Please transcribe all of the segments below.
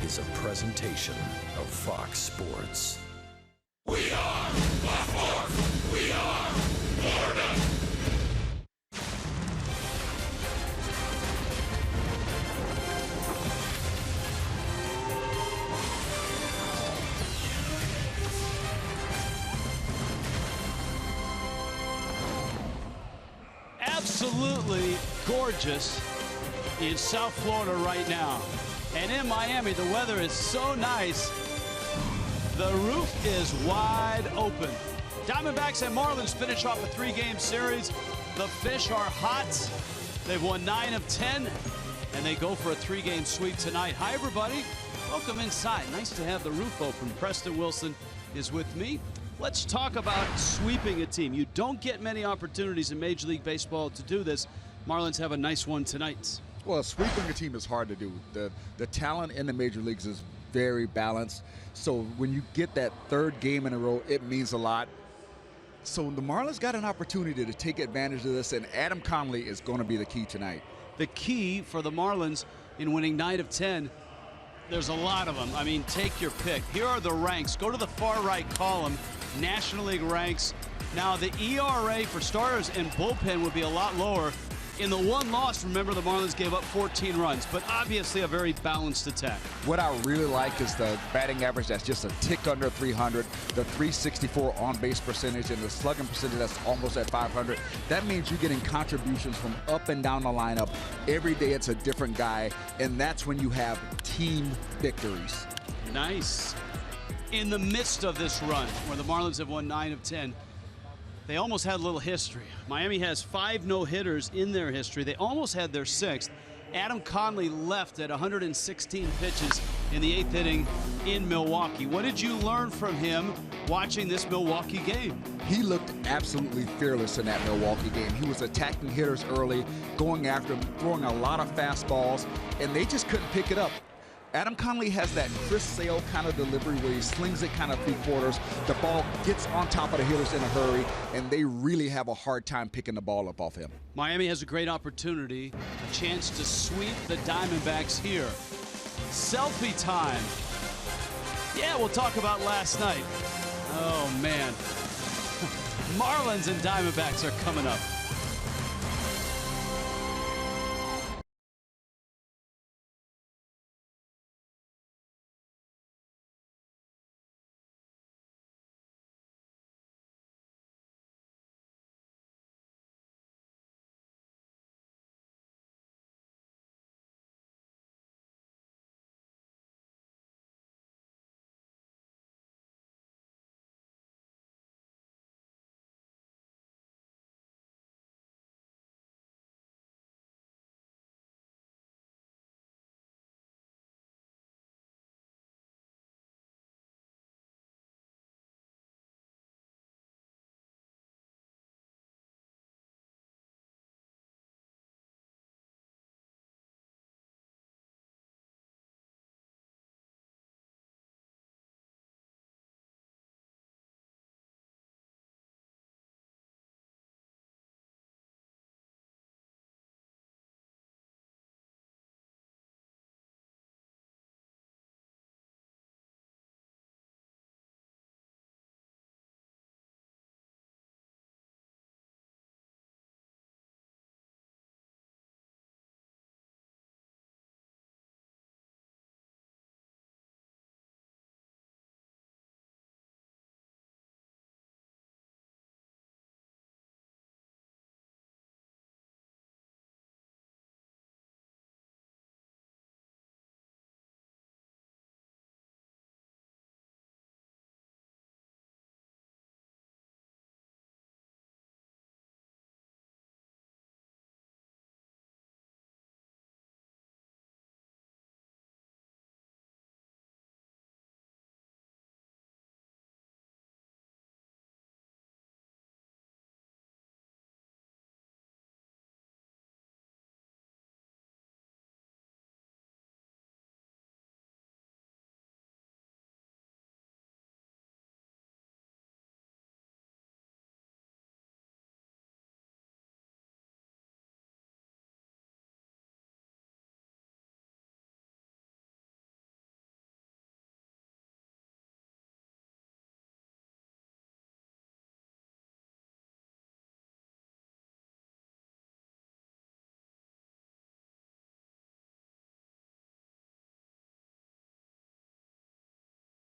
is a presentation of Fox Sports. We are Baltimore. We are Florida. Absolutely gorgeous in South Florida right now. And in Miami, the weather is so nice. The roof is wide open. Diamondbacks and Marlins finish off a 3-game series. The Fish are hot. They've won 9 of 10, and they go for a 3-game sweep tonight. Hi, everybody. Welcome inside. Nice to have the roof open. Preston Wilson is with me. Let's talk about sweeping a team. You don't get many opportunities in Major League Baseball to do this. Marlins have a nice one tonight. Well, sweeping a team is hard to do. The talent in the major leagues is very balanced. So when you get that 3rd game in a row, it means a lot. So the Marlins got an opportunity to take advantage of this, and Adam Conley is going to be the key tonight. The key for the Marlins in winning 9 of 10, there's a lot of them. I mean, take your pick. Here are the ranks. Go to the far right column, National League ranks. Now, the ERA for starters and bullpen would be a lot lower. In the one loss, remember, the Marlins gave up 14 runs, but obviously a very balanced attack. What I really like is the batting average that's just a tick under 300, the 364 on-base percentage, and the slugging percentage that's almost at 500. That means you're getting contributions from up and down the lineup. Every day it's a different guy, and that's when you have team victories. Nice. In the midst of this run, where the Marlins have won 9 of 10, they almost had a little history. Miami has 5 no-hitters in their history. They almost had their 6th. Adam Conley left at 116 pitches in the 8th inning in Milwaukee. What did you learn from him watching this Milwaukee game? He looked absolutely fearless in that Milwaukee game. He was attacking hitters early, going after them, throwing a lot of fastballs, and they just couldn't pick it up. Adam Conley has that Chris Sale kind of delivery where he slings it kind of 3/4. The ball gets on top of the hitters in a hurry, and they really have a hard time picking the ball up off him. Miami has a great opportunity, a chance to sweep the Diamondbacks here. Selfie time. Yeah, we'll talk about last night. Oh, man. Marlins and Diamondbacks are coming up.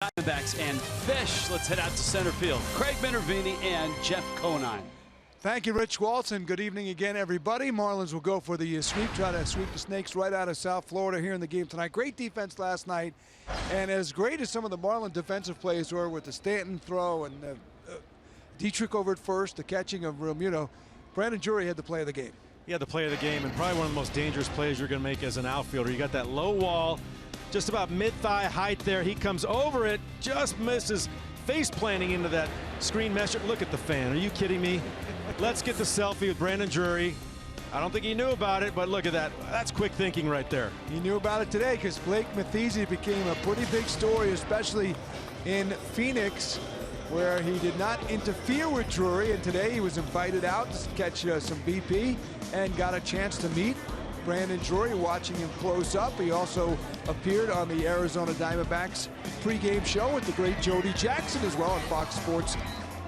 Diamondbacks and Fish. Let's head out to center field. Craig Minervini and Jeff Conine. Thank you, Rich Walton. Good evening again, everybody. Marlins will go for the sweep, try to sweep the Snakes right out of South Florida here in the game tonight. Great defense last night, and as great as some of the Marlin defensive plays were with the Stanton throw and Dietrich over at first, the catching of Romuto, Brandon Drury had the play of the game. He had the play of the game, and probably one of the most dangerous plays you're going to make as an outfielder. You got that low wall, just about mid-thigh height there. He comes over it, just misses, face planting into that screen mesh. Look at the fan. Are you kidding me? Let's get the selfie with Brandon Drury. I don't think he knew about it, but look at that. That's quick thinking right there. He knew about it today because Blake Mathese became a pretty big story, especially in Phoenix, where he did not interfere with Drury, and today he was invited out to catch some BP and got a chance to meet Brandon Drury, watching him close up. He also appeared on the Arizona Diamondbacks pregame show with the great Jody Jackson as well on Fox Sports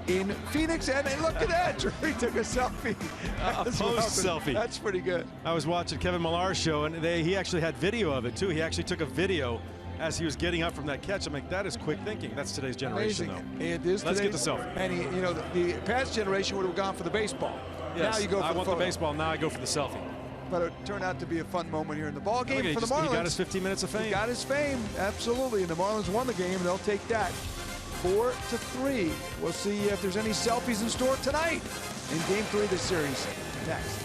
in Phoenix. And look at that, Drury took a selfie. A post selfie. That's pretty good. I was watching Kevin Millar's show, and he actually had video of it too. He actually took a video as he was getting up from that catch. I'm like, that is quick thinking. That's today's generation, amazing. though. It is. Let's get the selfie. And the past generation would have gone for the baseball. Yes, now you go for I want the baseball. Now I go for the selfie. But it turned out to be a fun moment here in the ball game for the Marlins. He got his 15 minutes of fame. He got his fame, absolutely. And the Marlins won the game, and they'll take that 4-3. We'll see if there's any selfies in store tonight in Game 3 of this series. Next.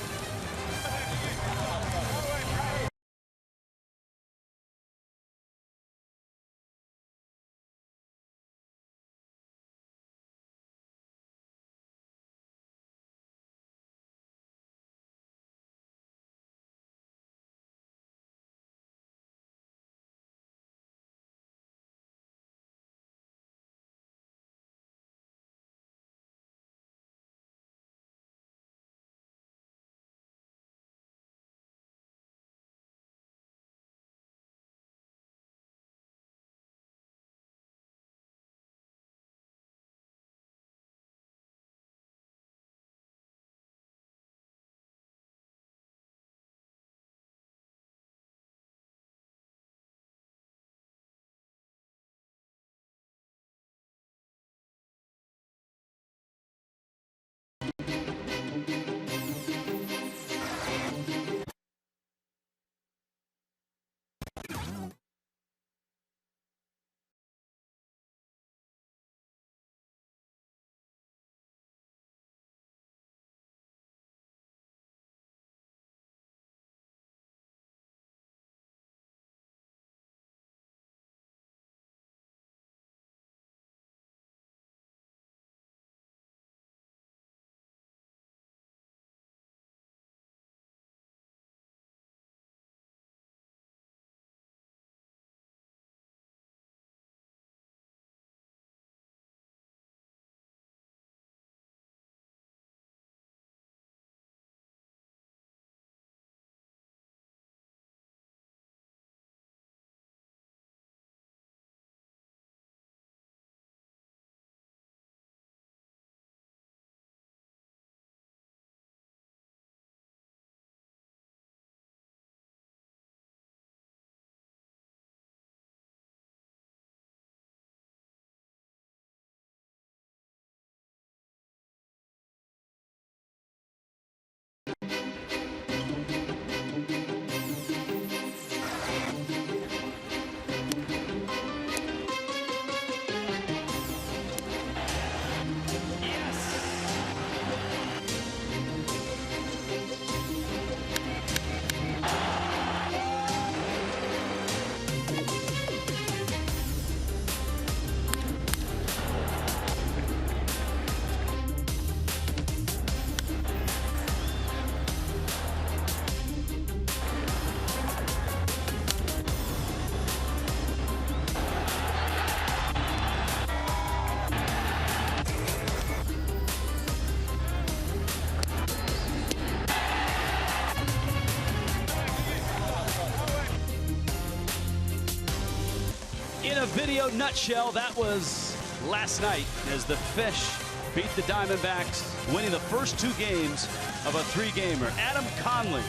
In a video nutshell, that was last night as the Fish beat the Diamondbacks, winning the first two games of a three-gamer. Adam Conley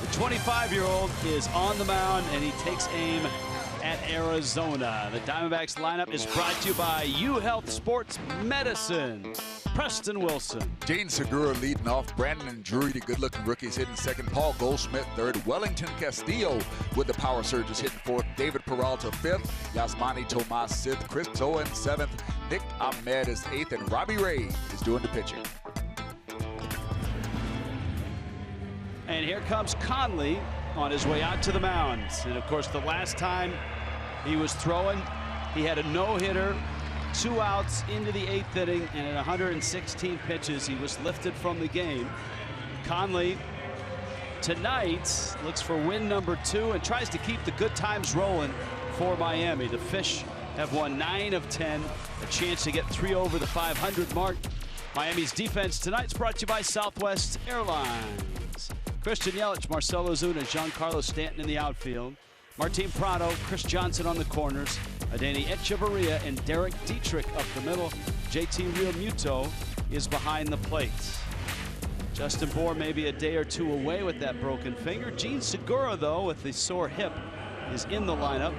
The 25-year-old is on the mound, and he takes aim at Arizona. The Diamondbacks lineup is brought to you by UHealth Sports Medicine. Preston Wilson. Gene Segura leading off. Brandon and Drury, the good-looking rookies, hitting second. Paul Goldschmidt third. Wellington Castillo with the power surges hitting fourth. David Peralta fifth. Yasmani Tomas sixth. Chris Owen seventh. Nick Ahmed is eighth. And Robbie Ray is doing the pitching. And here comes Conley on his way out to the mound. And of course, the last time he was throwing, he had a no-hitter, 2 outs into the 8th inning, and at 116 pitches, he was lifted from the game. Conley tonight looks for win number 2 and tries to keep the good times rolling for Miami. The Fish have won 9 of 10, a chance to get 3 over the 500 mark. Miami's defense tonight's brought to you by Southwest Airlines. Christian Yelich, Marcelo Zuna, Giancarlo Stanton in the outfield. Martin Prado, Chris Johnson on the corners. Adeiny Echeverria and Derek Dietrich up the middle. JT Realmuto is behind the plate. Justin Bour maybe a day or two away with that broken finger. Gene Segura, though, with the sore hip, is in the lineup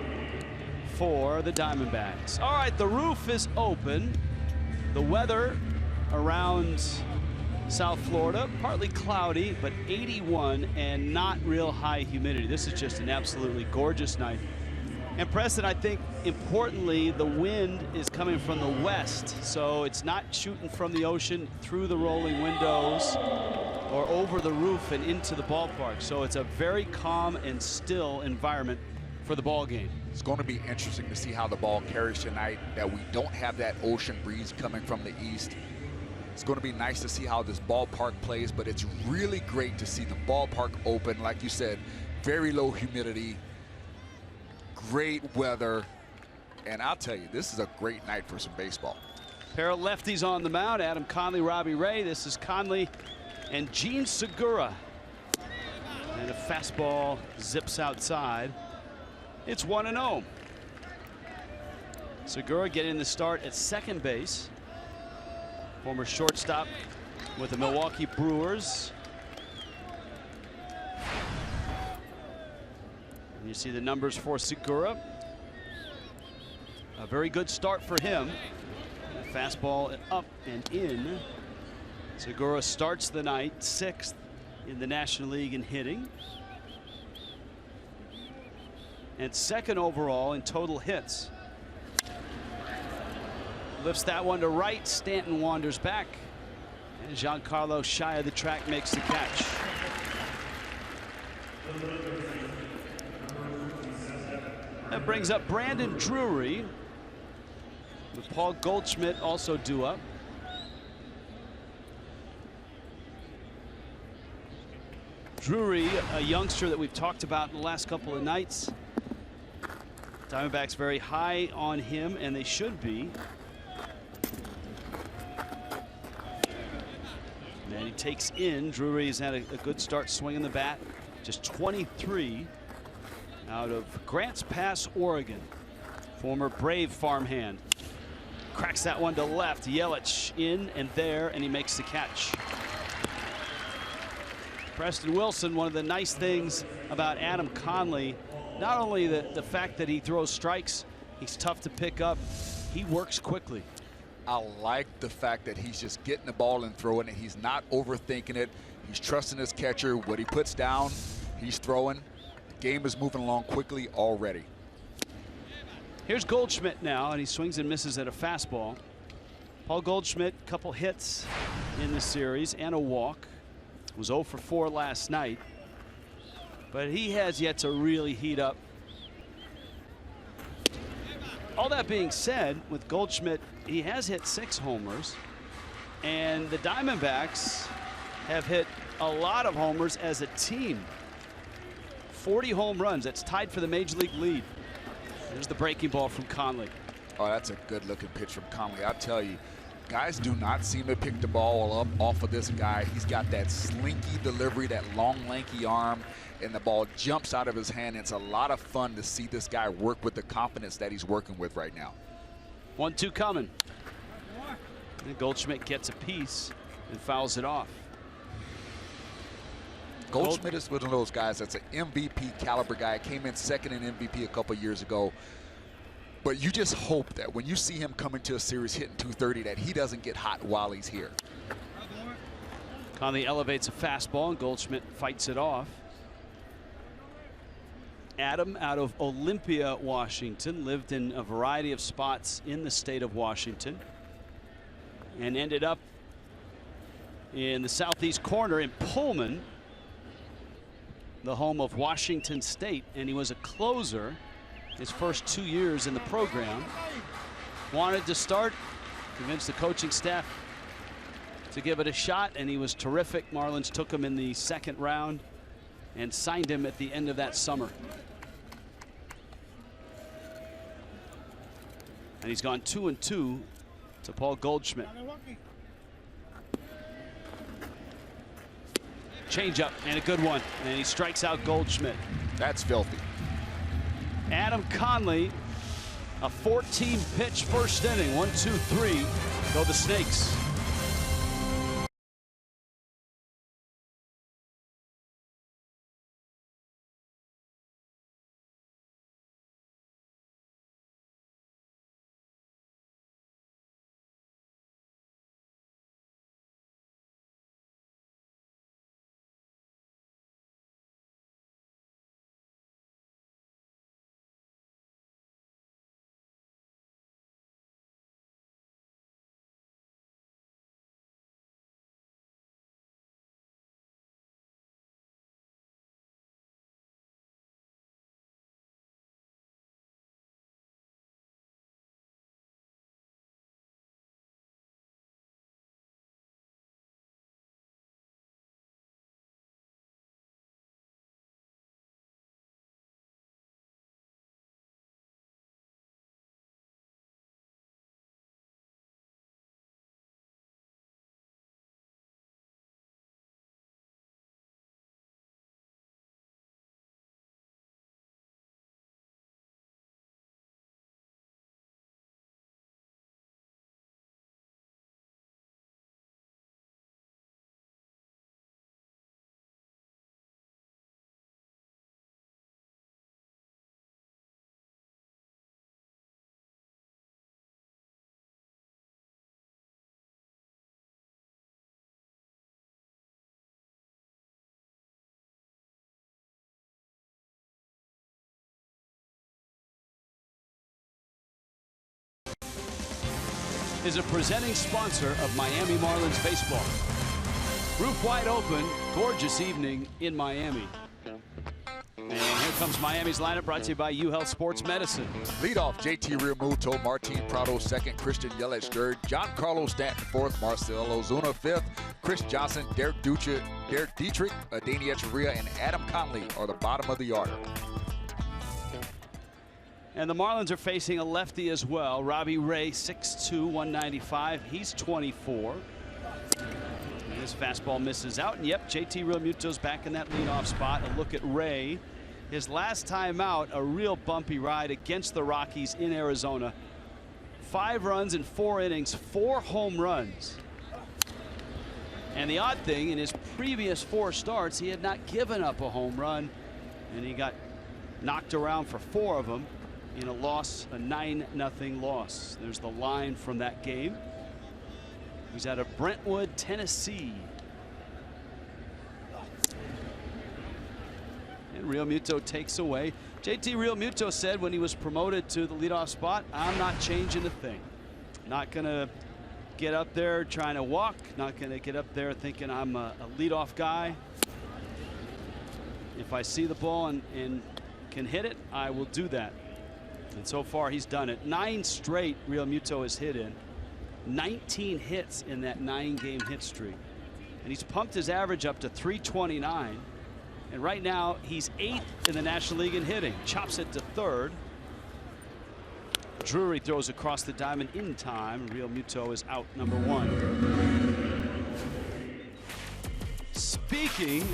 for the Diamondbacks. All right, the roof is open. The weather around South Florida, partly cloudy, but 81 and not real high humidity. This is just an absolutely gorgeous night. And Preston, I think importantly, the wind is coming from the west, so it's not shooting from the ocean through the rolling windows or over the roof and into the ballpark. So it's a very calm and still environment for the ball game. It's going to be interesting to see how the ball carries tonight, that we don't have that ocean breeze coming from the east. It's going to be nice to see how this ballpark plays, but it's really great to see the ballpark open. Like you said, very low humidity, great weather, and I'll tell you, this is a great night for some baseball. Pair of lefties on the mound, Adam Conley, Robbie Ray. This is Conley and Gene Segura. And a fastball zips outside. It's 1-0. Segura getting the start at second base. Former shortstop with the Milwaukee Brewers. And you see the numbers for Segura. A very good start for him. Fastball up and in. Segura starts the night 6th in the National League in hitting. And 2nd overall in total hits. Lifts that one to right. Stanton wanders back. And Giancarlo, shy of the track, makes the catch. That brings up Brandon Drury, with Paul Goldschmidt also due up. Drury, a youngster that we've talked about in the last couple of nights. Diamondbacks very high on him, and they should be. And he takes in. Drury's had a good start swinging the bat. Just 23 out of Grants Pass, Oregon. Former Brave farmhand. Cracks that one to left. Yelich in and there, and he makes the catch. Preston Wilson, one of the nice things about Adam Conley, not only the fact that he throws strikes, he's tough to pick up, he works quickly. I like the fact that he's just getting the ball and throwing it. He's not overthinking it. He's trusting his catcher. What he puts down, he's throwing. The game is moving along quickly already. Here's Goldschmidt now, and he swings and misses at a fastball. Paul Goldschmidt, couple hits in the series and a walk. Was 0 for 4 last night, but he has yet to really heat up. All that being said, with Goldschmidt, he has hit 6 homers, and the Diamondbacks have hit a lot of homers as a team. 40 home runs. That's tied for the major league lead. There's the breaking ball from Conley. Oh, that's a good looking pitch from Conley. I tell you, guys do not seem to pick the ball up off of this guy. He's got that slinky delivery, that long, lanky arm, and the ball jumps out of his hand. It's a lot of fun to see this guy work with the confidence that he's working with right now. 1-2 coming. And Goldschmidt gets a piece and fouls it off. Goldschmidt is one of those guys that's an MVP caliber guy. Came in second in MVP a couple years ago. But you just hope that when you see him come into a series hitting 230 that he doesn't get hot while he's here. Conley elevates a fastball and Goldschmidt fights it off. Adam out of Olympia, Washington, lived in a variety of spots in the state of Washington and ended up in the southeast corner in Pullman, the home of Washington State, and he was a closer his first 2 years in the program. Wanted to start, convinced the coaching staff to give it a shot, and he was terrific. Marlins took him in the second round and signed him at the end of that summer. And he's gone 2-2 to Paul Goldschmidt. Changeup and a good one, and he strikes out Goldschmidt. That's filthy. Adam Conley, a 14-pitch first inning. 1, 2, 3. Go the Snakes. Is a presenting sponsor of Miami Marlins baseball. Roof wide open, gorgeous evening in Miami. And here comes Miami's lineup, brought to you by UHealth Sports Medicine. Leadoff, JT Realmuto, Martin Prado second, Christian Yelich third, Giancarlo Stanton fourth, Marcell Ozuna fifth, Chris Johnson, Derek Dietrich, Adeiny Echeverria, and Adam Conley are the bottom of the order. And the Marlins are facing a lefty as well. Robbie Ray, 6'2", 195. He's 24. And his fastball misses out. And yep, JT Realmuto's back in that leadoff spot. A look at Ray. His last time out, a real bumpy ride against the Rockies in Arizona. 5 runs in 4 innings, 4 home runs. And the odd thing, in his previous 4 starts, he had not given up a home run. And he got knocked around for 4 of them in a loss, a 9-0 loss. There's the line from that game. He's out of Brentwood, Tennessee. And Realmuto takes away. JT Realmuto said when he was promoted to the leadoff spot, I'm not changing a thing. Not going to get up there trying to walk. Not going to get up there thinking I'm a leadoff guy. If I see the ball and can hit it, I will do that. And so far he's done it. 9 straight Realmuto has hit in. 19 hits in that 9-game hit streak. And he's pumped his average up to 329. And right now he's 8th in the National League in hitting. Chops it to 3rd. Drury throws across the diamond in time. Realmuto is out, number 1. Speaking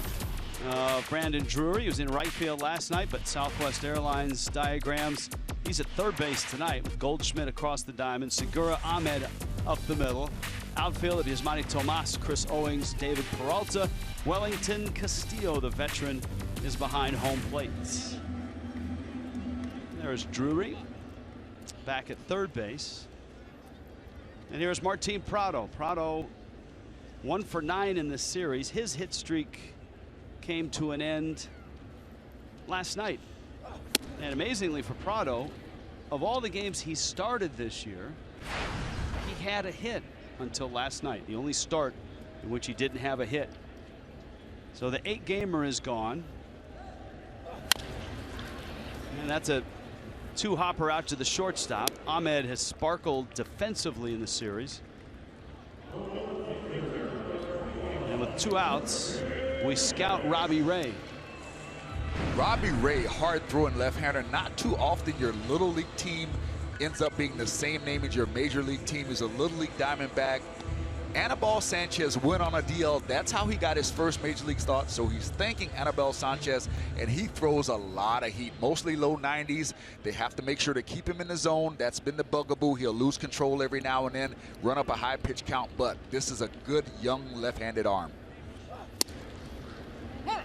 of Brandon Drury, he was in right field last night, but Southwest Airlines diagrams he's at third base tonight with Goldschmidt across the diamond, Segura Ahmed up the middle, Outfield of Yasmani Tomas, Chris Owings, David Peralta. Wellington Castillo, the veteran, is behind home plate. There's Drury back at third base. And here's Martin Prado. Prado 1 for 9 in this series. His hit streak came to an end last night. And amazingly for Prado, of all the games he started this year, he had a hit until last night. The only start in which he didn't have a hit. So the 8-gamer is gone. And that's a 2-hopper out to the shortstop. Ahmed has sparkled defensively in the series. And with 2 outs, we scout Robbie Ray. Robbie Ray, hard-throwing left-hander. Not too often your Little League team ends up being the same name as your Major League team. He's a Little League Diamondback. Anibal Sanchez went on a DL. That's how he got his first Major League start. So he's thanking Anibal Sanchez, and he throws a lot of heat, mostly low 90s. They have to make sure to keep him in the zone. That's been the bugaboo. He'll lose control every now and then, run up a high pitch count, but this is a good young left-handed arm.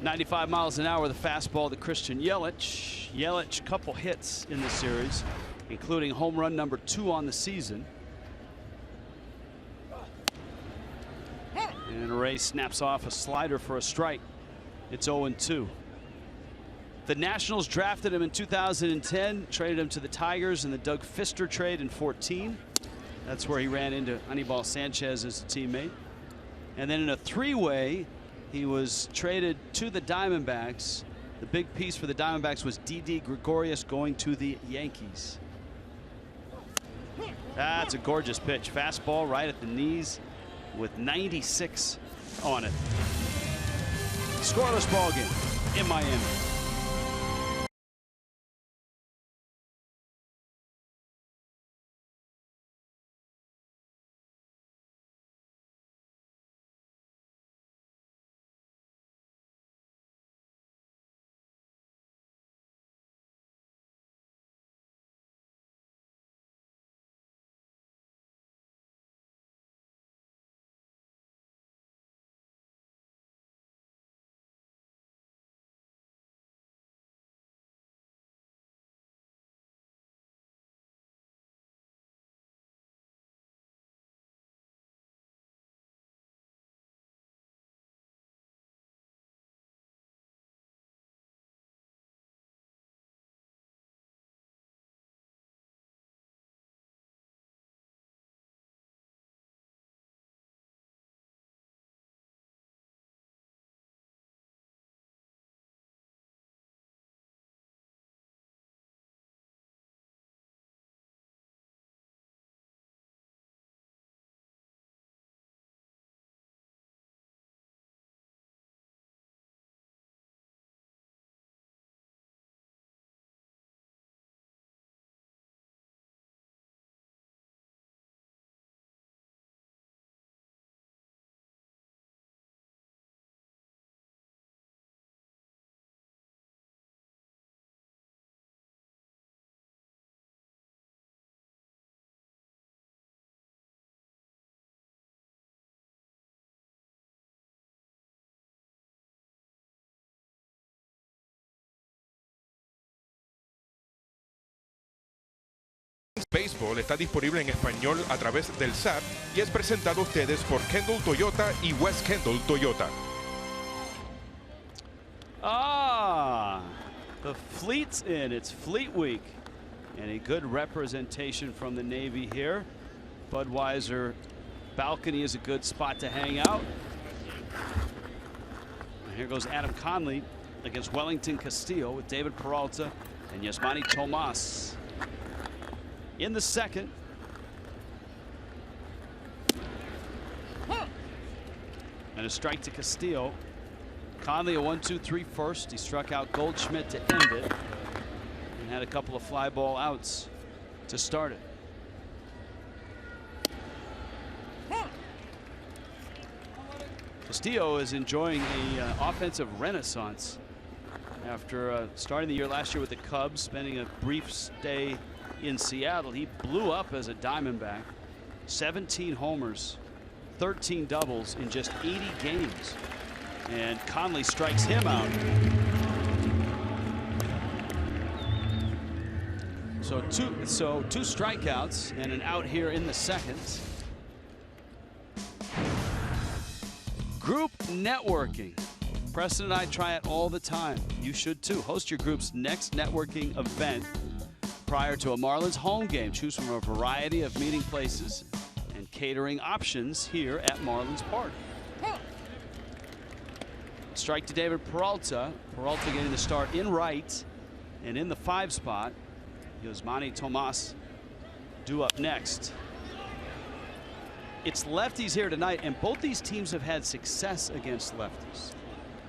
95 miles an hour, the fastball to Christian Yelich. Yelich, couple hits in the series, including home run number 2 on the season. And Ray snaps off a slider for a strike. It's 0-2. The Nationals drafted him in 2010, traded him to the Tigers in the Doug Fister trade in 14. That's where he ran into Anibal Sanchez as a teammate. And then in a 3-way, he was traded to the Diamondbacks. The big piece for the Diamondbacks was Didi Gregorius going to the Yankees. That's a gorgeous pitch. Fastball right at the knees with 96 on it. Scoreless ball game in Miami. Béisbol está disponible en español a través del SAP y es presentado a ustedes por Kendall Toyota y West Kendall Toyota. The Fleet's in. It's Fleet Week. And a good representation from the Navy here. Budweiser balcony is a good spot to hang out. And here goes Adam Conley against Wellington Castillo with David Peralta and Yasmani Tomas. In the second. And a strike to Castillo. Conley a 1-2-3 first. He struck out Goldschmidt to end it and had a couple of fly ball outs to start it. Castillo is enjoying an offensive renaissance after starting the year last year with the Cubs, spending a brief stay in Seattle. He blew up as a Diamondback. 17 homers 13 doubles in just 80 games. And Conley strikes him out. So two strikeouts and an out here in the second. Group networking. Preston and I try it all the time. You should too. Host your group's next networking event prior to a Marlins home game. Choose from a variety of meeting places and catering options here at Marlins Park. Strike to David Peralta. Peralta getting the start in right, and in the 5 spot, Yasmani Tomas due up next. It's lefties here tonight, and both these teams have had success against lefties.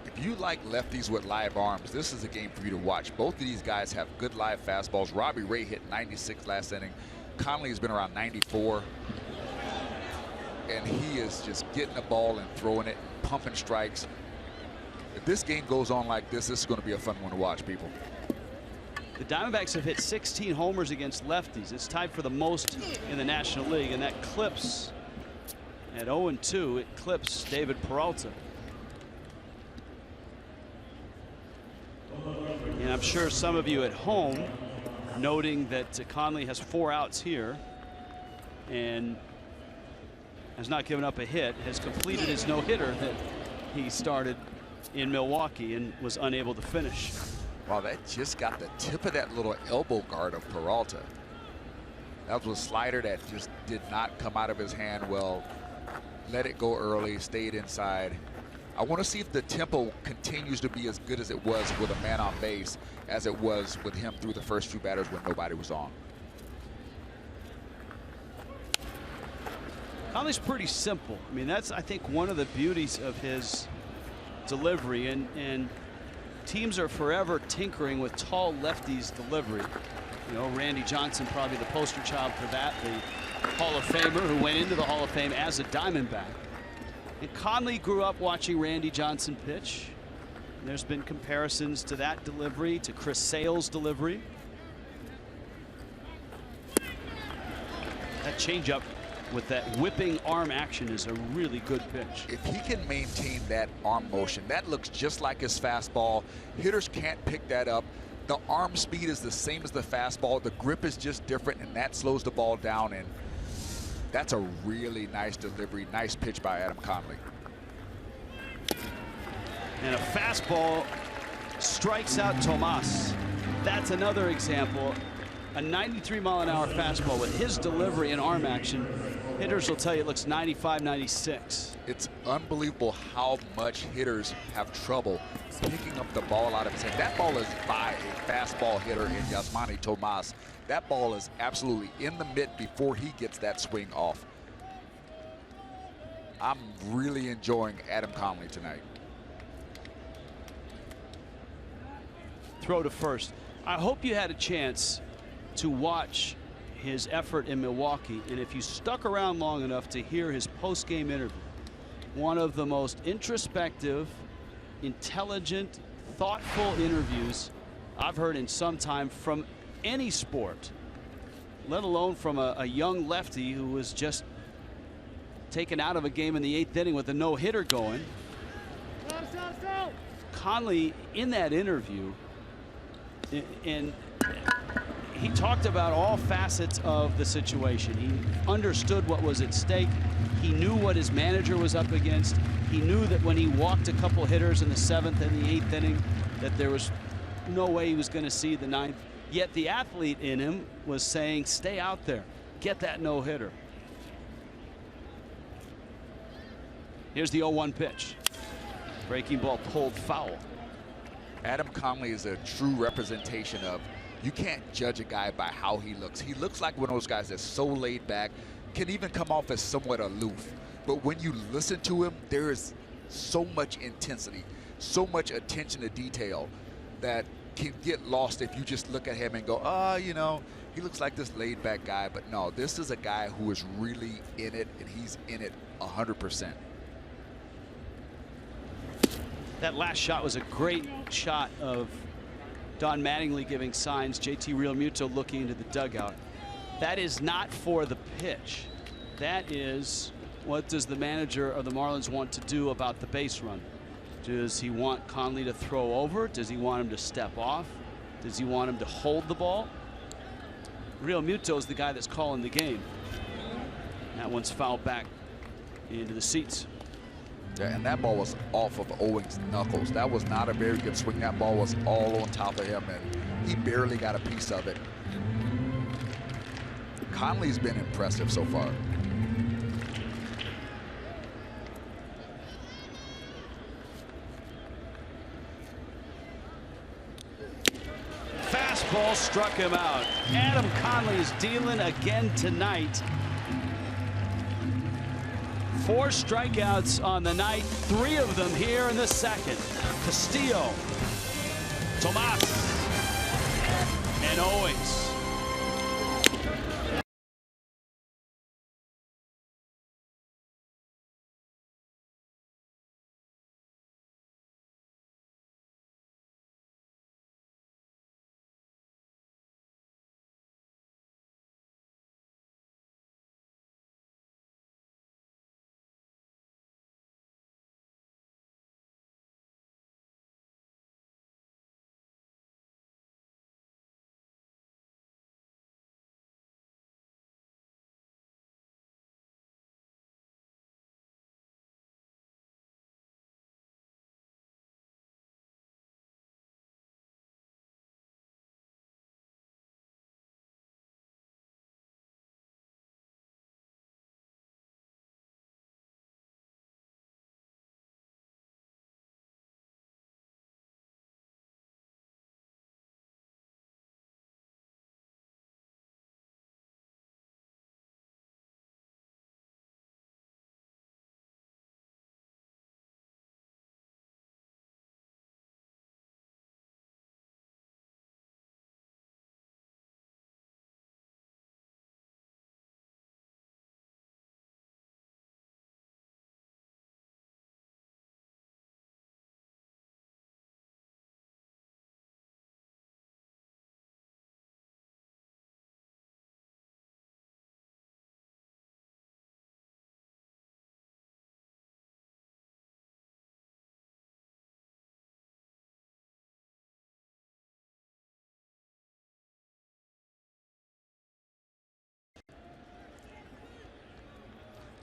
If you like lefties with live arms, this is a game for you to watch. Both of these guys have good live fastballs. Robbie Ray hit 96 last inning. Conley has been around 94. And he is just getting the ball and throwing it, pumping strikes. If this game goes on like this is going to be a fun one to watch, people. The Diamondbacks have hit 16 homers against lefties. It's tied for the most in the National League, and that clips at 0-2. It clips David Peralta. And I'm sure some of you at home noting that Conley has 4 outs here and has not given up a hit, has completed his no-hitter that he started in Milwaukee and was unable to finish. Wow, that just got the tip of that little elbow guard of Peralta. That was a slider that just did not come out of his hand well. Let it go early, stayed inside. I want to see if the tempo continues to be as good as it was with a man on base as it was with him through the first few batters when nobody was on. Conley's pretty simple. I mean, that's, I think, one of the beauties of his delivery, and teams are forever tinkering with tall lefties delivery. You know, Randy Johnson probably the poster child for that, the Hall of Famer who went into the Hall of Fame as a Diamondback. And Conley grew up watching Randy Johnson pitch. And there's been comparisons to that delivery to Chris Sale's delivery. That changeup with that whipping arm action is a really good pitch. If he can maintain that arm motion, that looks just like his fastball. Hitters can't pick that up. The arm speed is the same as the fastball. The grip is just different, and that slows the ball down. And that's a really nice delivery, nice pitch by Adam Conley. And a fastball strikes out Tomas. That's another example. A 93-mile-an-hour fastball with his delivery and arm action. Hitters will tell you it looks 95, 96. It's unbelievable how much hitters have trouble picking up the ball out of his hand. That ball is by a fastball hitter in Yasmani Tomas. That ball is absolutely in the mitt before he gets that swing off. I'm really enjoying Adam Conley tonight. Throw to first. I hope you had a chance to watch his effort in Milwaukee, and if you stuck around long enough to hear his post-game interview, one of the most introspective, intelligent, thoughtful interviews I've heard in some time from any sport, let alone from a young lefty who was just taken out of a game in the 8th inning with a no-hitter going. Conley, in that interview, and he talked about all facets of the situation. He understood what was at stake. He knew what his manager was up against. He knew that when he walked a couple hitters in the 7th and the 8th inning, that there was no way he was going to see the 9th. Yet the athlete in him was saying, stay out there, get that no-hitter. Here's the 0-1 pitch. Breaking ball pulled foul. Adam Conley is a true representation of, you can't judge a guy by how he looks. He looks like one of those guys that's so laid back, can even come off as somewhat aloof. But when you listen to him, there is so much intensity, so much attention to detail that can get lost if you just look at him and go, you know, he looks like this laid back guy. But no, this is a guy who is really in it, and he's in it 100%. That last shot was a great shot of Don Mattingly giving signs, JT Realmuto looking into the dugout. That is not for the pitch. That is what does the manager of the Marlins want to do about the base run? Does he want Conley to throw over? Does he want him to step off? Does he want him to hold the ball? Real Muto is the guy that's calling the game. That one's fouled back into the seats. Yeah, and that ball was off of Owings' knuckles. That was not a very good swing. That ball was all on top of him, and he barely got a piece of it. Conley's been impressive so far. Fastball struck him out. Adam Conley is dealing again tonight. 4 strikeouts on the night, 3 of them here in the second. Castillo, Tomas, and Owings.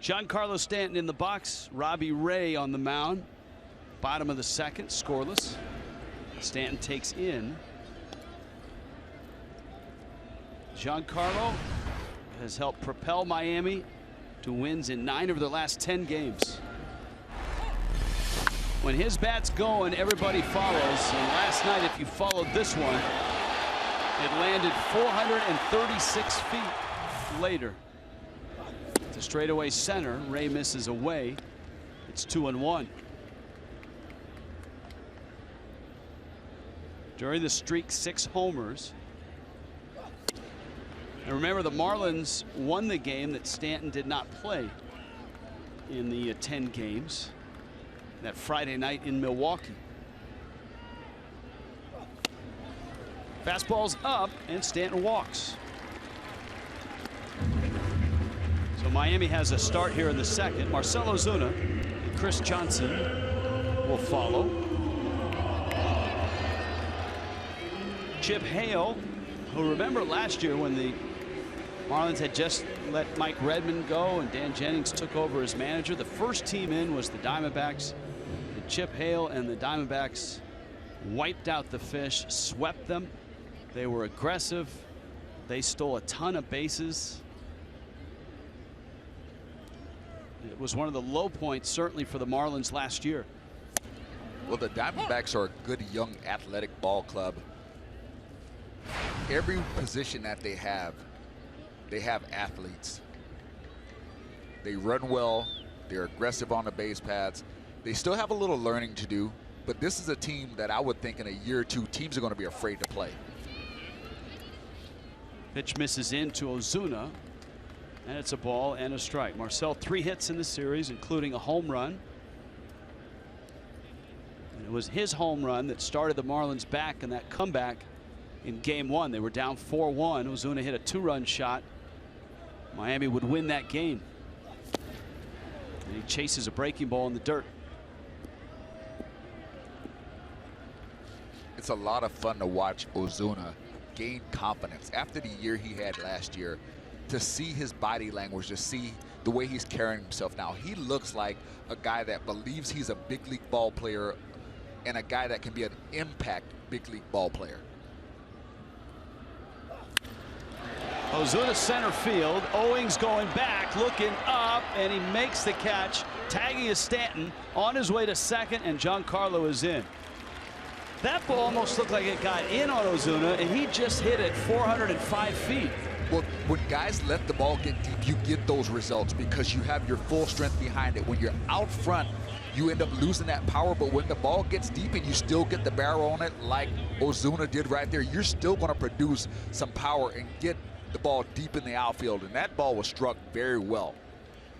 Giancarlo Stanton in the box. Robbie Ray on the mound. Bottom of the second, scoreless. Stanton takes in. Giancarlo has helped propel Miami to wins in 9 of their last 10 games. When his bat's going, everybody follows. And last night, if you followed this one, it landed 436 feet later. To straightaway center. Ray misses away. It's 2-1. During the streak, 6 homers. And remember, the Marlins won the game that Stanton did not play in the 10 games that Friday night in Milwaukee. Fastball's up, and Stanton walks. So Miami has a start here in the second. Marcell Ozuna and Chris Johnson will follow. Chip Hale, who, remember last year when the Marlins had just let Mike Redmond go and Dan Jennings took over as manager, the first team in was the Diamondbacks. And Chip Hale and the Diamondbacks wiped out the Fish, swept them. They were aggressive. They stole a ton of bases. It was one of the low points, certainly, for the Marlins last year. Well, the Diamondbacks are a good, young, athletic ball club. Every position that they have athletes. They run well. They're aggressive on the base paths. They still have a little learning to do, but this is a team that I would think in a year or two, teams are going to be afraid to play. Pitch misses into Ozuna. And it's a ball and a strike. Marcell, 3 hits in the series, including a home run. And it was his home run that started the Marlins back in that comeback in game 1. They were down 4-1. Ozuna hit a 2-run shot. Miami would win that game. And he chases a breaking ball in the dirt. It's a lot of fun to watch Ozuna gain confidence after the year he had last year, to see his body language, to see the way he's carrying himself now. He looks like a guy that believes he's a big league ball player and a guy that can be an impact big league ball player. Ozuna center field. Owings going back, looking up, and he makes the catch, tagging is Stanton on his way to second, and Giancarlo is in. That ball almost looked like it got in on Ozuna, and he just hit it 405 feet. Well, when guys let the ball get deep, you get those results because you have your full strength behind it. When you're out front, you end up losing that power, but when the ball gets deep and you still get the barrel on it like Ozuna did right there, you're still going to produce some power and get the ball deep in the outfield, and that ball was struck very well.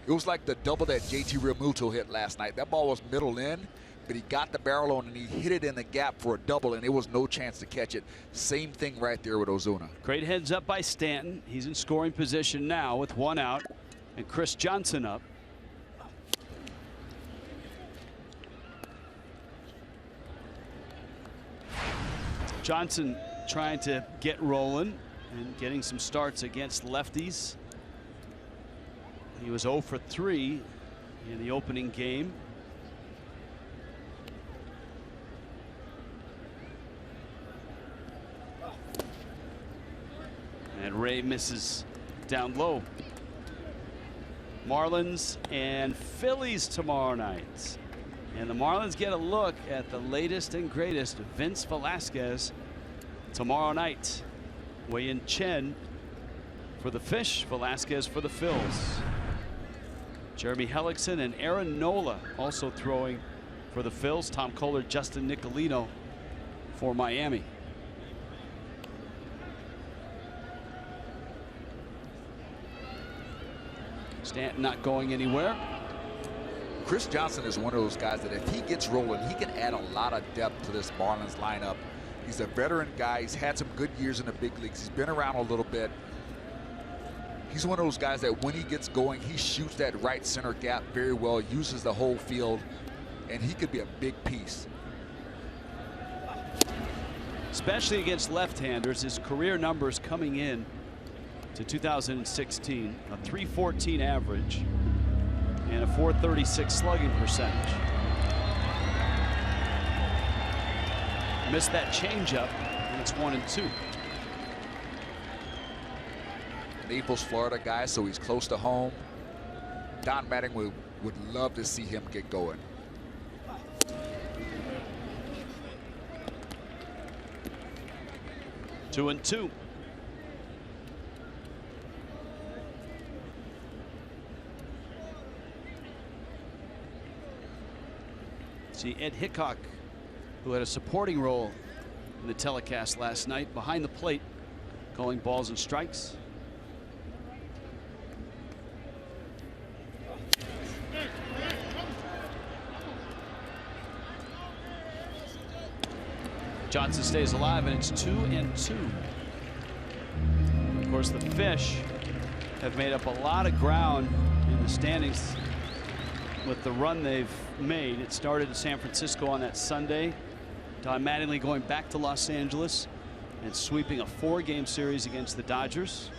It was like the double that JT Realmuto hit last night. That ball was middle in, but he got the barrel on and he hit it in the gap for a double, and there was no chance to catch it. Same thing right there with Ozuna. Great heads up by Stanton. He's in scoring position now with one out, and Chris Johnson up. Johnson trying to get rolling and getting some starts against lefties. He was 0 for 3 in the opening game. And Ray misses down low. Marlins and Phillies tomorrow night. And the Marlins get a look at the latest and greatest Vince Velasquez tomorrow night. Wei-Yin Chen for the Fish, Velasquez for the Phils. Jeremy Hellickson and Aaron Nola also throwing for the Phils. Tom Kohler, Justin Nicolino for Miami. Stanton not going anywhere. Chris Johnson is one of those guys that if he gets rolling, he can add a lot of depth to this Marlins lineup. He's a veteran guy. He's had some good years in the big leagues. He's been around a little bit. He's one of those guys that when he gets going, he shoots that right center gap very well, uses the whole field, and he could be a big piece. Especially against left-handers, his career numbers coming in to 2016, a .314 average and a .436 slugging percentage. Missed that changeup, and it's 1-2. Naples, Florida guy, so he's close to home. Don Mattingly would love to see him get going. Two and two. See Ed Hickok, who had a supporting role in the telecast last night, behind the plate, calling balls and strikes. Johnson stays alive, and it's 2-2. Of course, the Fish have made up a lot of ground in the standings with the run they've made. It started in San Francisco on that Sunday. Don Mattingly going back to Los Angeles and sweeping a 4-game series against the Dodgers.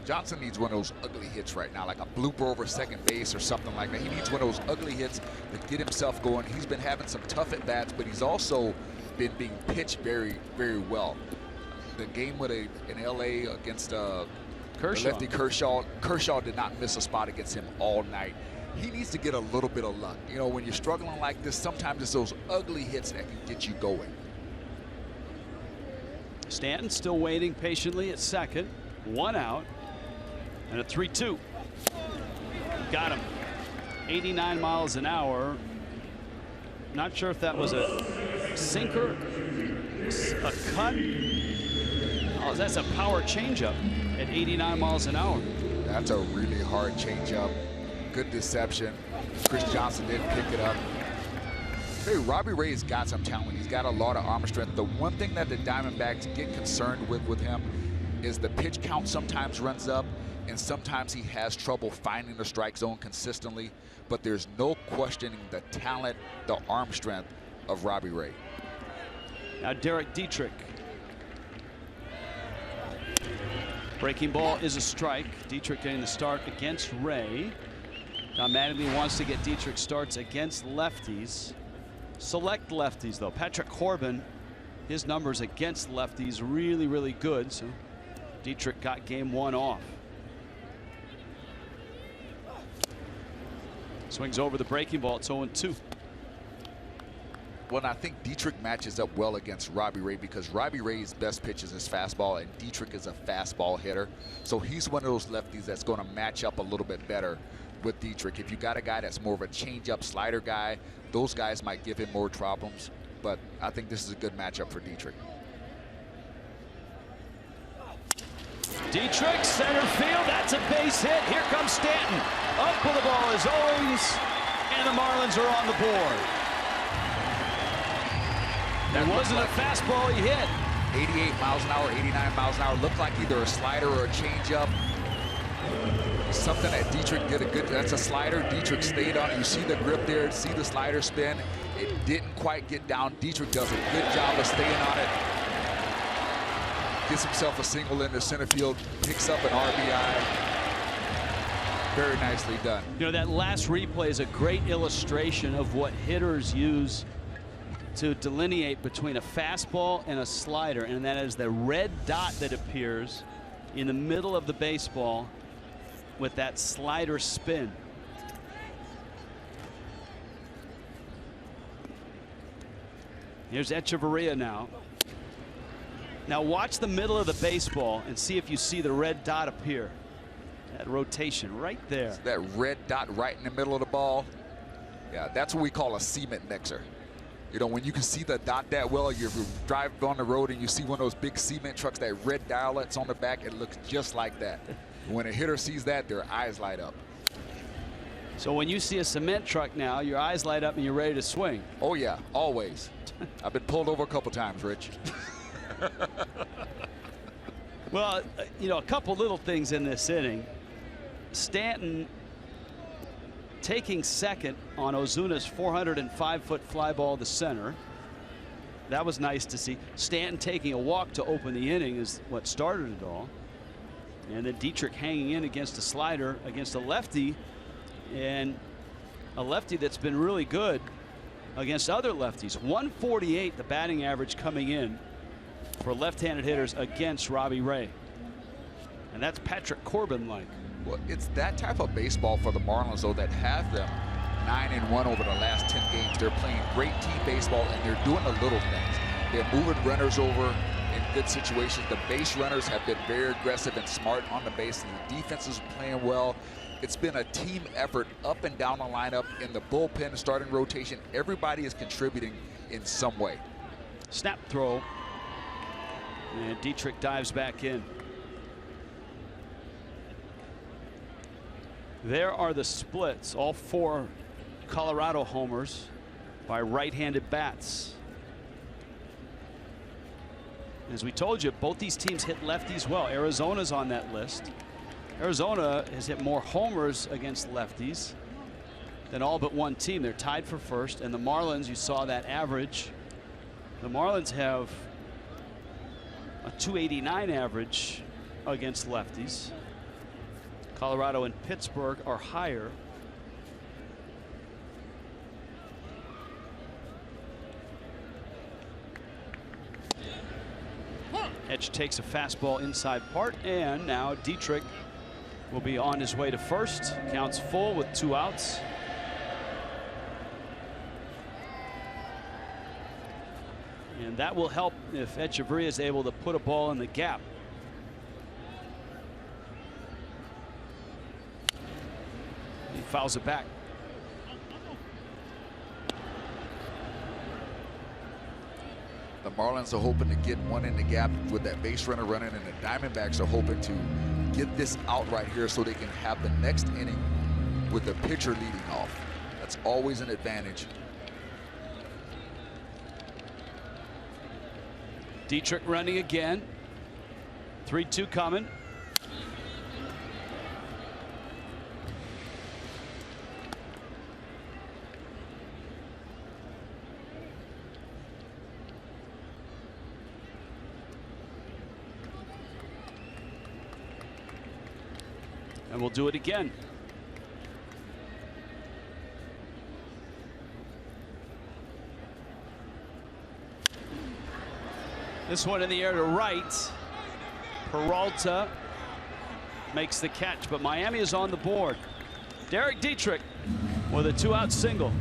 Johnson needs one of those ugly hits right now, like a blooper over second base or something like that. He needs one of those ugly hits to get himself going. He's been having some tough at-bats, but he's also been being pitched very, very well. The game with in LA against lefty Kershaw. Kershaw did not miss a spot against him all night. He needs to get a little bit of luck. You know, when you're struggling like this, sometimes it's those ugly hits that can get you going. Stanton still waiting patiently at second. One out. And a 3-2. Got him. 89 miles an hour. Not sure if that was a sinker, a cut. Oh, that's a power changeup at 89 miles an hour. That's a really hard changeup. Good deception. Chris Johnson didn't pick it up. Hey, Robbie Ray's got some talent. He's got a lot of arm strength. The one thing that the Diamondbacks get concerned with him is the pitch count sometimes runs up, and sometimes he has trouble finding the strike zone consistently, but there's no questioning the talent, the arm strength of Robbie Ray. Now Derek Dietrich. Breaking ball is a strike. Dietrich getting the start against Ray. Tom Mattingly wants to get Dietrich starts against lefties. Select lefties, though. Patrick Corbin, his numbers against lefties really, really good. So Dietrich got game 1 off. Swings over the breaking ball. It's 0-2. Well, and I think Dietrich matches up well against Robbie Ray because Robbie Ray's best pitch is his fastball, and Dietrich is a fastball hitter. So he's one of those lefties that's going to match up a little bit better with Dietrich. If you got a guy that's more of a change-up slider guy, those guys might give him more problems. But I think this is a good matchup for Dietrich. Dietrich, center field. That's a base hit. Here comes Stanton. Up with the ball is Owens, and the Marlins are on the board. That wasn't a fastball he hit. 88 miles an hour, 89 miles an hour. Looked like either a slider or a changeup. Something that Dietrich did a good, that's a slider. Dietrich stayed on it. You see the grip there, see the slider spin. It didn't quite get down. Dietrich does a good job of staying on it. Gets himself a single into center field, picks up an RBI. Very nicely done. You know, that last replay is a great illustration of what hitters use to delineate between a fastball and a slider, and that is the red dot that appears in the middle of the baseball with that slider spin. Here's Echeverria now. Now watch the middle of the baseball and see if you see the red dot appear. That rotation right there. So that red dot right in the middle of the ball. Yeah, that's what we call a cement mixer. You know, when you can see the dot that well, you drive on the road and you see one of those big cement trucks, that red dial that's on the back, it looks just like that. When a hitter sees that, their eyes light up. So when you see a cement truck now, your eyes light up and you're ready to swing. Oh yeah, always. I've been pulled over a couple times, Rich. Well, you know, a couple little things in this inning. Stanton taking second on Ozuna's 405-foot fly ball to center. That was nice to see. Stanton taking a walk to open the inning is what started it all. And then Dietrich hanging in against a slider against a lefty, and a lefty that's been really good against other lefties. 148 the batting average coming in for left-handed hitters against Robbie Ray. And that's Patrick Corbin-like. Well, it's that type of baseball for the Marlins, though, that have them 9-1 over the last 10 games. They're playing great team baseball, and they're doing the little things. They're moving runners over in good situations. The base runners have been very aggressive and smart on the base, and the defense is playing well. It's been a team effort up and down the lineup, in the bullpen, starting rotation. Everybody is contributing in some way. Snap throw, and Dietrich dives back in. There are the splits, all 4 Colorado homers by right-handed bats. As we told you, both these teams hit lefties well. Arizona's on that list. Arizona has hit more homers against lefties than all but one team. They're tied for first, and the Marlins, you saw that average. The Marlins have a 289 average against lefties. Colorado and Pittsburgh are higher. Edge takes a fastball inside part, and now Dietrich will be on his way to first. Counts full with 2 outs. And that will help if Echeverria is able to put a ball in the gap. He fouls it back. The Marlins are hoping to get one in the gap with that base runner running, and the Diamondbacks are hoping to get this out right here so they can have the next inning with the pitcher leading off. That's always an advantage. Dietrich running again. 3-2 coming. And we'll do it again. This one in the air to right. Peralta makes the catch, but Miami is on the board. Derek Dietrich with a 2-out single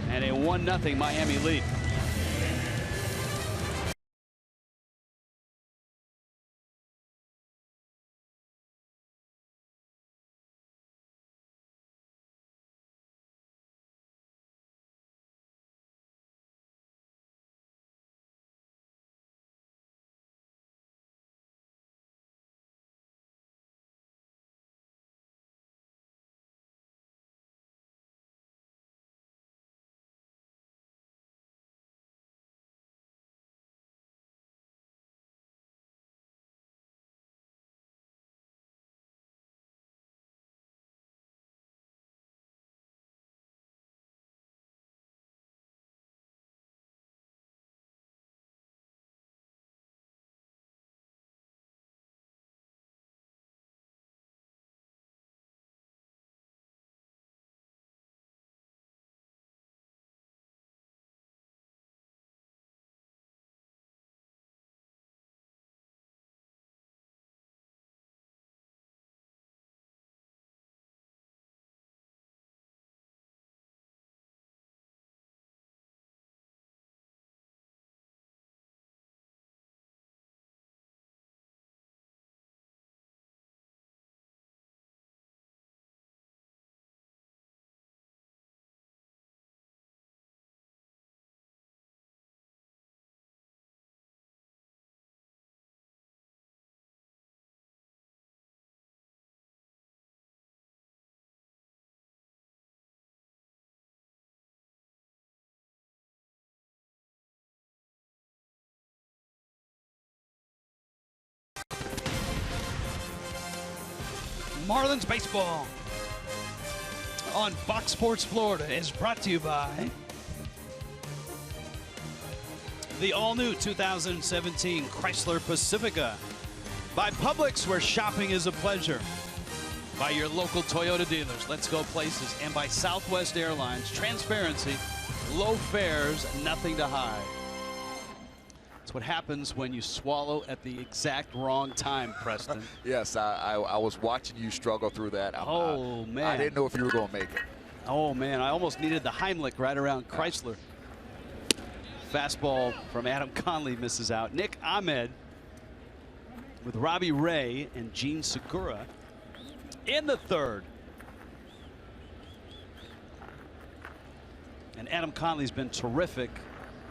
and a 1-0 Miami lead. Marlins baseball on Fox Sports Florida is brought to you by the all-new 2017 Chrysler Pacifica, by Publix, where shopping is a pleasure, by your local Toyota dealers, Let's Go Places, and by Southwest Airlines. Transparency, low fares, nothing to hide. It's what happens when you swallow at the exact wrong time, Preston. Yes, I was watching you struggle through that. Oh, man. I didn't know if you were going to make it. Oh, man, I almost needed the Heimlich right around Chrysler. Fastball from Adam Conley misses out. Nick Ahmed with Robbie Ray and Gene Segura in the third. And Adam Conley's been terrific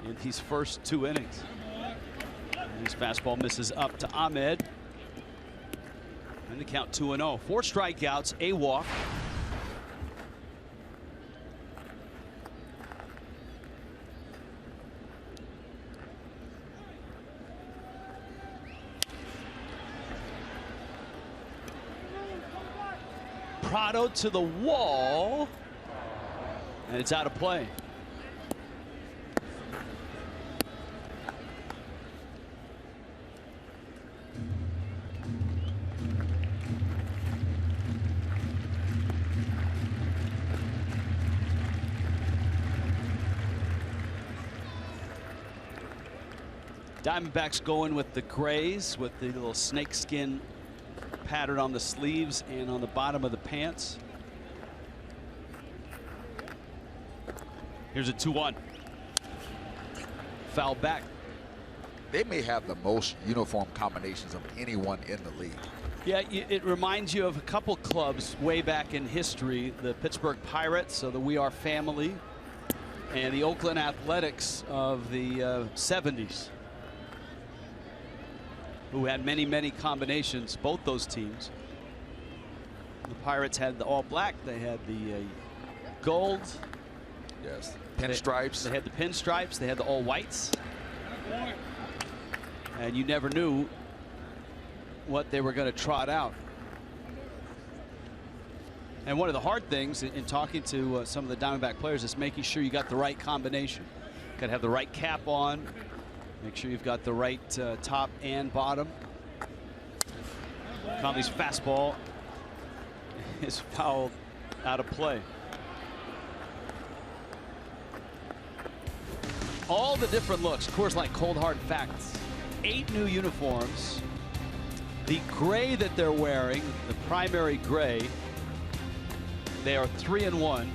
in his first 2 innings. His fastball misses up to Ahmed. And the count 2-0. 4 strikeouts, a walk. Prado to the wall. And it's out of play. Diamondbacks going with the grays with the little snakeskin pattern on the sleeves and on the bottom of the pants. Here's a 2-1. Foul back. They may have the most uniform combinations of anyone in the league. Yeah, it reminds you of a couple clubs way back in history. The Pittsburgh Pirates, so the We Are family, and the Oakland Athletics of the 70s. Who had many, many combinations, both those teams. The Pirates had the all black, they had the gold. Yes, pinstripes. They had the pinstripes, they had the all whites. And you never knew what they were going to trot out. And one of the hard things in talking to some of the Diamondback players is making sure you got the right combination. Got to have the right cap on. Make sure you've got the right top and bottom. Conley's fastball is fouled out of play. All the different looks. Coors Light cold hard facts. 8 new uniforms. The gray that they're wearing, the primary gray, they are 3-1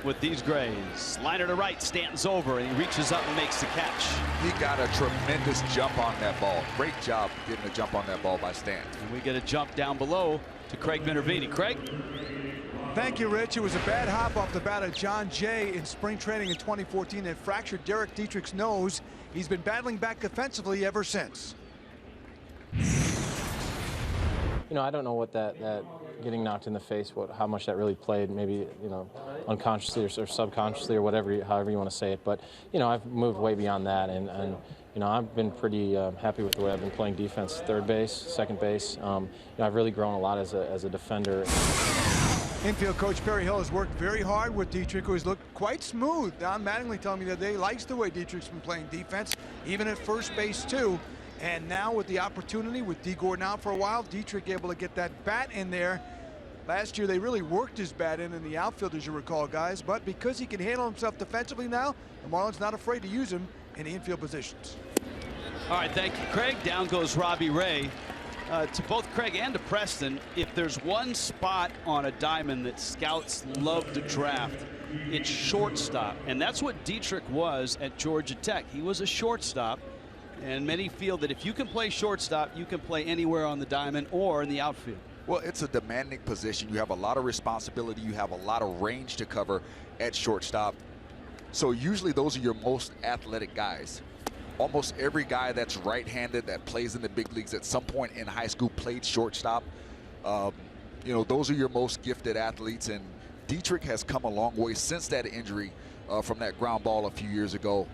with these grays. Liner to right, Stanton's over, and he reaches up and makes the catch. He got a tremendous jump on that ball. Great job getting a jump on that ball by Stanton. And we get a jump down below to Craig Minervini. Craig? Thank you, Rich. It was a bad hop off the bat of John Jay in spring training in 2014 that fractured Derek Dietrich's nose. He's been battling back defensively ever since. You know, I don't know what that getting knocked in the face, how much that really played, maybe, you know, unconsciously or subconsciously or whatever, however you want to say it. But, you know, I've moved way beyond that, and you know, I've been pretty happy with the way I've been playing defense, third base, second base. You know, I've really grown a lot as a defender. Infield coach Perry Hill has worked very hard with Dietrich, who has looked quite smooth. Don Mattingly told me that he likes the way Dietrich's been playing defense, even at first base too. And now with the opportunity with D. Gordon out for a while, Dietrich able to get that bat in there. Last year they really worked his bat in the outfield, as you recall, guys. But because he can handle himself defensively now, the Marlins not afraid to use him in the infield positions. All right, thank you, Craig. Down goes Robbie Ray. To both Craig and to Preston, if there's one spot on a diamond that scouts love to draft, it's shortstop. And that's what Dietrich was at Georgia Tech. He was a shortstop. And many feel that if you can play shortstop, you can play anywhere on the diamond or in the outfield. Well, it's a demanding position. You have a lot of responsibility. You have a lot of range to cover at shortstop. So usually those are your most athletic guys. Almost every guy that's right-handed that plays in the big leagues at some point in high school played shortstop. You know, those are your most gifted athletes. And Dietrich has come a long way since that injury from that ground ball a few years ago.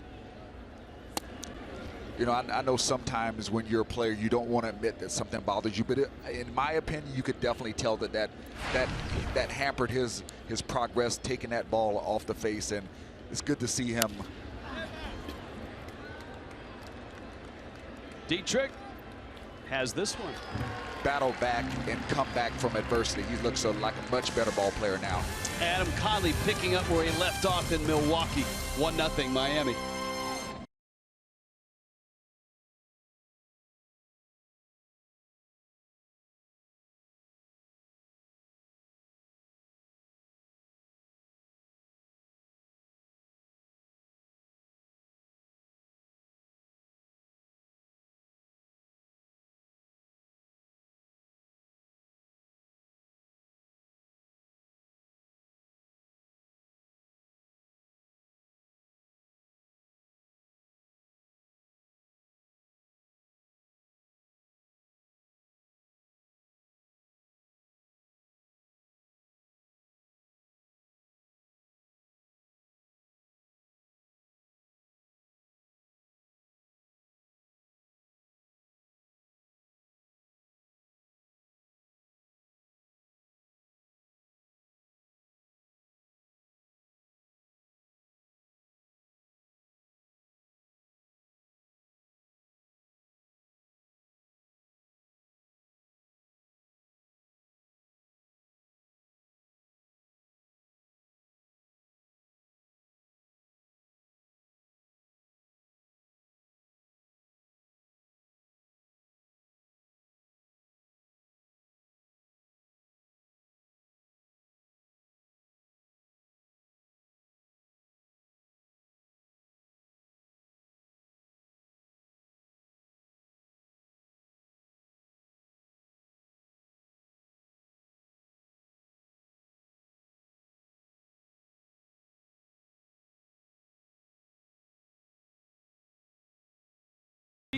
You know, I know sometimes when you're a player, you don't want to admit that something bothers you, but in my opinion, you could definitely tell that hampered his progress, taking that ball off the face, and it's good to see him. Dietrich has this one. Battle back and come back from adversity. He looks like a much better ball player now. Adam Conley picking up where he left off in Milwaukee. 1-0 Miami.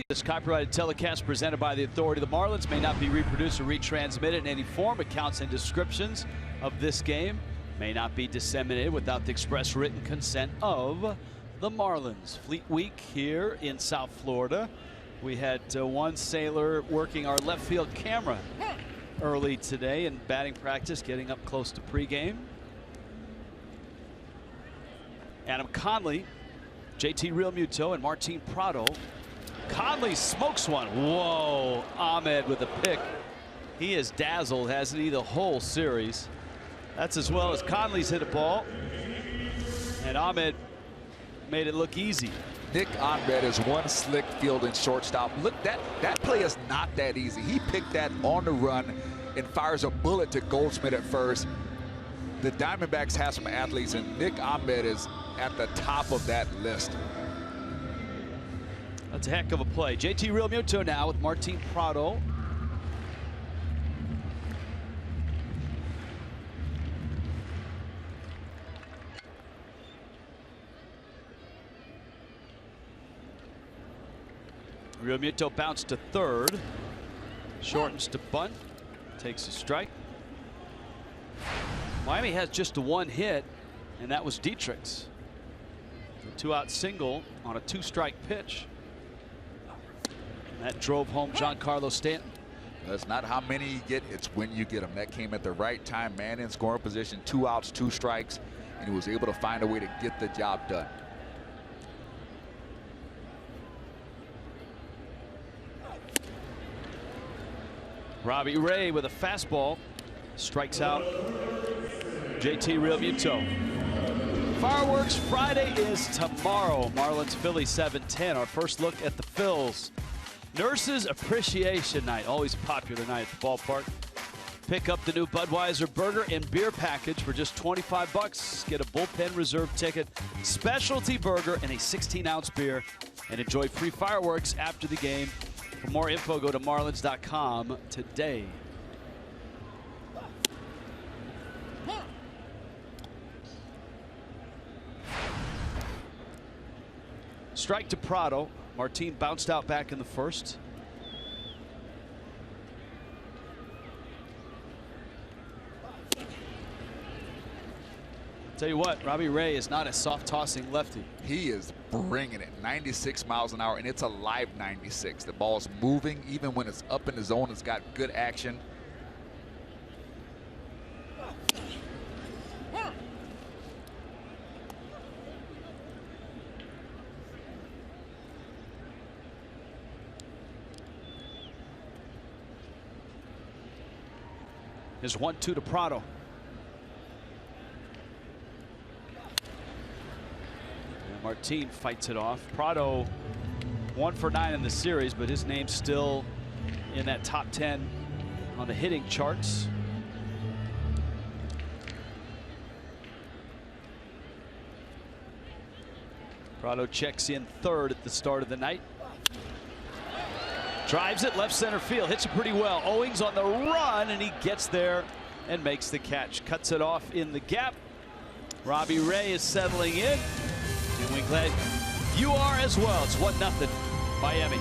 This copyrighted telecast presented by the authority of the Marlins may not be reproduced or retransmitted in any form. Accounts and descriptions of this game may not be disseminated without the express written consent of the Marlins. Fleet Week here in South Florida. We had one sailor working our left field camera early today in batting practice, getting up close to pregame. Adam Conley, JT Realmuto, and Martin Prado. Conley smokes one. Whoa, Ahmed with a pick. He is dazzled, hasn't he, the whole series. That's as well as Conley's hit a ball. And Ahmed made it look easy. Nick Ahmed is one slick fielding shortstop. Look, that play is not that easy. He picked that on the run and fires a bullet to Goldschmidt at first. The Diamondbacks have some athletes, and Nick Ahmed is at the top of that list. That's a heck of a play. JT Realmuto now with Martin Prado. Realmuto bounced to third, shortens to bunt, takes a strike. Miami has just one hit, and that was Dietrich's. A two-out single on a two-strike pitch. And that drove home Giancarlo Stanton. That's not how many you get, it's when you get them. That came at the right time, man in scoring position, 2 outs, 2 strikes, and he was able to find a way to get the job done. Robbie Ray with a fastball strikes out JT Realmuto. Fireworks Friday is tomorrow. Marlins Phillies 7:10. Our first look at the Phils. Nurses Appreciation Night, always a popular night at the ballpark. Pick up the new Budweiser burger and beer package for just $25. Get a bullpen reserve ticket, specialty burger, and a 16-ounce beer, and enjoy free fireworks after the game. For more info, go to marlins.com today. Strike to Prado. Martin bounced out back in the first. Tell you what, Robbie Ray is not a soft tossing lefty. He is bringing it, 96 miles an hour, and it's a live 96. The ball's moving, even when it's up in the zone, it's got good action. Here's 1-2 to Prado. And Martin fights it off. Prado 1 for 9 in the series, but his name's still in that top 10 on the hitting charts. Prado checks in third at the start of the night. Drives it left center field, hits it pretty well. Owings on the run, and he gets there and makes the catch. Cuts it off in the gap. Robbie Ray is settling in, and we're glad you are as well. It's 1-0 Miami.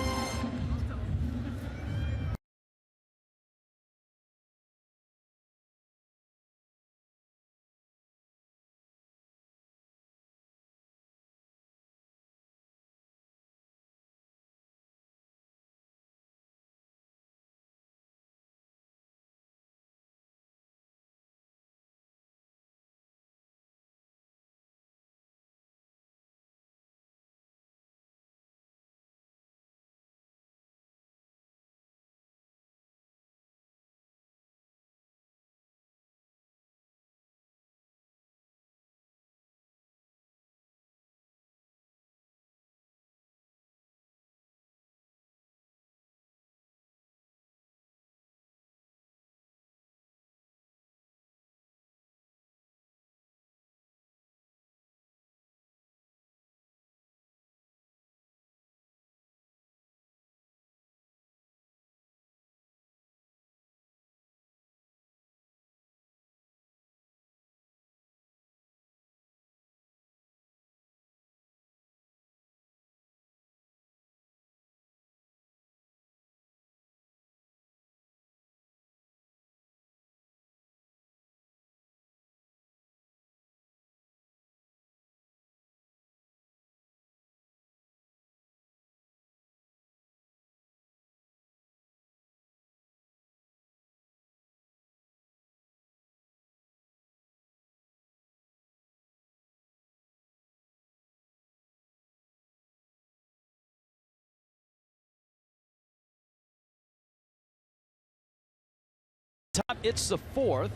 top. It's the 4th.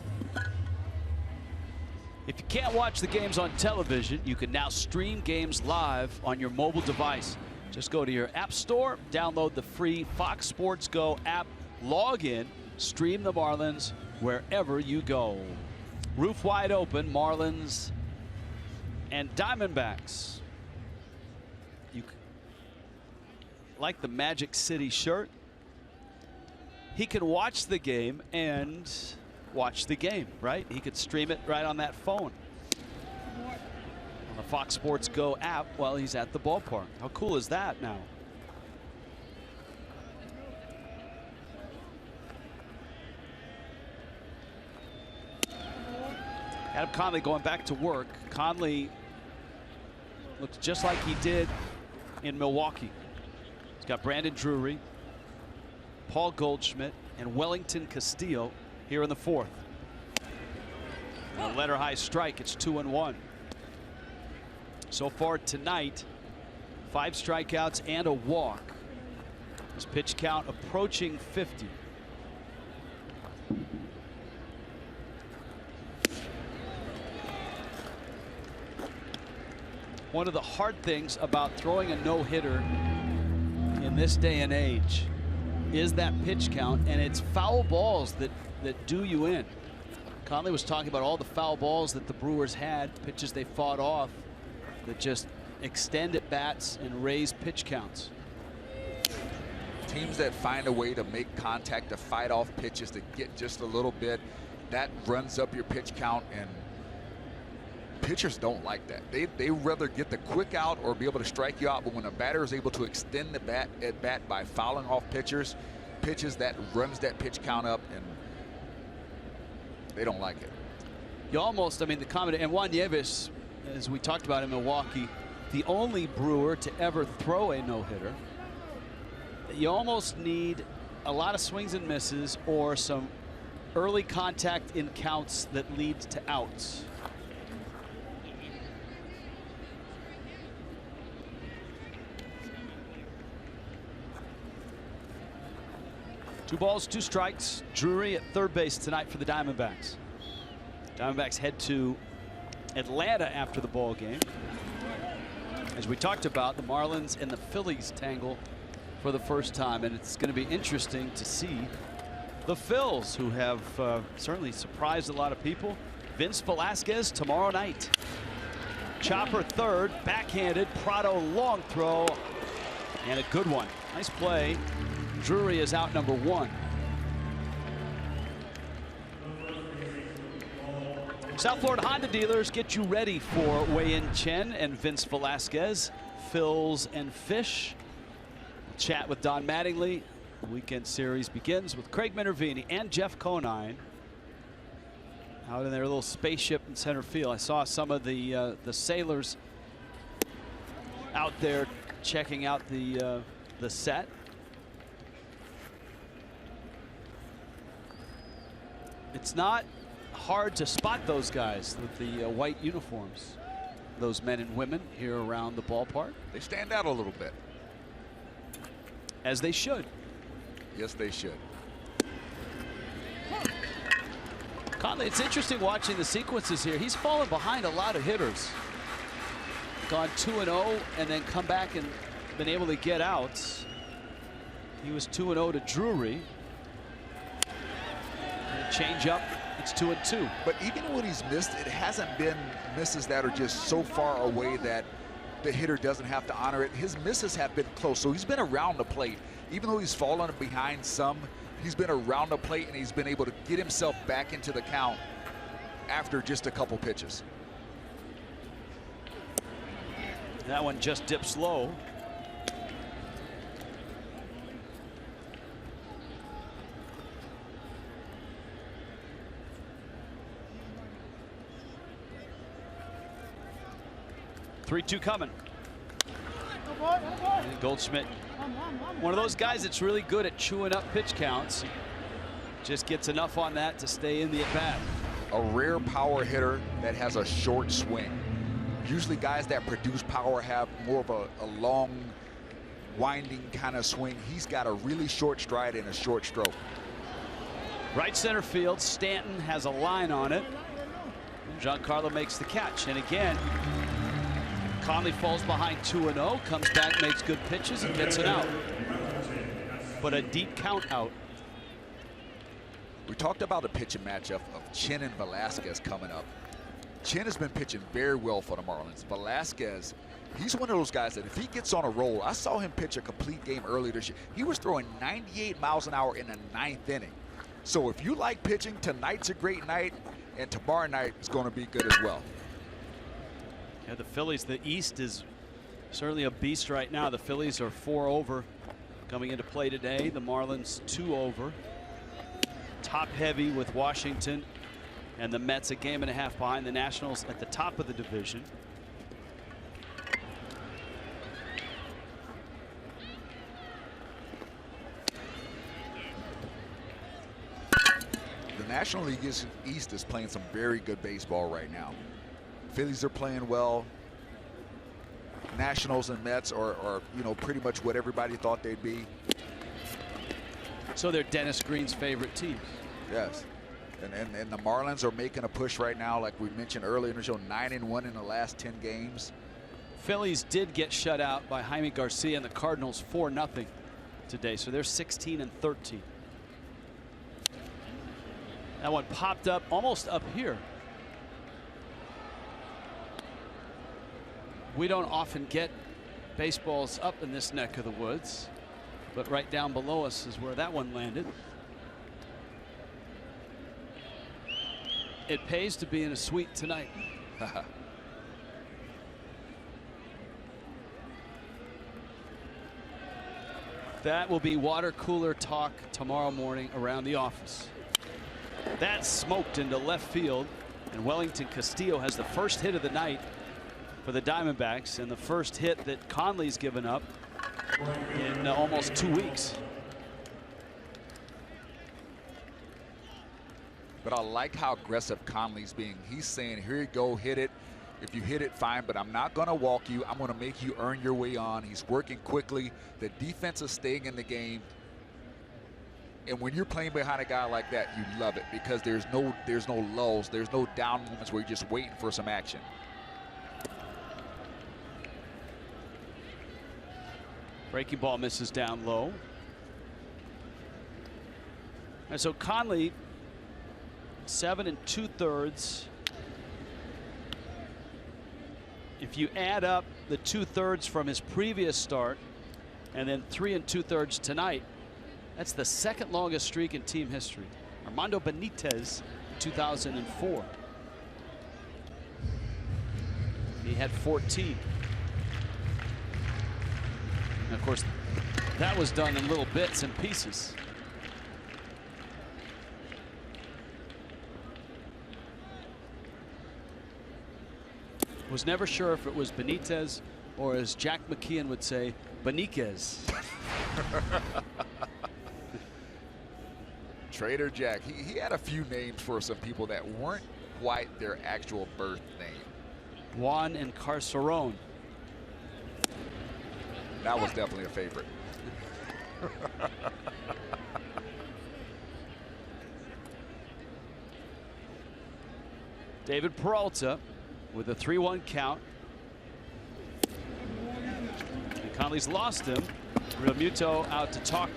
If you can't watch the games on television, you can now stream games live on your mobile device. Just go to your app store, download the free Fox Sports Go app, log in, stream the Marlins wherever you go. Roof wide open, Marlins and Diamondbacks. You like the Magic City shirt? He can watch the game and watch the game, right? He could stream it right on that phone on the Fox Sports Go app while he's at the ballpark. How cool is that now? Adam Conley going back to work. Conley looks just like he did in Milwaukee. He's got Brandon Drury, Paul Goldschmidt, and Wellington Castillo here in the 4th. And a letter high strike. It's 2-1. So far tonight, 5 strikeouts and a walk. His pitch count approaching 50. One of the hard things about throwing a no-hitter in this day and age is that pitch count, and it's foul balls that do you in. Conley was talking about all the foul balls that the Brewers had, pitches they fought off that just extend at bats and raise pitch counts. Teams that find a way to make contact, to fight off pitches, to get just a little bit, that runs up your pitch count, and pitchers don't like that. They rather get the quick out or be able to strike you out, but when a batter is able to extend the bat by fouling off pitches, that runs that pitch count up, and they don't like it. You almost, I mean, the comment, and Juan Nieves, as we talked about in Milwaukee, the only Brewer to ever throw a no-hitter. You almost need a lot of swings and misses or some early contact in counts that lead to outs. Two balls, 2 strikes. Drury at third base tonight for the Diamondbacks. Diamondbacks head to Atlanta after the ball game. As we talked about, the Marlins and the Phillies tangle for the first time, and it's going to be interesting to see the Phils, who have certainly surprised a lot of people. Vince Velasquez tomorrow night. Chopper third, backhanded. Prado long throw, and a good one. Nice play. Drury is out number 1. South Florida Honda dealers get you ready for Wei-Yin Chen and Vince Velasquez. Phils and Fish. We'll chat with Don Mattingly. The weekend series begins with Craig Minervini and Jeff Conine out in their little spaceship in center field. I saw some of the sailors out there checking out the set. It's not hard to spot those guys with the white uniforms. Those men and women here around the ballpark. They stand out a little bit. As they should. Yes, they should. Conley, it's interesting watching the sequences here. He's fallen behind a lot of hitters. Gone 2-0 and then come back and been able to get outs. He was 2-0 to Drury. Change up, it's 2-2. But even when he's missed, it hasn't been misses that are just so far away that the hitter doesn't have to honor it. His misses have been close, so he's been around the plate. Even though he's fallen behind some, he's been around the plate, and he's been able to get himself back into the count after just a couple pitches. That one just dips low. Three-two coming. And Goldschmidt, one of those guys that's really good at chewing up pitch counts. Just gets enough on that to stay in the at-bat. A rare power hitter that has a short swing. Usually guys that produce power have more of a long, winding kind of swing. He's got a really short stride and a short stroke. Right center field, Stanton has a line on it. Giancarlo makes the catch, and again, Conley falls behind 2-0, comes back, makes good pitches, and gets it out. But a deep count out. We talked about the pitching matchup of Chin and Velasquez coming up. Chin has been pitching very well for the Marlins. Velasquez, he's one of those guys that if he gets on a roll, I saw him pitch a complete game earlier this year. He was throwing 98 miles an hour in the 9th inning. So if you like pitching, tonight's a great night, and tomorrow night is going to be good as well. Yeah, the Phillies, the East is certainly a beast right now. The Phillies are 4 over coming into play today. The Marlins 2 over. Top heavy with Washington and the Mets a game and a half behind the Nationals at the top of the division. The National League East is playing some very good baseball right now. Phillies are playing well. Nationals and Mets are you know, pretty much what everybody thought they'd be. So they're Dennis Green's favorite teams. Yes. And the Marlins are making a push right now, like we mentioned earlier in the show, 9-1 in the last 10 games. Phillies did get shut out by Jaime Garcia and the Cardinals 4-0 today, so they're 16-13. That one popped up almost up here. We don't often get baseballs up in this neck of the woods, but right down below us is where that one landed. It pays to be in a suite tonight. That will be water cooler talk tomorrow morning around the office. That smoked into left field, and Wellington Castillo has the first hit of the night for the Diamondbacks, and the first hit that Conley's given up in almost 2 weeks. But I like how aggressive Conley's being. He's saying, here you go, hit it. If you hit it, fine, but I'm not going to walk you. I'm going to make you earn your way on. He's working quickly. The defense is staying in the game. And when you're playing behind a guy like that, you love it because there's no lulls. There's no down moments where you're just waiting for some action. Breaking ball misses down low. And so Conley, 7 2/3. If you add up the 2/3 from his previous start and then 3 2/3 tonight, that's the second longest streak in team history. Armando Benitez, 2004. He had 14. And of course, that was done in little bits and pieces. Was never sure if it was Benitez or, as Jack McKeon would say, Beniquez. Trader Jack, he had a few names for some people that weren't quite their actual birth name. Juan Encarcerón. That was definitely a favorite. David Peralta with a 3-1 count. And Conley's lost him. Realmuto out to talk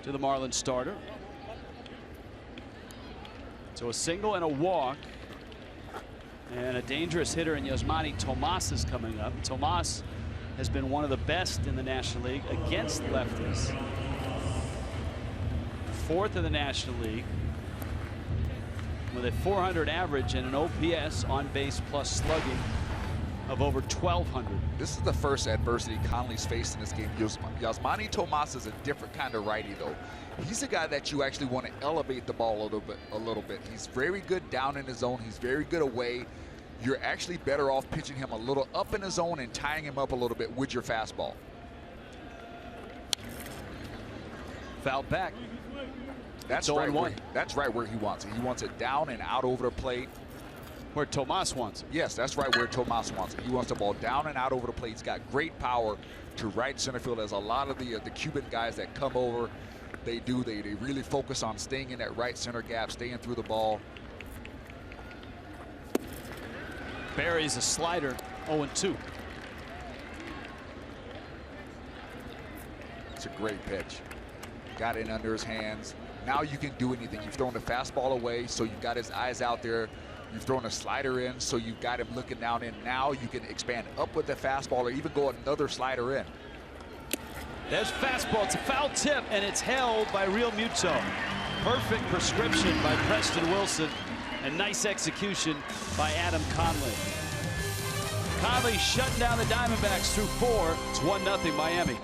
to the Marlins starter. So a single and a walk. And a dangerous hitter in Yasmani Tomas is coming up. Tomas has been one of the best in the National League against lefties. 4th in the National League with a 400 average and an OPS on base plus slugging of over 1,200. This is the first adversity Conley's faced in this game. Yasmani Tomas is a different kind of righty, though. He's a guy that you actually want to elevate the ball a little bit. He's very good down in his zone. He's very good away. You're actually better off pitching him a little up in his zone and tying him up a little bit with your fastball. Foul back. That's right where he wants it. He wants it down and out over the plate. Where Tomas wants it. Yes, that's right where Tomas wants it. He wants the ball down and out over the plate. He's got great power to right center field. There's a lot of the Cuban guys that come over. they do. They really focus on staying in that right center gap, staying through the ball. Buries a slider, 0-2. It's a great pitch. Got it under his hands. Now you can do anything. You've thrown the fastball away, so you've got his eyes out there. You've thrown a slider in, so you've got him looking down in. Now you can expand up with the fastball or even go another slider in. There's fastball. It's a foul tip, and it's held by Real Muto. Perfect prescription by Preston Wilson, and nice execution by Adam Conley. Conley shutting down the Diamondbacks through 4. It's 1-0 Miami.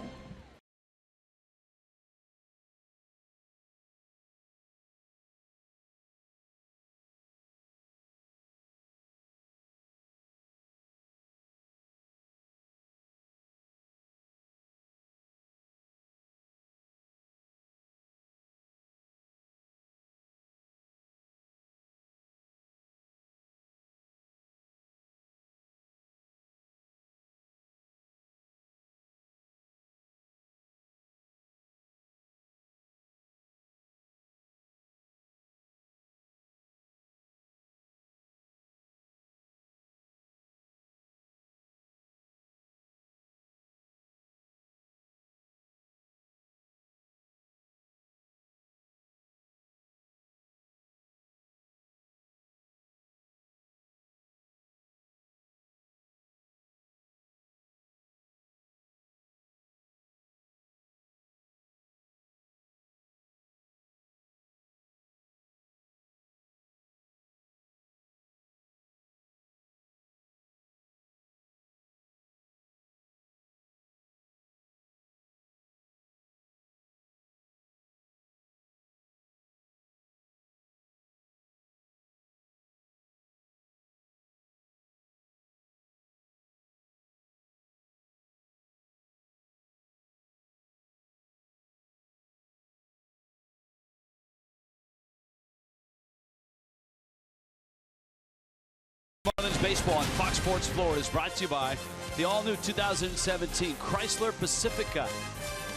Marlins baseball on Fox Sports Florida is brought to you by the all-new 2017 Chrysler Pacifica,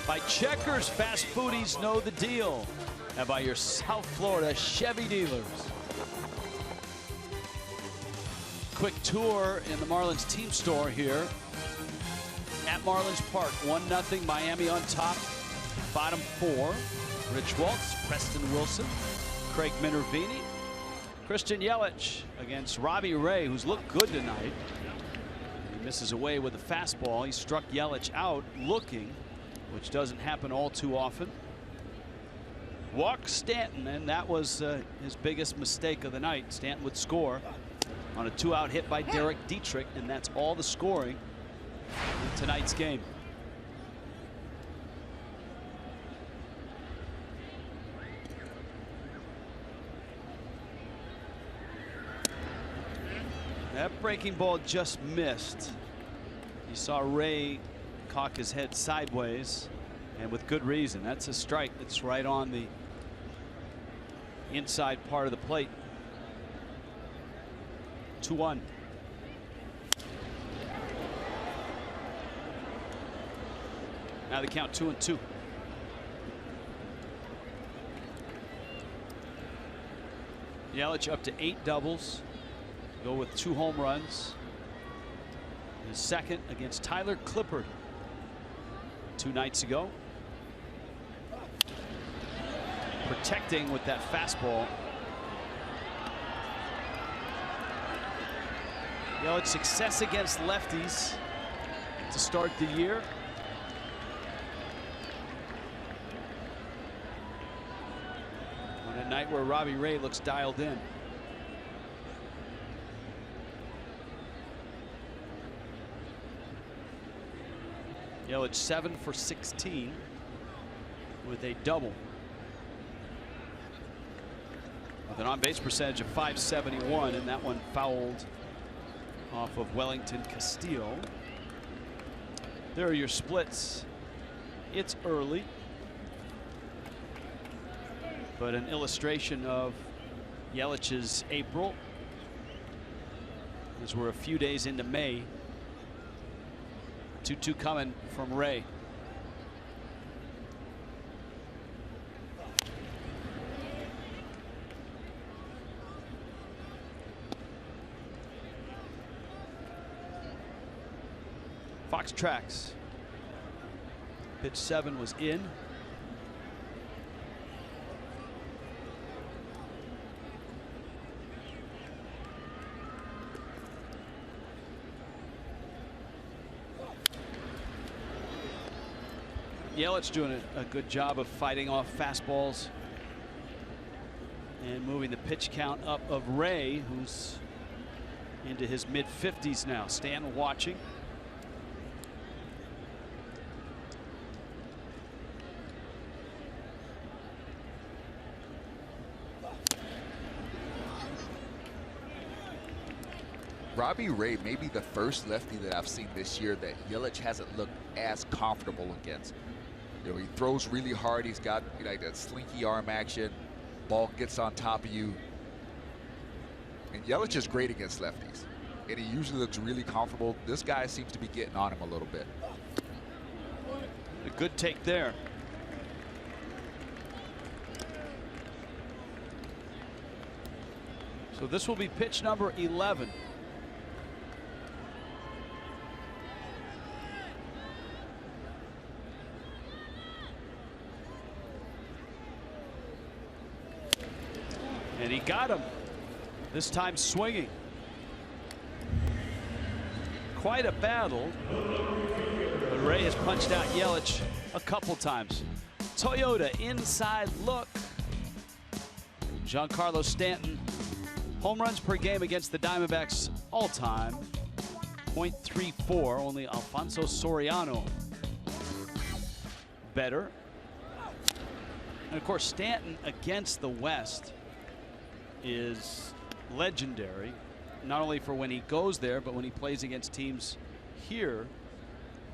by Checkers Fast Foodies Know the Deal, and by your South Florida Chevy dealers. Quick tour in the Marlins team store here at Marlins Park. 1-0 Miami on top. Bottom 4. Rich Waltz, Preston Wilson, Craig Minervini, Christian Yelich against Robbie Ray, who's looked good tonight. He misses away with a fastball. He struck Yelich out looking, which doesn't happen all too often. Walked Stanton, and that was his biggest mistake of the night. Stanton would score on a 2-out hit by Derek Dietrich, and that's all the scoring in tonight's game. That breaking ball just missed. You saw Ray cock his head sideways, and with good reason. That's a strike that's right on the inside part of the plate. 2-1. Now the count 2-2. Yelich up to 8 doubles. Go with 2 home runs. His second against Tyler Clippard 2 nights ago. Protecting with that fastball. Yelich success against lefties to start the year. On a night where Robbie Ray looks dialed in. Yelich 7 for 16 with a double, with an on-base percentage of .571, and that one fouled off of Wellington Castillo. There are your splits. It's early, but an illustration of Yelich's April, as we're a few days into May. 2-2 coming from Ray. Fox tracks. Pitch 7 was in. Yelich doing a good job of fighting off fastballs and moving the pitch count up of Ray, who's into his mid-50s now. Stanton watching. Robbie Ray may be the first lefty that I've seen this year that Yelich hasn't looked as comfortable against. You know, he throws really hard. He's got like that slinky arm action. Ball gets on top of you. And Yelich is great against lefties. And he usually looks really comfortable. This guy seems to be getting on him a little bit. A good take there. So this will be pitch number 11. And he got him. This time swinging. Quite a battle. But Ray has punched out Yelich a couple times. Toyota inside look. Giancarlo Stanton. Home runs per game against the Diamondbacks all time. .34. Only Alfonso Soriano better. And of course, Stanton against the West is legendary, not only for when he goes there, but when he plays against teams here.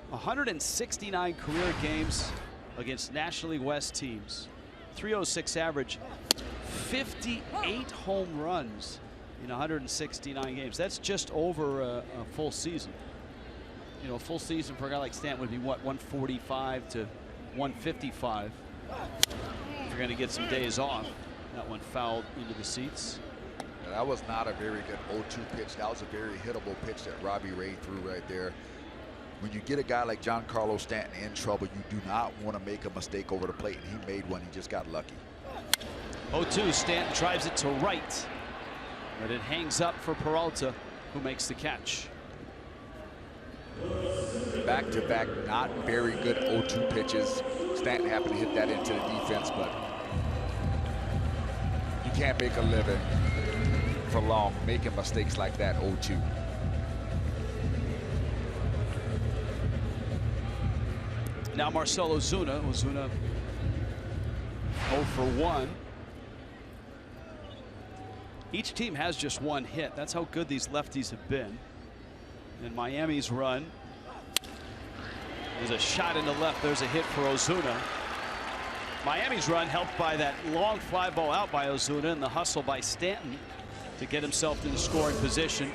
169 career games against National League West teams. .306 average. 58 home runs in 169 games. That's just over a full season. You know, a full season for a guy like Stanton would be what, 145 to 155. If you're going to get some days off. That one fouled into the seats. Yeah, that was not a very good 0-2 pitch. That was a very hittable pitch that Robbie Ray threw right there. When you get a guy like Giancarlo Stanton in trouble, you do not want to make a mistake over the plate, and he made one. He just got lucky. 0-2, Stanton drives it to right, but it hangs up for Peralta, who makes the catch. Back-to-back, not very good 0-2 pitches. Stanton happened to hit that into the defense, but you can't make a living for long making mistakes like that 0-2. Now Marcell Ozuna. Ozuna 0 for 1. Each team has just one hit. That's how good these lefties have been. And Miami's run is a shot in the left. There's a hit for Ozuna. Miami's run helped by that long fly ball out by Ozuna and the hustle by Stanton to get himself into scoring position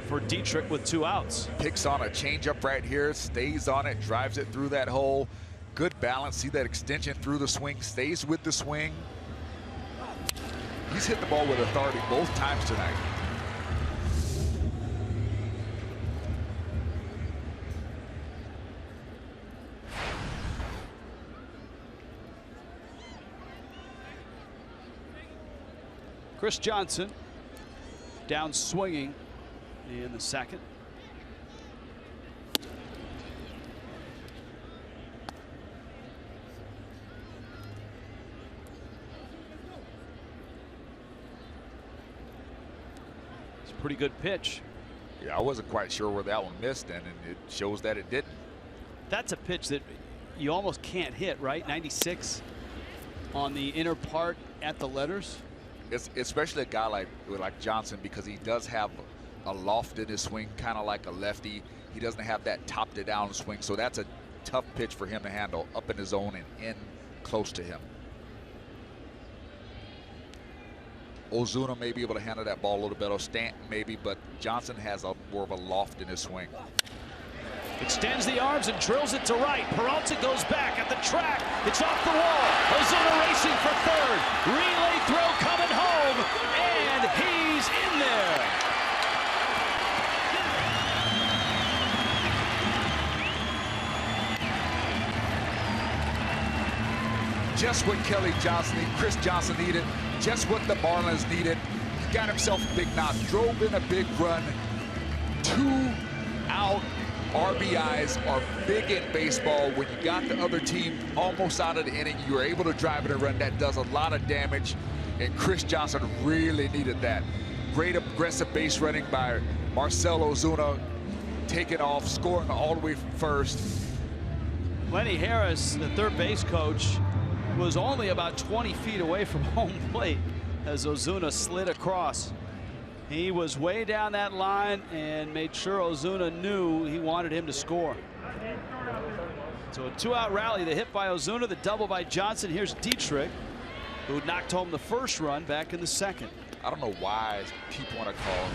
for Dietrich with 2 outs. Picks on a changeup right here, stays on it, drives it through that hole. Good balance. See that extension through the swing, stays with the swing. He's hit the ball with authority both times tonight. Chris Johnson down swinging in the second. It's a pretty good pitch. Yeah, I wasn't quite sure where that one missed, and it shows that it didn't. That's a pitch that you almost can't hit, right? 96 on the inner part at the letters. It's especially a guy like Johnson, because he does have a loft in his swing, kind of like a lefty. He doesn't have that top to down swing, so that's a tough pitch for him to handle up in his zone and in close to him. Ozuna may be able to handle that ball a little better. Stanton maybe, but Johnson has more of a loft in his swing. Extends the arms and drills it to right. Peralta goes back at the track. It's off the wall. Ozuna racing for third. Relay throw coming home, and he's in there. just what Chris Johnson needed, just what the Marlins needed. He got himself a big knock, drove in a big run. 2 out RBIs are big in baseball. When you got the other team almost out of the inning, you were able to drive in a run. That does a lot of damage, and Chris Johnson really needed that. Great aggressive base running by Marcell Ozuna, taking off, scoring all the way from first. Lenny Harris, the third base coach, was only about 20 feet away from home plate as Ozuna slid across. He was way down that line and made sure Ozuna knew he wanted him to score. So a 2-out rally, the hit by Ozuna, the double by Johnson. Here's Dietrich, who knocked home the first run back in the second. I don't know why people want to call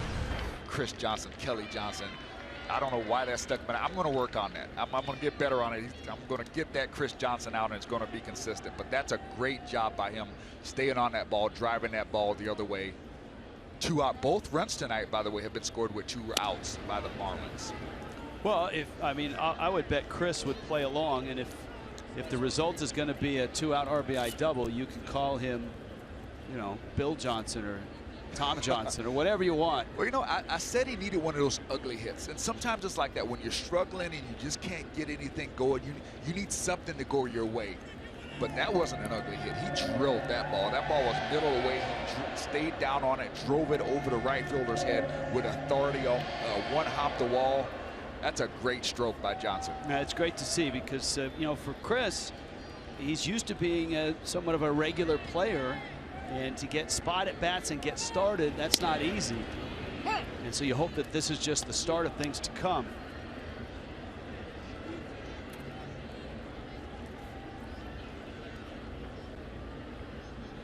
Chris Johnson Kelly Johnson. I don't know why that stuck, but I'm going to work on that. I'm going to get better on it. I'm going to get that Chris Johnson out, and it's going to be consistent. But that's a great job by him, staying on that ball, driving that ball the other way. 2 out. Both runs tonight, by the way, have been scored with 2 outs by the Marlins. Well, I would bet Chris would play along, and if the result is going to be a 2-out RBI double, you can call him, you know, Bill Johnson or Tom Johnson or whatever you want. Well, you know, I said he needed one of those ugly hits, and sometimes it's like that when you're struggling and you just can't get anything going. You need something to go your way. But that wasn't an ugly hit. He drilled that ball. That ball was middle of the way. He stayed down on it, drove it over the right fielder's head with authority on one hop the wall. That's a great stroke by Johnson. It's great to see because, you know, for Chris, he's used to being somewhat of a regular player, and to get spot at bats and get started, that's not easy. And so you hope that this is just the start of things to come.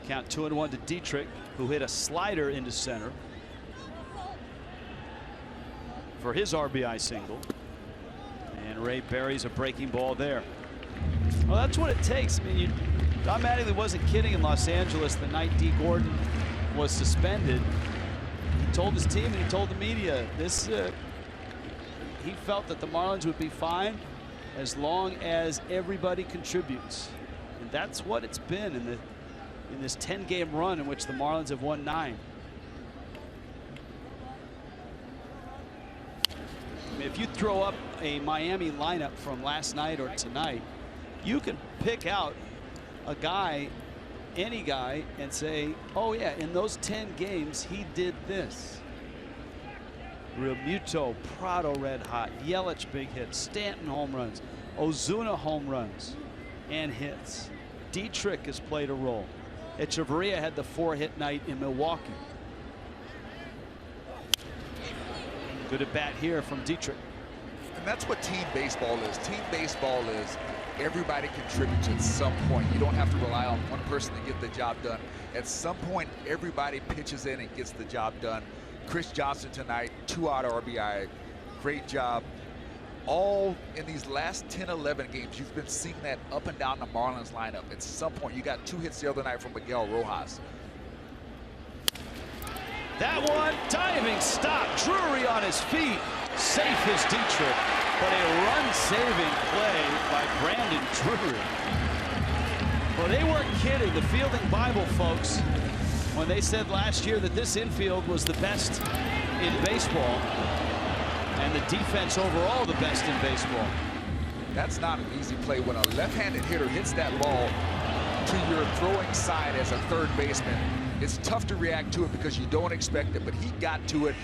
Count 2-1 to Dietrich, who hit a slider into center for his RBI single. And Ray buries a breaking ball there. Well, that's what it takes. I mean, Don Mattingly wasn't kidding in Los Angeles the night D. Gordon was suspended. He told his team and he told the media this. He felt that the Marlins would be fine as long as everybody contributes, and that's what it's been in this 10-game run in which the Marlins have won 9. I mean, if you throw up a Miami lineup from last night or tonight, you can pick out a guy, any guy, and say, oh yeah, in those 10 games he did this. Realmuto, Prado red hot, Yelich big hits, Stanton home runs, Ozuna home runs and hits. Dietrich has played a role. Echeverria had the 4-hit night in Milwaukee. Good at bat here from Dietrich. And that's what team baseball is. Team baseball is everybody contributes at some point. You don't have to rely on one person to get the job done. At some point, everybody pitches in and gets the job done. Chris Johnson tonight, 2-out RBI. Great job. All in these last 10-11 games, you've been seeing that up and down the Marlins lineup. At some point, you got 2 hits the other night from Miguel Rojas. That one, diving stop. Drury on his feet. Safe is Dietrich, but a run-saving play by Brandon Drury. Well, they weren't kidding, the Fielding Bible folks, when they said last year that this infield was the best in baseball, and the defense overall the best in baseball. That's not an easy play when a left-handed hitter hits that ball to your throwing side as a third baseman. It's tough to react to it because you don't expect it, but he got to it,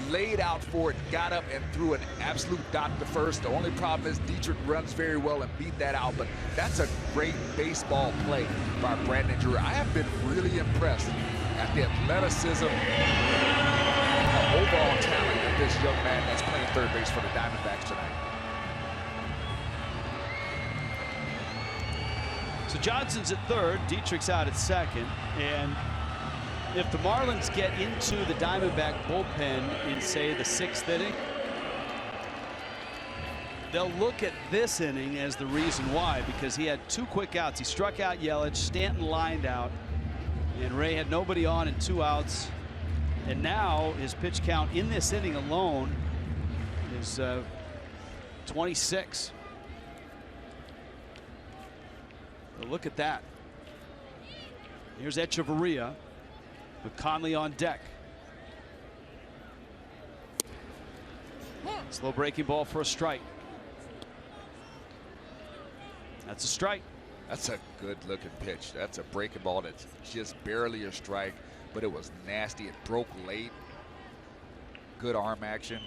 laid out for it, got up and threw an absolute dot to first. The only problem is Dietrich runs very well and beat that out, but that's a great baseball play by Brandon Drury. I have been really impressed at the athleticism and overall talent of this young man that's playing third base for the Diamondbacks tonight. So Johnson's at third, Dietrich's out at second, and if the Marlins get into the Diamondback bullpen in, say, the 6th inning, they'll look at this inning as the reason why, because he had 2 quick outs. He struck out Yelich, Stanton lined out, and Ray had nobody on and 2 outs. And now his pitch count in this inning alone is 26. So look at that. Here's Echeverria with Conley on deck. Slow breaking ball for a strike. That's a strike. That's a good looking pitch. That's a breaking ball that's just barely a strike, but it was nasty. It broke late. Good arm action.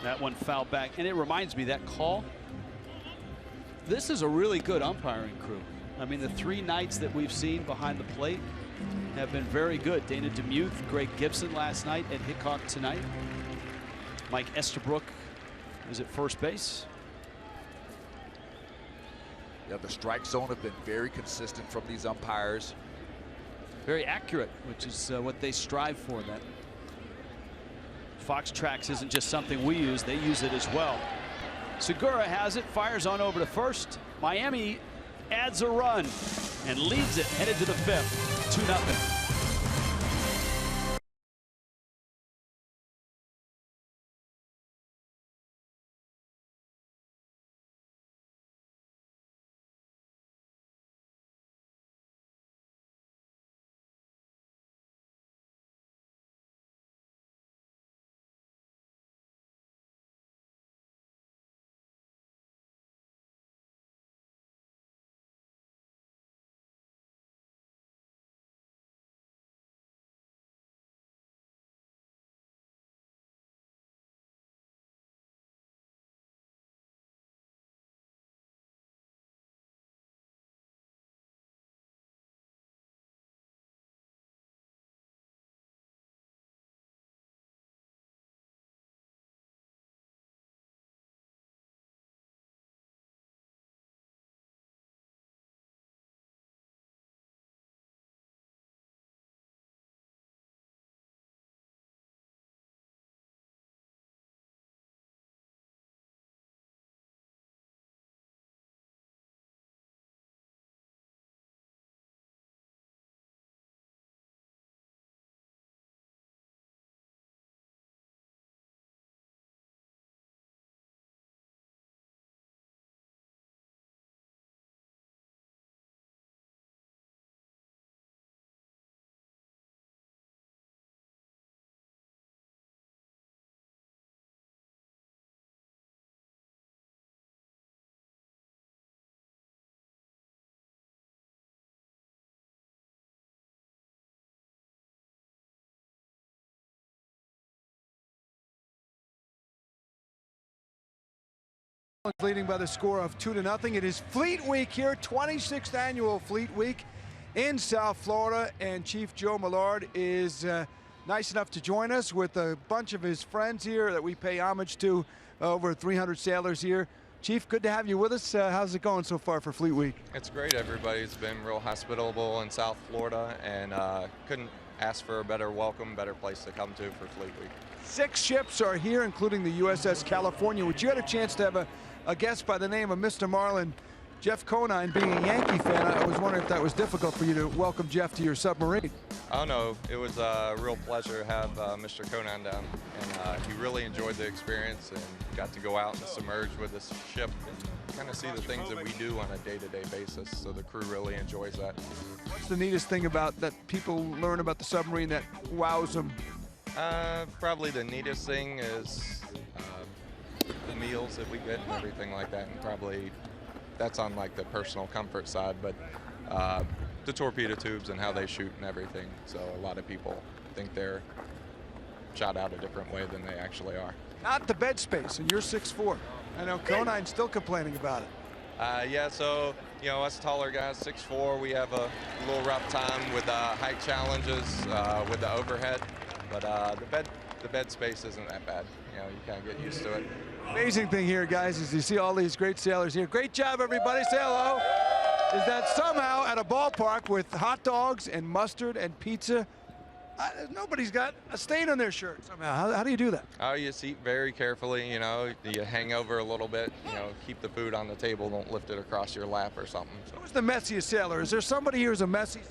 That one fouled back, and it reminds me, that call, this is a really good umpiring crew. I mean, the 3 nights that we've seen behind the plate have been very good. Dana Demuth, Greg Gibson last night, Ed Hickok tonight. Mike Estabrook is at first base. Yeah, the strike zone have been very consistent from these umpires. Very accurate, which is what they strive for. That Fox Tracks isn't just something we use, they use it as well. Segura has it, fires on over to first. Miami adds a run and leads it, headed to the 5th, 2-0. Leading by the score of 2-0. It is Fleet Week here, 26th annual Fleet Week in South Florida, and Chief Joe Millard is nice enough to join us with a bunch of his friends here that we pay homage to, over 300 sailors here. Chief, good to have you with us. How's it going so far for Fleet Week? It's great. Everybody's been real hospitable in South Florida, and couldn't ask for a better welcome, better place to come to for Fleet Week. 6 ships are here, including the USS California, which you had a chance to have a guest by the name of Mr. Marlin, Jeff Conine. Being a Yankee fan, I was wondering if that was difficult for you to welcome Jeff to your submarine. Oh no, it was a real pleasure to have Mr. Conine down, and he really enjoyed the experience and got to go out and submerge with this ship and kind of see the things that we do on a day-to-day basis, so the crew really enjoys that. What's the neatest thing about that people learn about the submarine that wows them? Probably the neatest thing is the meals that we get and everything like that, and probably that's on like the personal comfort side, but the torpedo tubes and how they shoot and everything. So a lot of people think they're shot out a different way than they actually are. Not the bed space, and you're 6'4". I know Conine's still complaining about it. Yeah, so you know, us taller guys, 6'4", we have a little rough time with height challenges with the overhead, but the bed space isn't that bad. You know, you kind of get used to it. Amazing thing here, guys, is you see all these great sailors here. Great job, everybody. Say hello. Is that somehow at a ballpark with hot dogs and mustard and pizza, nobody's got a stain on their shirt somehow. How do you do that? Oh, you eat very carefully, you know, you hang over a little bit, you know, keep the food on the table, don't lift it across your lap or something. So. Who's the messiest sailor? Is there somebody here who's a messy?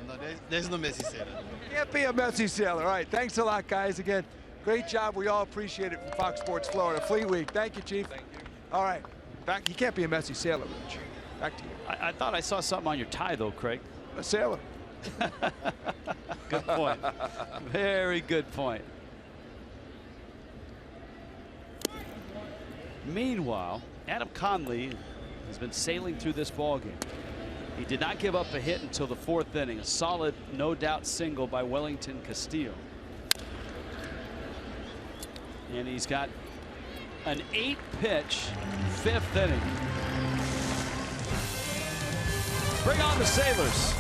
No, there's no messy sailor. Can't be a messy sailor. All right, thanks a lot, guys. Again, great job. We all appreciate it from Fox Sports Florida. Fleet Week. Thank you, Chief. Thank you. All right. Back, he can't be a messy sailor, Rich. Back to you. I thought I saw something on your tie, though, Craig. A sailor. Good point. Very good point. Meanwhile, Adam Conley has been sailing through this ballgame. He did not give up a hit until the 4th inning. A solid, no doubt single by Wellington Castillo. And he's got an 8-pitch 5th inning. Bring on the Sailors.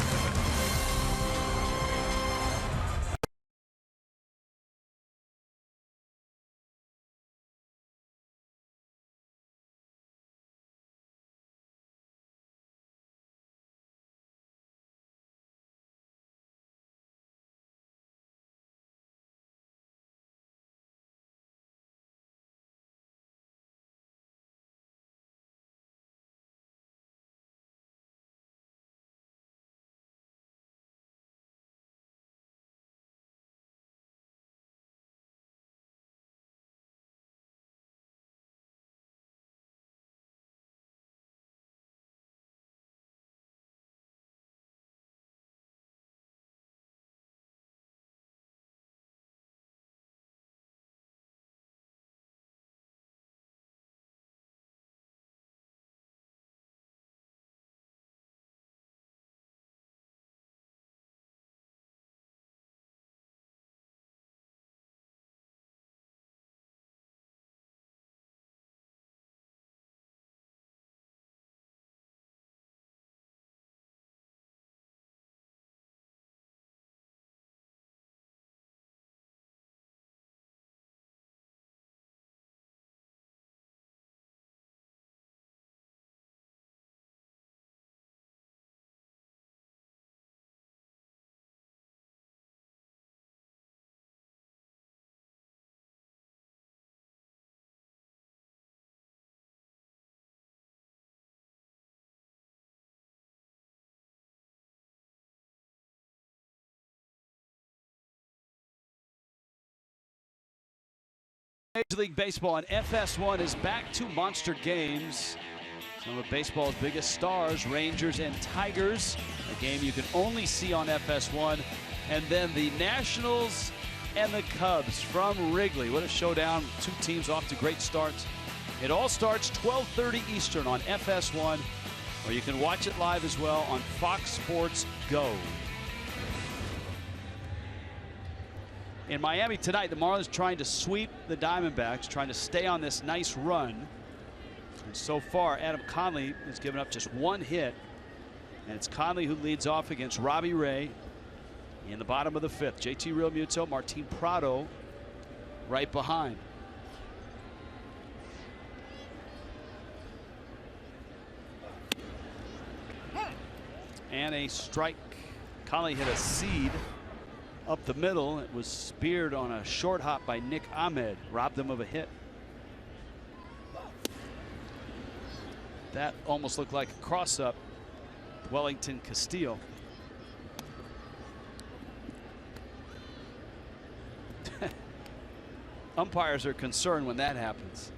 Major League Baseball and FS1 is back to monster games. Some of baseball's biggest stars, Rangers and Tigers, a game you can only see on FS1. And then the Nationals and the Cubs from Wrigley. What a showdown. 2 teams off to great starts. It all starts 12:30 Eastern on FS1, or you can watch it live as well on Fox Sports Go. In Miami tonight, the Marlins trying to sweep the Diamondbacks, trying to stay on this nice run. And so far, Adam Conley has given up just 1 hit. And it's Conley who leads off against Robbie Ray in the bottom of the 5th. JT Realmuto, Martin Prado right behind. And a strike. Conley hit a seed up the middle. It was speared on a short hop by Nick Ahmed, robbed them of a hit. That almost looked like a cross-up. Wellington Castillo. Umpires are concerned when that happens.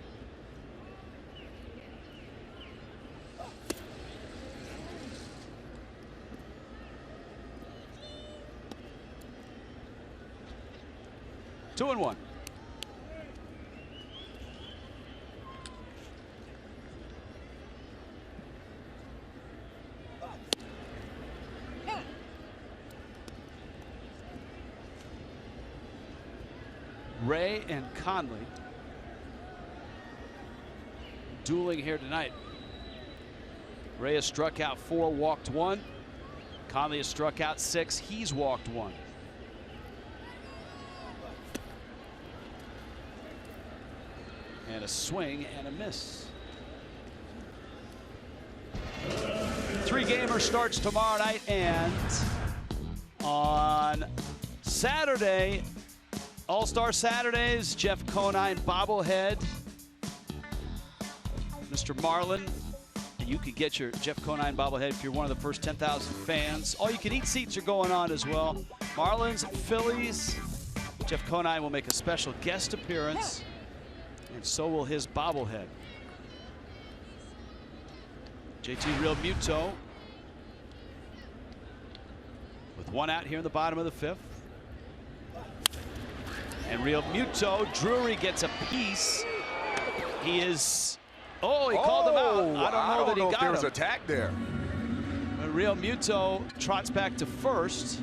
Two and one. Ray and Conley dueling here tonight. Ray has struck out 4, walked 1. Conley has struck out 6. He's walked 1. And a swing and a miss. 3-gamer starts tomorrow night, and on Saturday, All-Star Saturdays, Jeff Conine bobblehead. Mr. Marlin, you could get your Jeff Conine bobblehead if you're one of the first 10,000 fans. All-you-can-eat seats are going on as well. Marlins, Phillies. Jeff Conine will make a special guest appearance, and so will his bobblehead. JT Real Muto with one out here in the bottom of the 5th. And Real Muto, Drury gets a piece. He is, he called him out. I don't know if there was a tag there. But Real Muto trots back to first.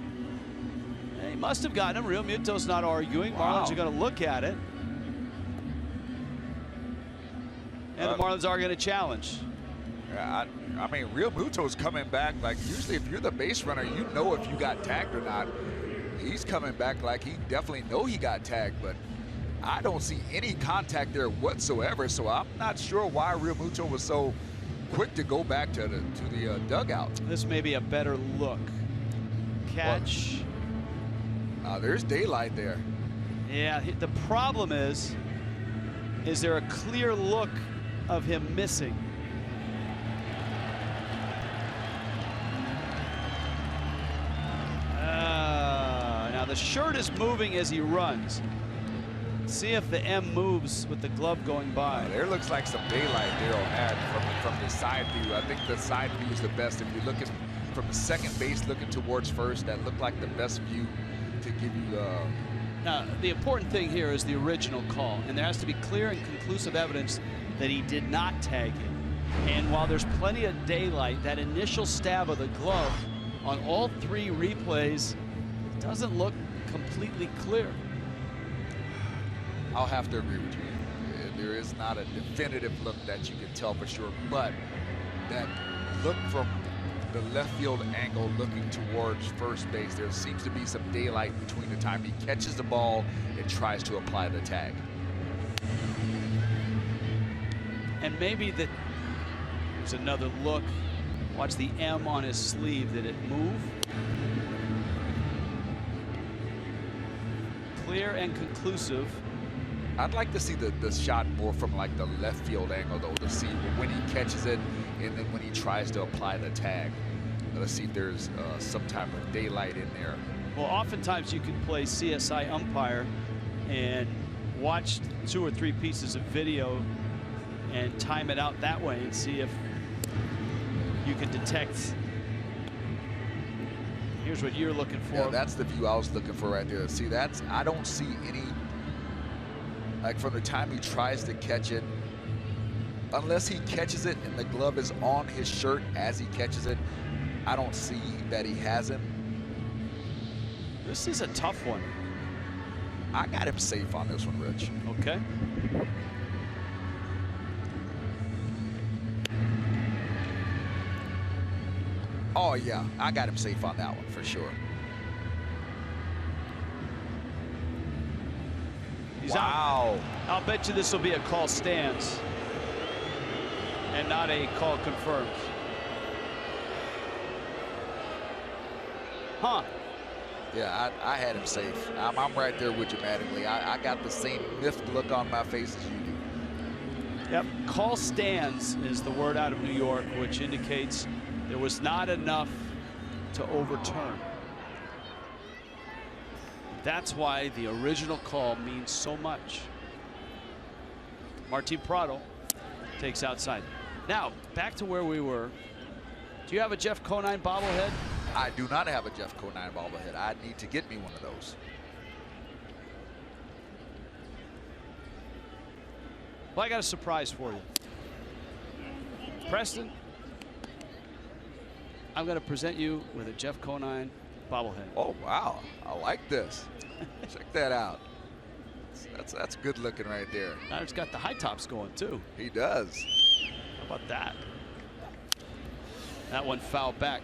He must have gotten him. Real Muto's not arguing. Marlins are going to look at it. And the Marlins are going to challenge. Yeah, I mean, Real Muto's coming back. Like, usually if you're the base runner, you know if you got tagged or not. He's coming back like he definitely know he got tagged, but I don't see any contact there whatsoever. So I'm not sure why Real Muto was so quick to go back to the dugout. This may be a better look. Catch. There's daylight there. Yeah, the problem is there a clear look of him missing? Now the shirt is moving as he runs. See if the M moves with the glove going by. There looks like some daylight Darryl had from the side view. I think the side view is the best. If you look at from the second base looking towards first, that looked like the best view to give you. Now the important thing here is the original call, and there has to be clear and conclusive evidence that he did not tag him. And while there's plenty of daylight, that initial stab of the glove on all 3 replays doesn't look completely clear. I'll have to agree with you. There is not a definitive look that you can tell for sure, but that look from the left field angle looking towards first base, there seems to be some daylight between the time he catches the ball and tries to apply the tag. And maybe that there's another look. Watch the M on his sleeve. Did it move? Clear and conclusive. I'd like to see the shot more from like the left field angle though, to see when he catches it and then when he tries to apply the tag. Let's see if there's some type of daylight in there. Well, oftentimes you can play CSI umpire and watch 2 or 3 pieces of video and time it out that way and see if you can detect. Here's what you're looking for. Yeah, that's the view I was looking for right there. See, I don't see any, like from the time he tries to catch it, unless he catches it and the glove is on his shirt as he catches it, I don't see that he has him. This is a tough one. I got him safe on this one, Rich. Okay. Oh, yeah, I got him safe on that one for sure. Wow. I'll bet you this will be a call stands and not a call confirmed. Huh. Yeah, I had him safe. I'm right there with you, Mattingly. I got the same miffed look on my face as you do. Yep, call stands is the word out of New York, which indicates there was not enough to overturn. That's why the original call means so much. Martin Prado takes outside. Now, back to where we were. Do you have a Jeff Conine bobblehead? I do not have a Jeff Conine bobblehead. I need to get me one of those. Well, I got a surprise for you. Preston, I'm going to present you with a Jeff Conine bobblehead. Oh, wow. I like this. Check that out. That's good looking right there. Now it's got the high tops going, too. He does. How about that? That one fouled back.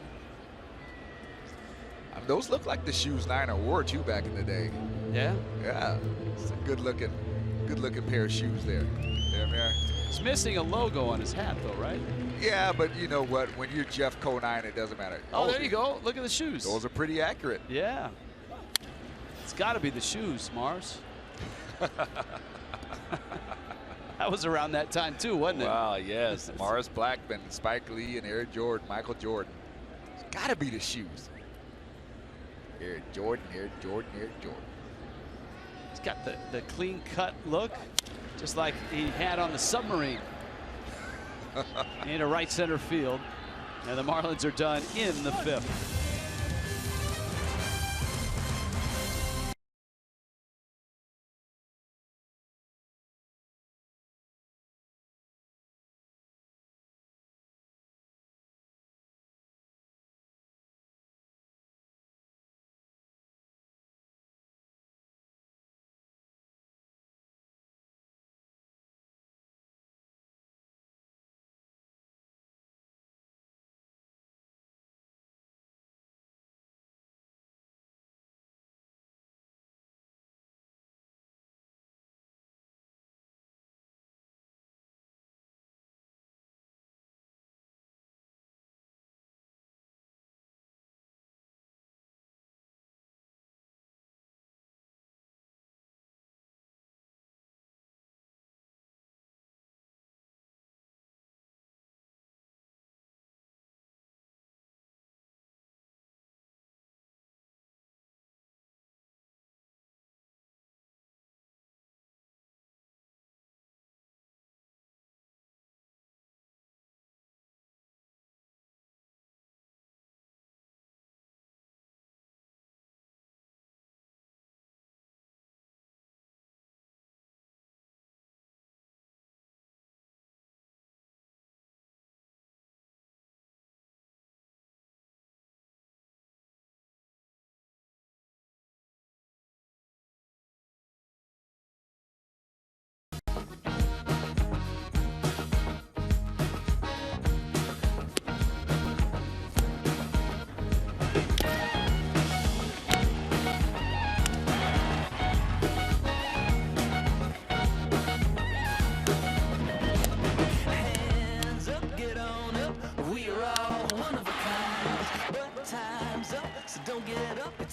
Those look like the shoes Niner wore, too, back in the day. Yeah? Yeah. It's a good looking pair of shoes there. There. He's missing a logo on his hat, though, right? Yeah, but you know what? When you're Jeff Conine, it doesn't matter. Oh, there you go. Look at the shoes. Those are pretty accurate. Yeah. It's got to be the shoes, Mars. That was around that time, too, wasn't it? Wow, yes. Morris Blackman, Spike Lee, and Air Jordan, Michael Jordan. It's got to be the shoes. Air Jordan, Air Jordan, Air Jordan. He's got the clean-cut look, just like he had on the submarine. into right center field. And the Marlins are done in the 5th.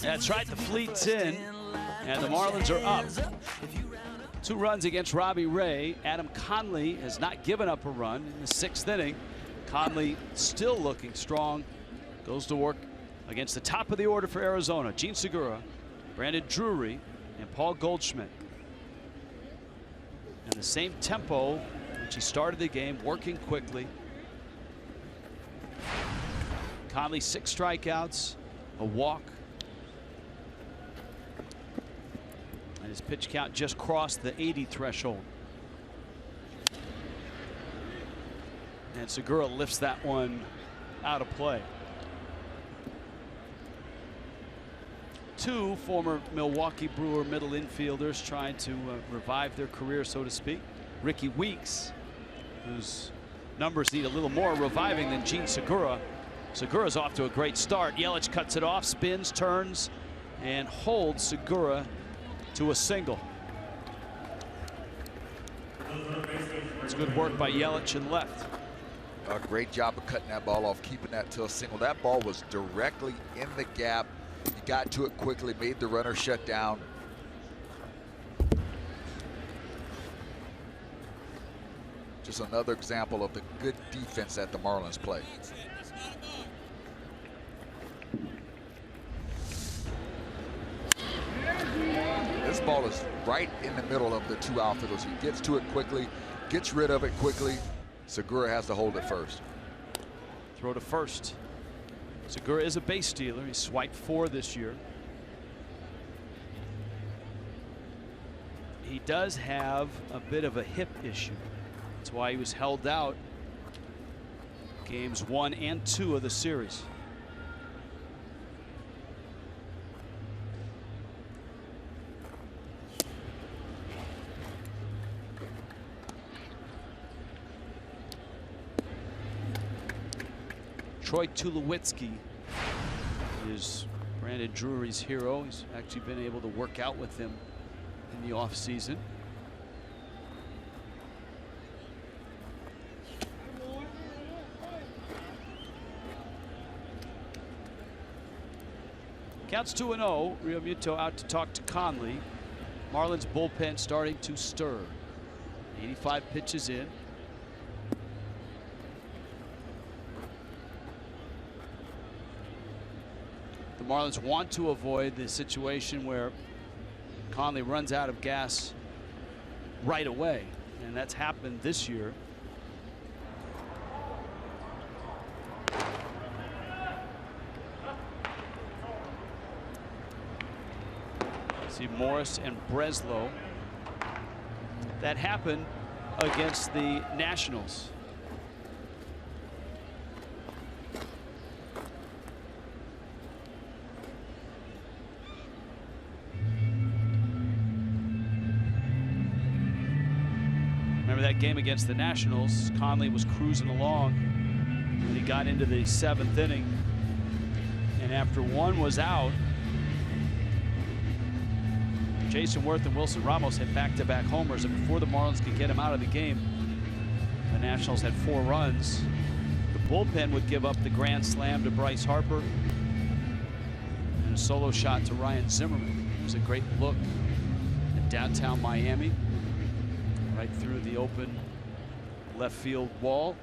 That's right, the fleet's in, and the Marlins are up. 2 runs against Robbie Ray. Adam Conley has not given up a run in the 6th inning. Conley still looking strong. Goes to work against the top of the order for Arizona. Gene Segura, Brandon Drury, and Paul Goldschmidt. And the same tempo which he started the game, working quickly. Conley 6 strikeouts, a walk. And his pitch count just crossed the 80 threshold. And Segura lifts that one out of play. 2 former Milwaukee Brewer middle infielders trying to revive their career, so to speak. Ricky Weeks, whose numbers need a little more reviving than Gene Segura. Segura's off to a great start. Yelich cuts it off, spins, turns, and holds Segura to a single. It's good work by Yelich in left. A great job of cutting that ball off, keeping that to a single. That ball was directly in the gap. He got to it quickly, made the runner shut down. Just another example of the good defense that the Marlins play. This ball is right in the middle of the 2 outfielders. He gets to it quickly, gets rid of it quickly. Segura has to hold it first. Throw to first. Segura is a base stealer. He's swiped 4 this year. He does have a bit of a hip issue. That's why he was held out games 1 and 2 of the series. Troy Tulowitzki is Brandon Drury's hero. He's actually been able to work out with him in the offseason. Counts 2-0. Rio Muto out to talk to Conley. Marlins bullpen starting to stir. 85 pitches in. The Marlins want to avoid the situation where Conley runs out of gas right away, and that's happened this year. See Morris and Breslow. That happened against the Nationals. Remember that game against the Nationals? Conley was cruising along when he got into the 7th inning. And after one was out, Jason Worth and Wilson Ramos hit back-to-back homers, and before the Marlins could get him out of the game, the Nationals had 4 runs. The bullpen would give up the grand slam to Bryce Harper and a solo shot to Ryan Zimmerman. It was a great look at downtown Miami, right through the open left field wall.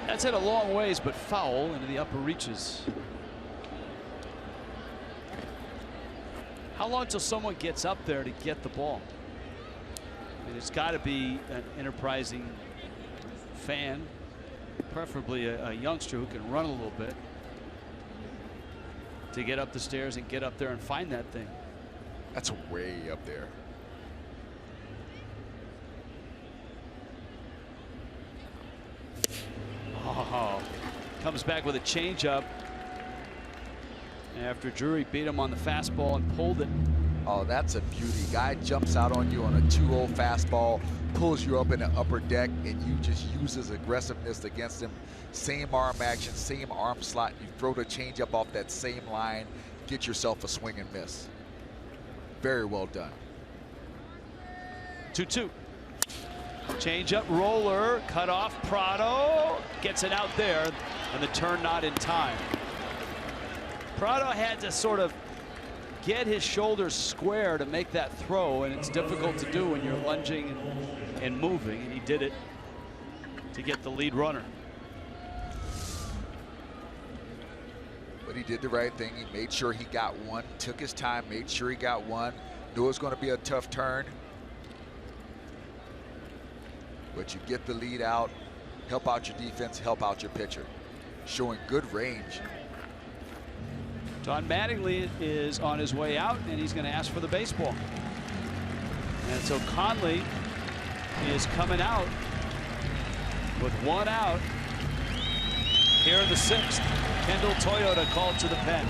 That's hit a long ways, but foul into the upper reaches. How long till someone gets up there to get the ball? I mean, it's got to be an enterprising fan, preferably a youngster who can run a little bit, to get up the stairs and get up there and find that thing. That's way up there. Oh, comes back with a changeup after Drury beat him on the fastball and pulled it. Oh, that's a beauty. Guy jumps out on you on a 2-0 fastball, pulls you up in the upper deck, and you just use his aggressiveness against him. Same arm action, same arm slot. You throw the changeup off that same line, get yourself a swing and miss. Very well done. 2-2. Change-up, roller, cut off. Prado gets it out there, and the turn not in time. Prado had to sort of get his shoulders square to make that throw, and it's difficult to do when you're lunging and moving, and he did it to get the lead runner. But he did the right thing. He made sure he got one, took his time, made sure he got one. Knew it was going to be a tough turn. But you get the lead out, help out your defense, help out your pitcher. Showing good range. Don Mattingly is on his way out, and he's going to ask for the baseball. And so Conley is coming out with 1 out here in the 6th. Kendall Toyota called to the pen.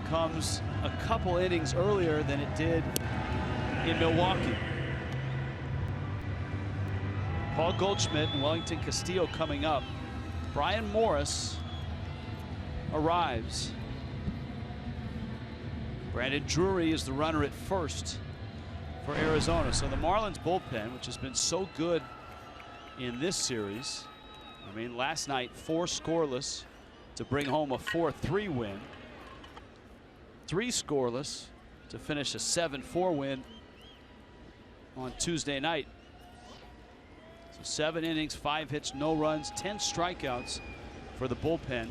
Comes a couple innings earlier than it did in Milwaukee. Paul Goldschmidt and Wellington Castillo coming up. Brian Morris arrives. Brandon Drury is the runner at first for Arizona. So the Marlins bullpen, which has been so good in this series, I mean, last night 4 scoreless to bring home a 4-3 win, 3 scoreless to finish a 7-4 win on Tuesday night. So 7 innings, 5 hits, no runs, 10 strikeouts for the bullpen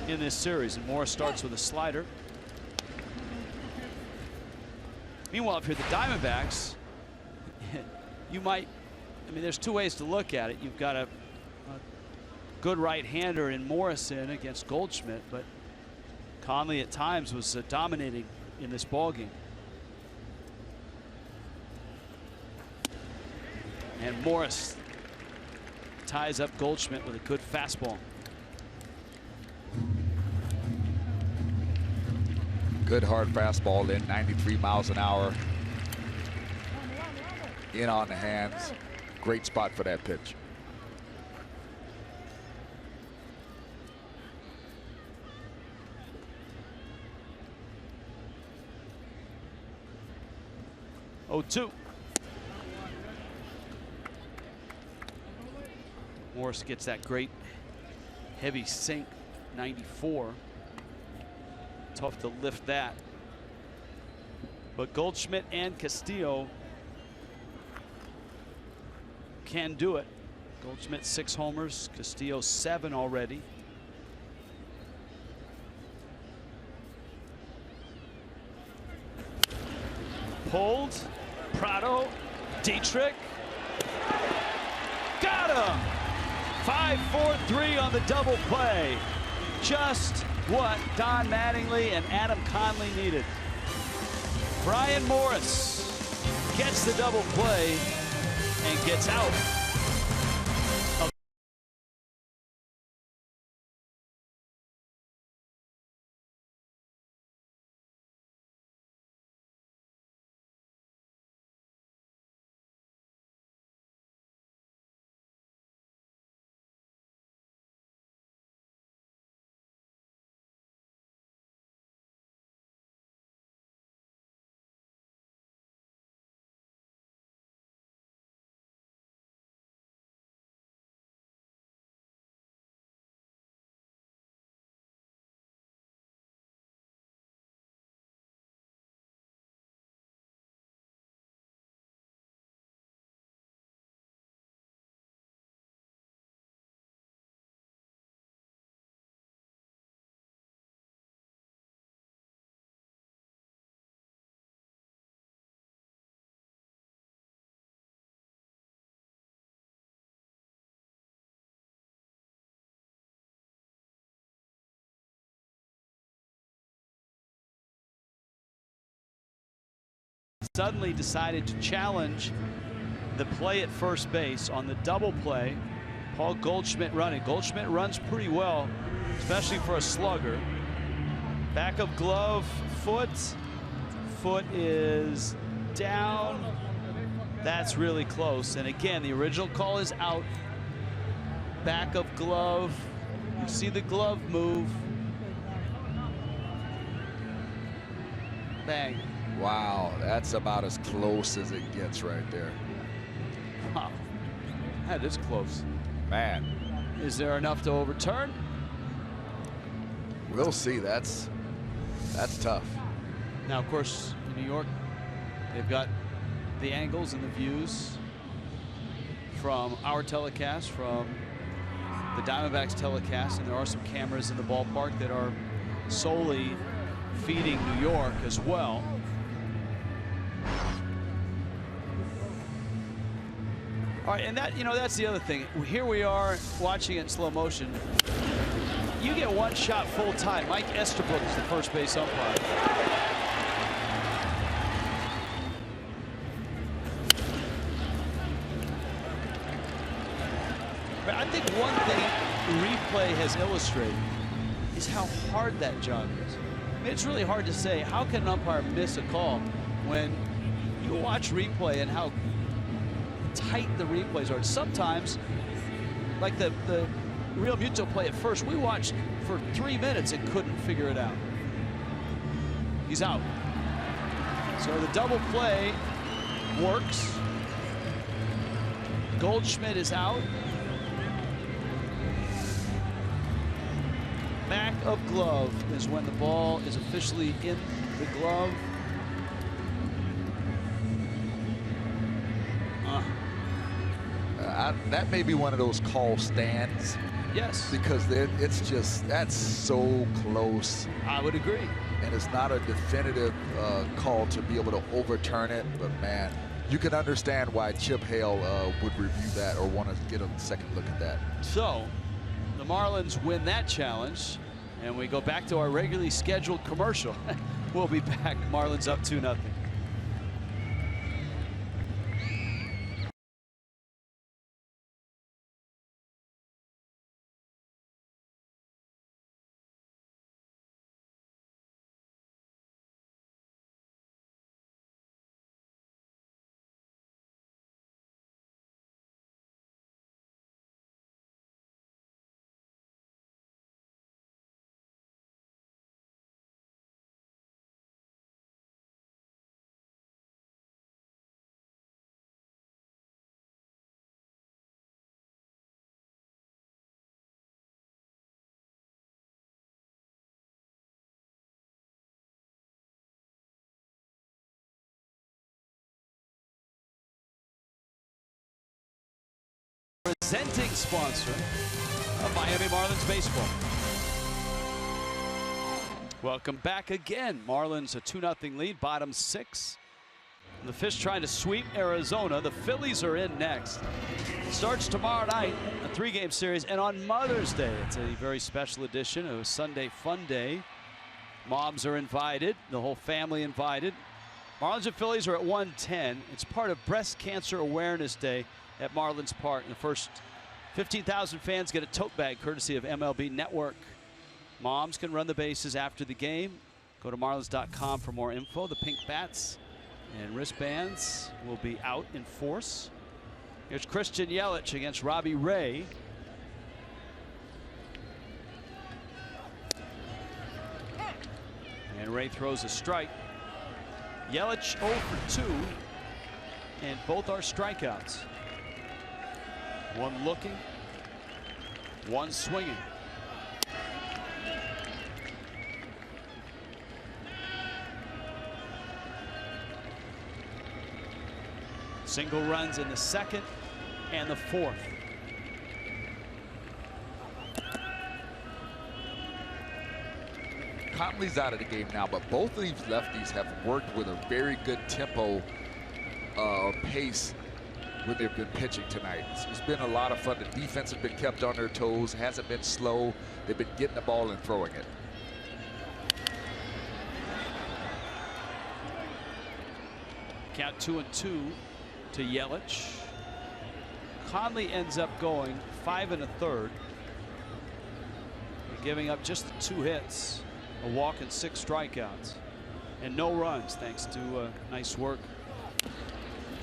in this series. And Morris starts with a slider. Meanwhile, if you're the Diamondbacks, you might, I mean, there's 2 ways to look at it. You've got a good right-hander in Morrison against Goldschmidt, but Conley at times was dominating in this ballgame. And Morris ties up Goldschmidt with a good fastball. Good hard fastball in, 93 miles an hour. In on the hands. Great spot for that pitch. Oh, 2. Morris gets that great heavy sink, 94. Tough to lift that. But Goldschmidt and Castillo can do it. Goldschmidt 6 homers, Castillo 7 already. Pulled, Prado, Dietrich. Got him! 5-4-3 on the double play. Just what Don Mattingly and Adam Conley needed. Brian Morris gets the double play and gets out. Suddenly decided to challenge the play at first base on the double play. Paul Goldschmidt running. Goldschmidt runs pretty well, especially for a slugger. Back of glove, foot. Foot is down. That's really close. And again, the original call is out. Back of glove. You see the glove move. Bang. Wow, that's about as close as it gets right there. Wow, that is close. Man. Is there enough to overturn? We'll see. That's tough. Now, of course, in New York, they've got the angles and the views from our telecast, from the Diamondbacks telecast, and there are some cameras in the ballpark that are solely feeding New York as well. All right, and that, you know, that's the other thing. Here we are watching it in slow motion. You get one shot full time. Mike Estabrook is the first base umpire. But I think one thing replay has illustrated is how hard that job is. I mean, it's really hard to say, how can an umpire miss a call when you watch replay and how tight the replays are. Sometimes, like the Real Muto play at first, we watched for 3 minutes and couldn't figure it out. He's out. So the double play works. Goldschmidt is out. Back of glove is when the ball is officially in the glove. That may be one of those call stands. Yes. Because that's so close. I would agree. And it's not a definitive call to be able to overturn it. But, man, you can understand why Chip Hale would review that or want to get a second look at that. So the Marlins win that challenge. And we go back to our regularly scheduled commercial. We'll be back. Marlins up 2-0. Presenting sponsor of Miami Marlins baseball. Welcome back again. Marlins a 2-0 lead, bottom 6. The Fish trying to sweep Arizona. The Phillies are in next. Starts tomorrow night, a 3-game series, and on Mother's Day, it's a very special edition of a Sunday Fun Day. Moms are invited, the whole family invited. Marlins and Phillies are at 1:10. It's part of Breast Cancer Awareness Day at Marlins Park. The first 15,000 fans get a tote bag courtesy of MLB Network. Moms can run the bases after the game. Go to marlins.com for more info. The pink bats and wristbands will be out in force. Here's Christian Yelich against Robbie Ray. And Ray throws a strike. Yelich 0 for 2, and both are strikeouts. One looking, one swinging. Single runs in the second and the fourth. Conley's out of the game now, but both of these lefties have worked with a very good tempo or pace when they've been pitching tonight. It's been a lot of fun. The defense has been kept on their toes, hasn't been slow. They've been getting the ball and throwing it. Count 2-2 to Yelich. Conley ends up going 5 1/3, giving up just 2 hits, a walk and 6 strikeouts, and no runs thanks to nice work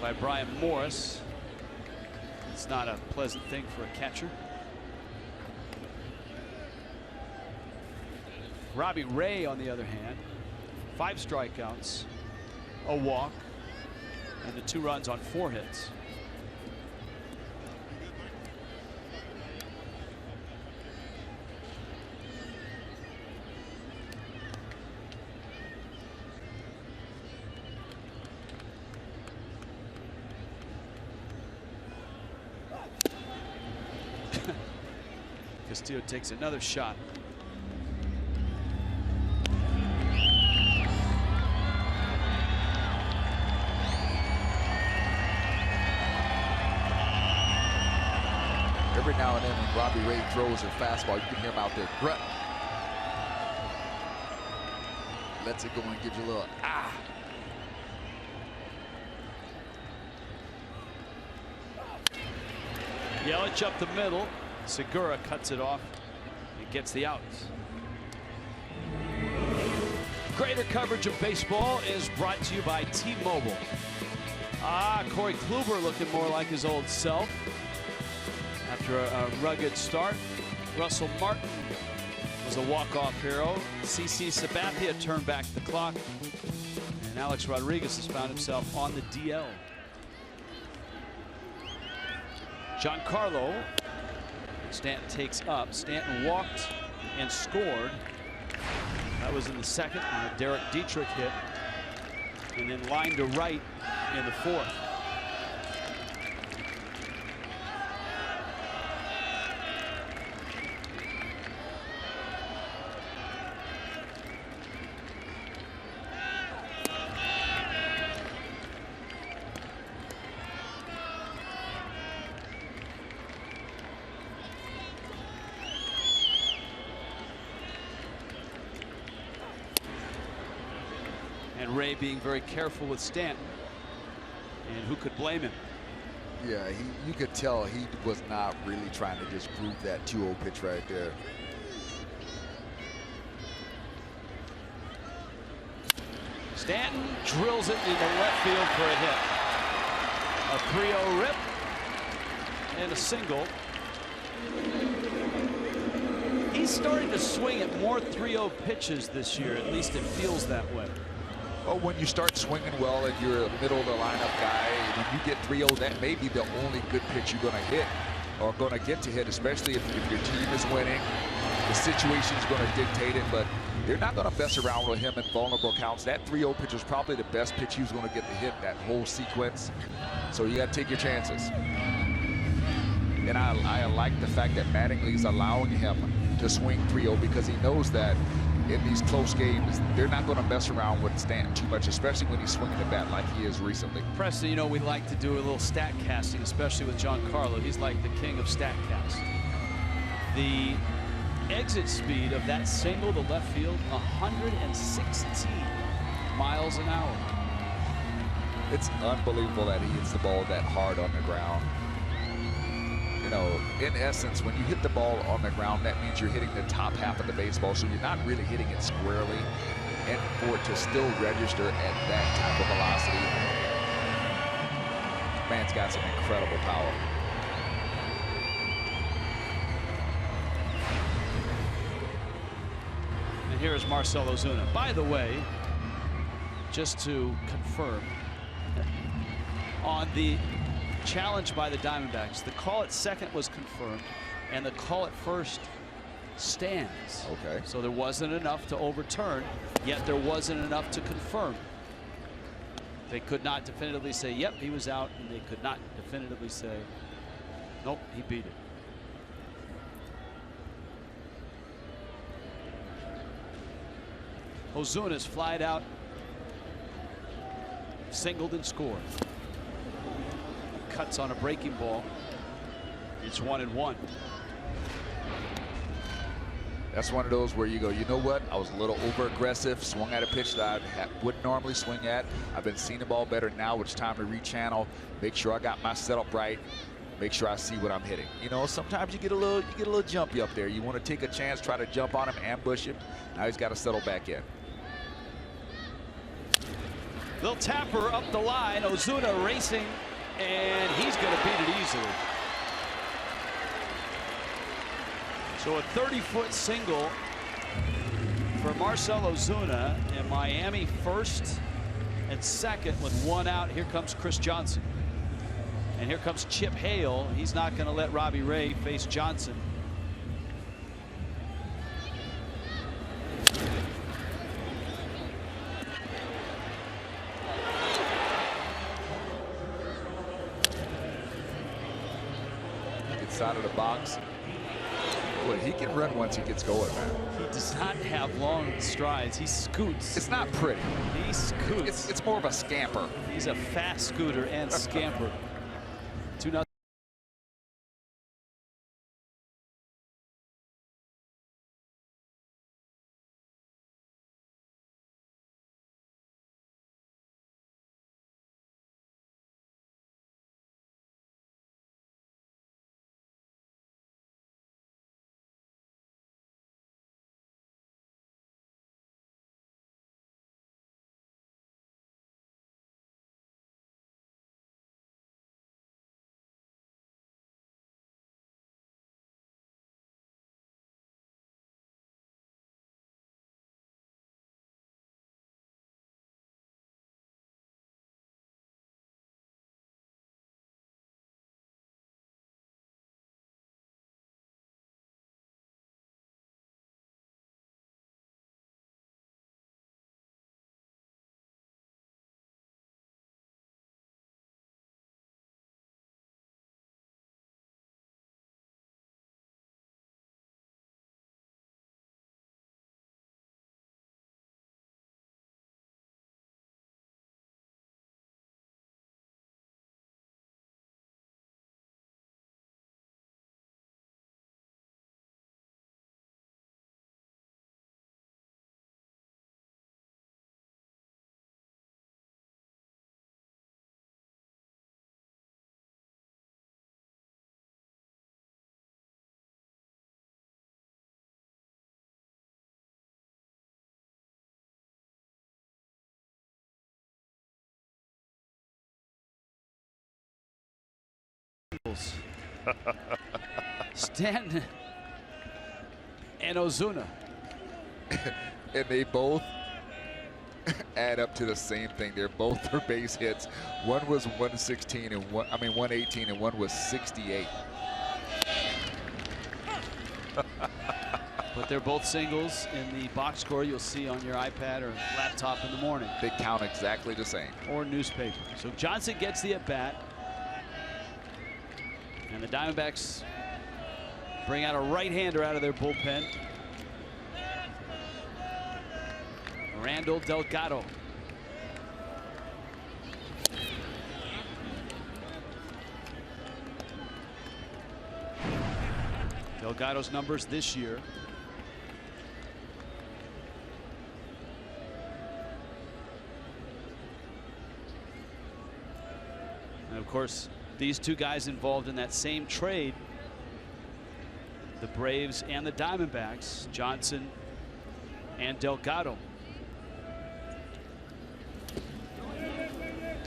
by Brian Morris. It's not a pleasant thing for a catcher. Robbie Ray, on the other hand, 5 strikeouts, a walk, and the 2 runs on 4 hits. Castillo takes another shot. Every now and then when Robbie Ray throws a fastball, you can hear him out there grunting. Lets it go and gives you a little ah. Yelich up the middle. Segura cuts it off and gets the outs. Greater coverage of baseball is brought to you by T-Mobile. Corey Kluber looking more like his old self after a rugged start. Russell Martin was a walk-off hero. CC Sabathia turned back the clock. And And Alex Rodriguez has found himself on the DL. Giancarlo. Stanton takes up. Stanton walked and scored. That was in the second on a Derek Dietrich hit. And then lined to right in the fourth. And Ray being very careful with Stanton. And who could blame him? Yeah, you could tell he was not really trying to just prove that 2-0 pitch right there. Stanton drills it into left field for a hit. A 3-0 rip and a single. He's starting to swing at more 3-0 pitches this year. At least it feels that way. Well, when you start swinging well and you're a middle of the lineup guy, when you get 3-0, that may be the only good pitch you're going to hit or going to get to hit, especially if your team is winning. The situation is going to dictate it, but they're not going to mess around with him in vulnerable counts. That 3-0 pitch was probably the best pitch he was going to get to hit that whole sequence. So you got to take your chances. And I like the fact that Mattingly is allowing him to swing 3-0 because he knows that in these close games, they're not going to mess around with Stanton too much, especially when he's swinging the bat like he is recently. Preston, you know, we like to do a little stat casting, especially with Giancarlo. He's like the king of stat cast. The exit speed of that single to left field, 116 miles an hour. It's unbelievable that he hits the ball that hard on the ground. You know, in essence, when you hit the ball on the ground, that means you're hitting the top half of the baseball, so you're not really hitting it squarely. And for it to still register at that type of velocity, man's got some incredible power. And here is Marcell Ozuna. By the way, just to confirm, on the challenge by the Diamondbacks, the call at second was confirmed, and the call at first stands. Okay. So there wasn't enough to overturn, yet there wasn't enough to confirm. They could not definitively say, yep, he was out, and they could not definitively say, nope, he beat it. Ozuna's flied out, singled and scored. Cuts on a breaking ball. It's 1-1. That's one of those where you go, you know what? I was a little over aggressive, swung at a pitch that I wouldn't normally swing at. I've been seeing the ball better now. It's time to rechannel, make sure I got my setup right, make sure I see what I'm hitting. You know, sometimes you get a little jumpy up there. You want to take a chance, try to jump on him, ambush him. Now he's got to settle back in. They'll tap her up the line. Ozuna racing, and he's going to beat it easily. So a 30-foot single for Marcell Ozuna, and Miami first and second with one out. Here comes Chris Johnson. And here comes Chip Hale. He's not going to let Robbie Ray face Johnson. Out of the box. Boy, he can run once he gets going, man. He does not have long strides. He scoots. It's not pretty. He scoots. It's more of a scamper. He's a fast scooter and scamper. 2-0. singles. Stanton and Ozuna. And they both add up to the same thing. They're both for base hits. One was 116 and 118, and one was 68. But they're both singles in the box score you'll see on your iPad or laptop in the morning. They count exactly the same. Or newspaper. So Johnson gets the at-bat. And the Diamondbacks bring out a right-hander out of their bullpen. Randall Delgado. Delgado's numbers this year. And of course, these two guys involved in that same trade, the Braves and the Diamondbacks, Johnson and Delgado,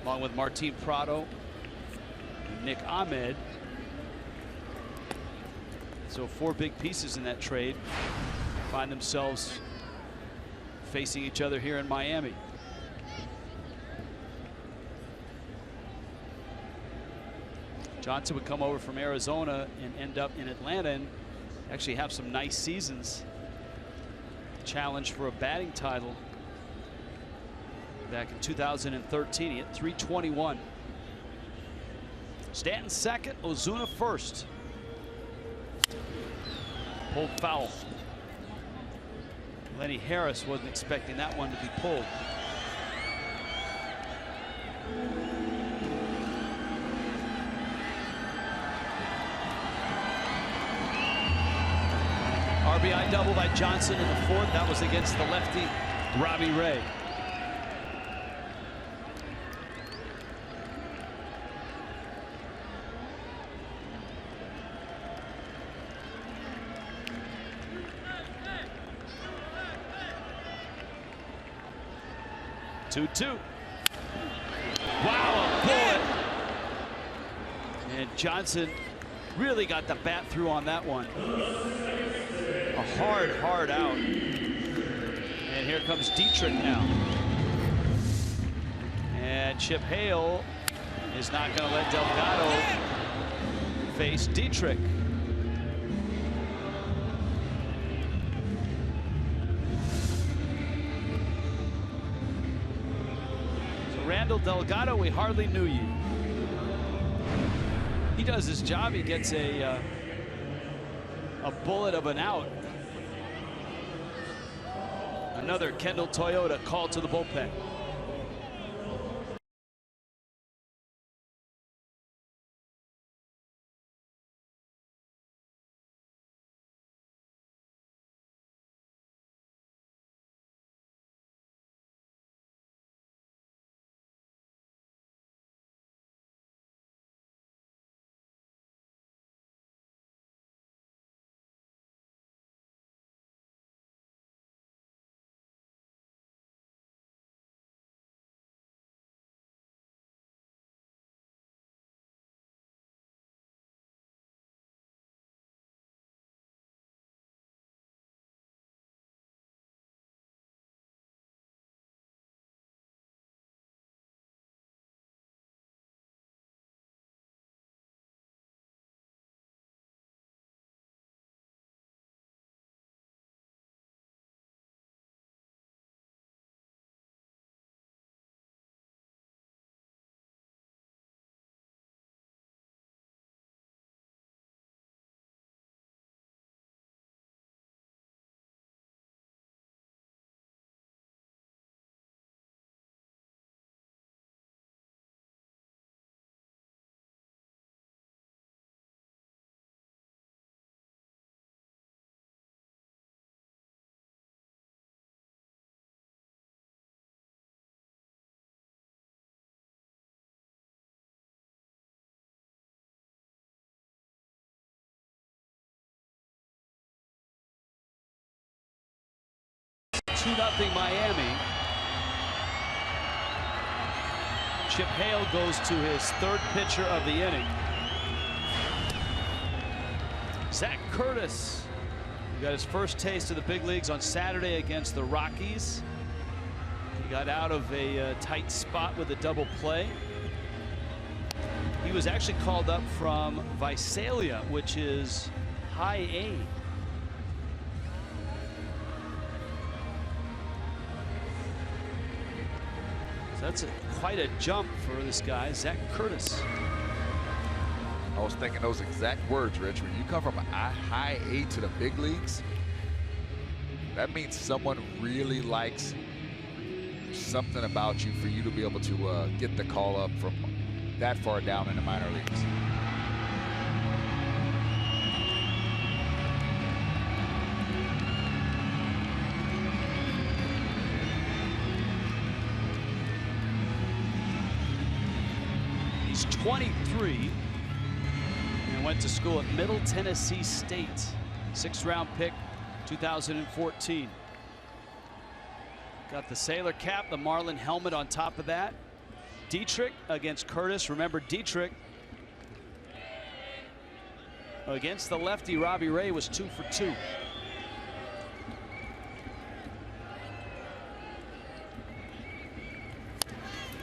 along with Martin Prado and Nick Ahmed. So 4 big pieces in that trade find themselves facing each other here in Miami. Johnson would come over from Arizona and end up in Atlanta and actually have some nice seasons. Challenge for a batting title back in 2013. He hit .321. Stanton second, Ozuna first. Pulled foul. Lenny Harris wasn't expecting that one to be pulled. RBI double by Johnson in the 4th. That was against the lefty Robbie Ray. Two. Wow, a bullet. And Johnson really got the bat through on that one. A hard out. And here comes Dietrich now. And Chip Hale is not going to let Delgado face Dietrich. Randall Delgado, we hardly knew you. He does his job. He gets a bullet of an out. Another Kendall Toyota called to the bullpen. Nothing Miami. Chip Hale goes to his 3rd pitcher of the inning. Zach Curtis, who got his first taste of the big leagues on Saturday against the Rockies. He got out of a tight spot with a double play. He was actually called up from Visalia, which is high A. So that's quite a jump for this guy, Zach Curtis. I was thinking those exact words, Rich. When you come from a high A to the big leagues, that means someone really likes something about you for you to be able to get the call up from that far down in the minor leagues. He's 23 and went to school at Middle Tennessee State. 6th round pick, 2014. Got the sailor cap, the Marlin helmet on top of that. Dietrich against Curtis. Remember, Dietrich against the lefty Robbie Ray was 2 for 2.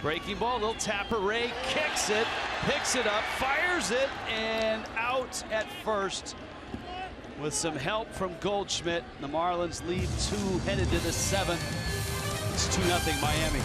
Breaking ball, little tapper. Ray kicks it, picks it up, fires it, and out at first with some help from Goldschmidt. The Marlins lead 2 headed to the 7th. It's 2-0 Miami.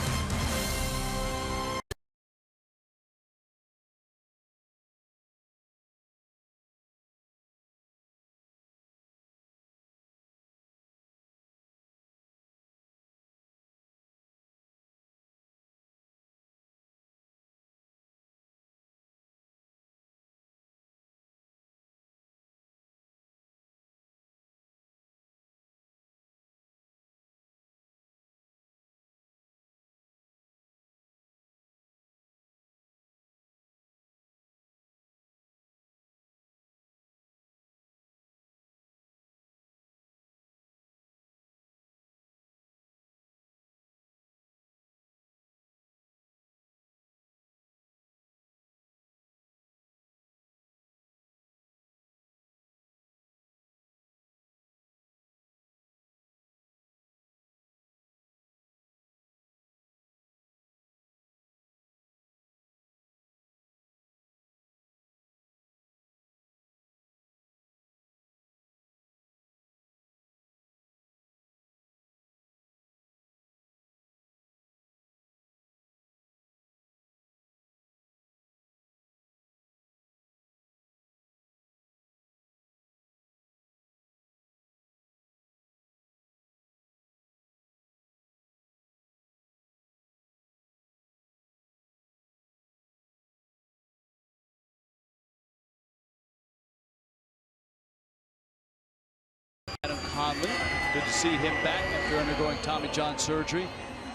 Conley, good to see him back after undergoing Tommy John surgery.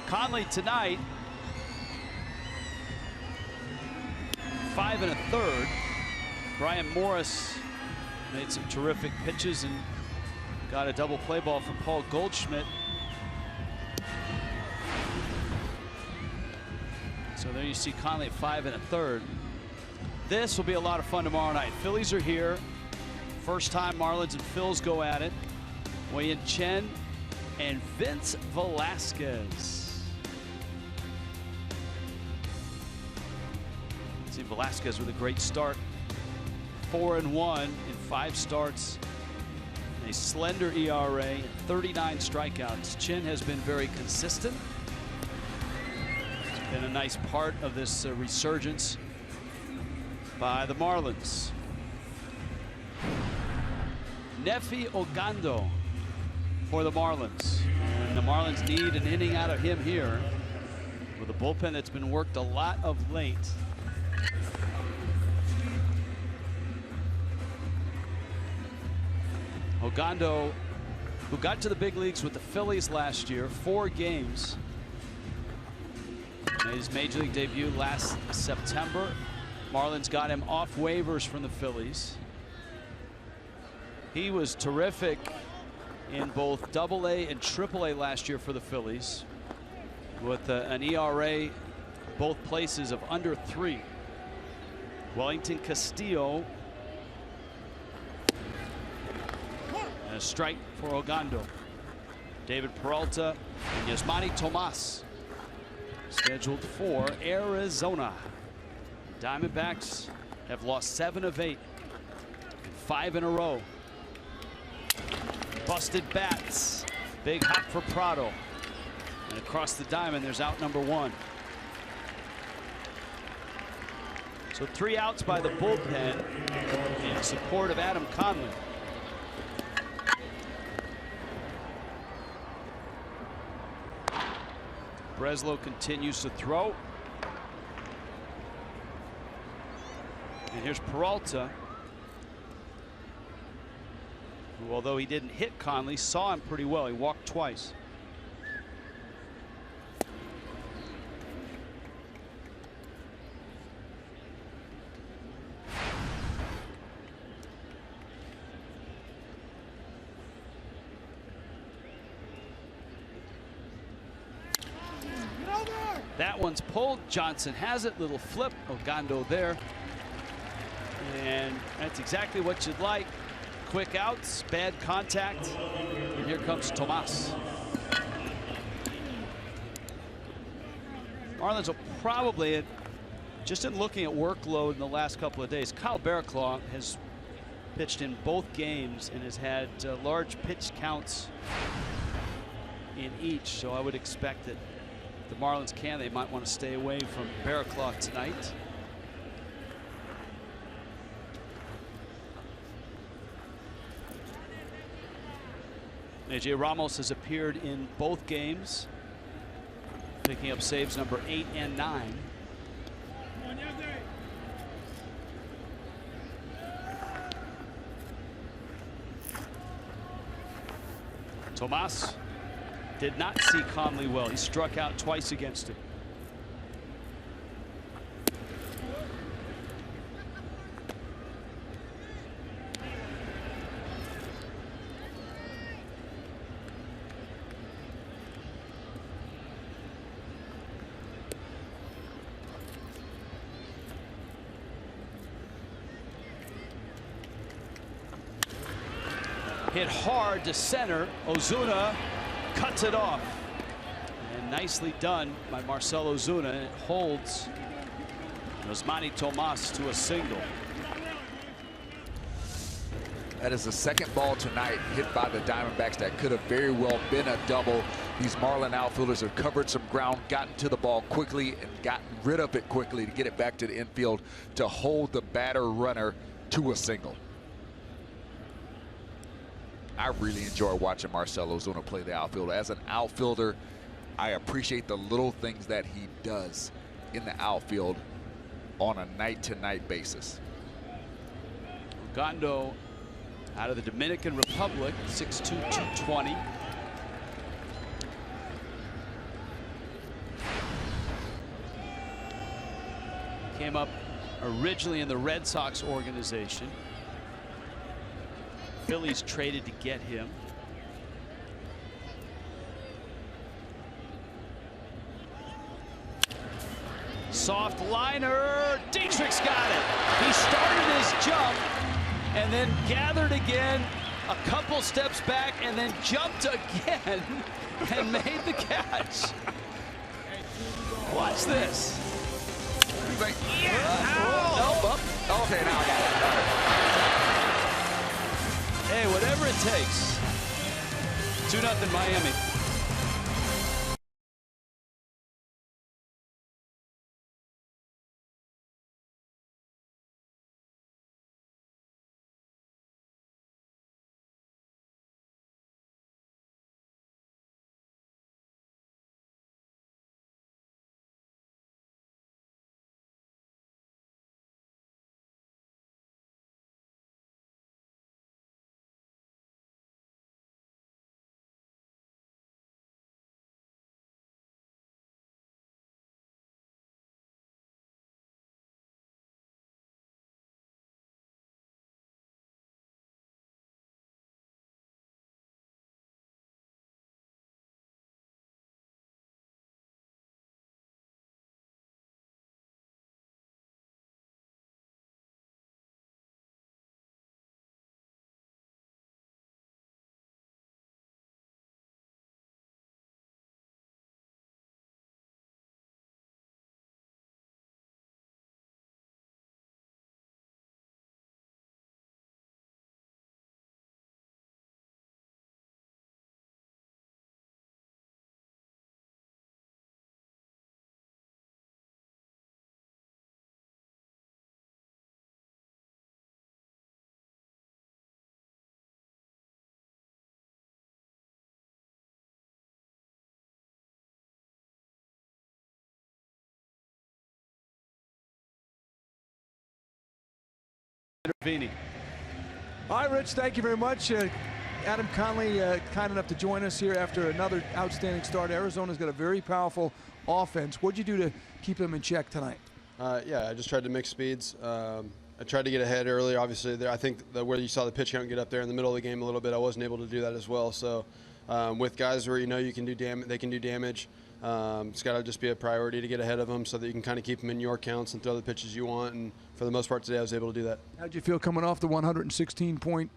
Conley tonight, 5 1/3. Brian Morris made some terrific pitches and got a double play ball from Paul Goldschmidt. So there you see Conley at 5 1/3. This will be a lot of fun tomorrow night. Phillies are here. First time Marlins and Phils go at it. Wei-Yin Chen and Vince Velasquez. See Velasquez with a great start. 4-1 in 5 starts. A slender ERA and 39 strikeouts. Chen has been very consistent. It's been a nice part of this resurgence by the Marlins. Nefi Ogando for the Marlins. And the Marlins need an inning out of him here with a bullpen that's been worked a lot of late. Ogando, who got to the big leagues with the Phillies last year, 4 games. Made his major league debut last September. Marlins got him off waivers from the Phillies. He was terrific in both AA and AAA last year for the Phillies, with an ERA both places of under 3. Wellington Castillo And a strike for Ogando. David Peralta and Yasmani Tomas scheduled for Arizona. Diamondbacks have lost 7 of 8. 5 in a row. Busted bats. Big hop for Prado. And across the diamond, there's out number 1. So 3 outs by the bullpen in support of Adam Conley. Breslow continues to throw. And here's Peralta, who, although he didn't hit Conley, saw him pretty well. He walked twice. That one's pulled. Johnson has it. Little flip. Ogando there. And that's exactly what you'd like. Quick outs, bad contact. And here comes Tomas. Marlins will probably, just in looking at workload in the last couple of days, Kyle Barraclough has pitched in both games and has had large pitch counts in each. So I would expect that the Marlins they might want to stay away from Barraclough tonight. AJ Ramos has appeared in both games, picking up saves number 8 and 9. Tomas did not see Conley well. He struck out twice against him. Hit hard to center. Ozuna cuts it off. And nicely done by Marcell Ozuna. And it holds Yasmani Tomas to a single. That is the second ball tonight hit by the Diamondbacks that could have very well been a double. These Marlin outfielders have covered some ground, gotten to the ball quickly, and gotten rid of it quickly to get it back to the infield to hold the batter runner to a single. I really enjoy watching Marcell Ozuna play the outfield. As an outfielder, I appreciate the little things that he does in the outfield on a night-to-night basis. Ogando out of the Dominican Republic, 6'2", 220. Came up originally in the Red Sox organization. Phillies traded to get him. Soft liner. Dietrich's got it. He started his jump and then gathered again, a couple steps back, and then jumped again and made the catch. Watch this. Okay, now I got it. Hey, whatever it takes. 2-0 Miami. Vini. All right, Rich, thank you very much. Adam Conley, kind enough to join us here after another outstanding start. Arizona's got a very powerful offense. What'd you do to keep them in check tonight? Yeah, I just tried to mix speeds. I tried to get ahead early. Obviously, I think where you saw the pitch count get up there in the middle of the game a little bit, I wasn't able to do that as well. So with guys where you know you can do they can do damage. It's got to just be a priority to get ahead of them so that you can kind of keep them in your counts and throw the pitches you want. And for the most part today, I was able to do that. How'd you feel coming off the 116-point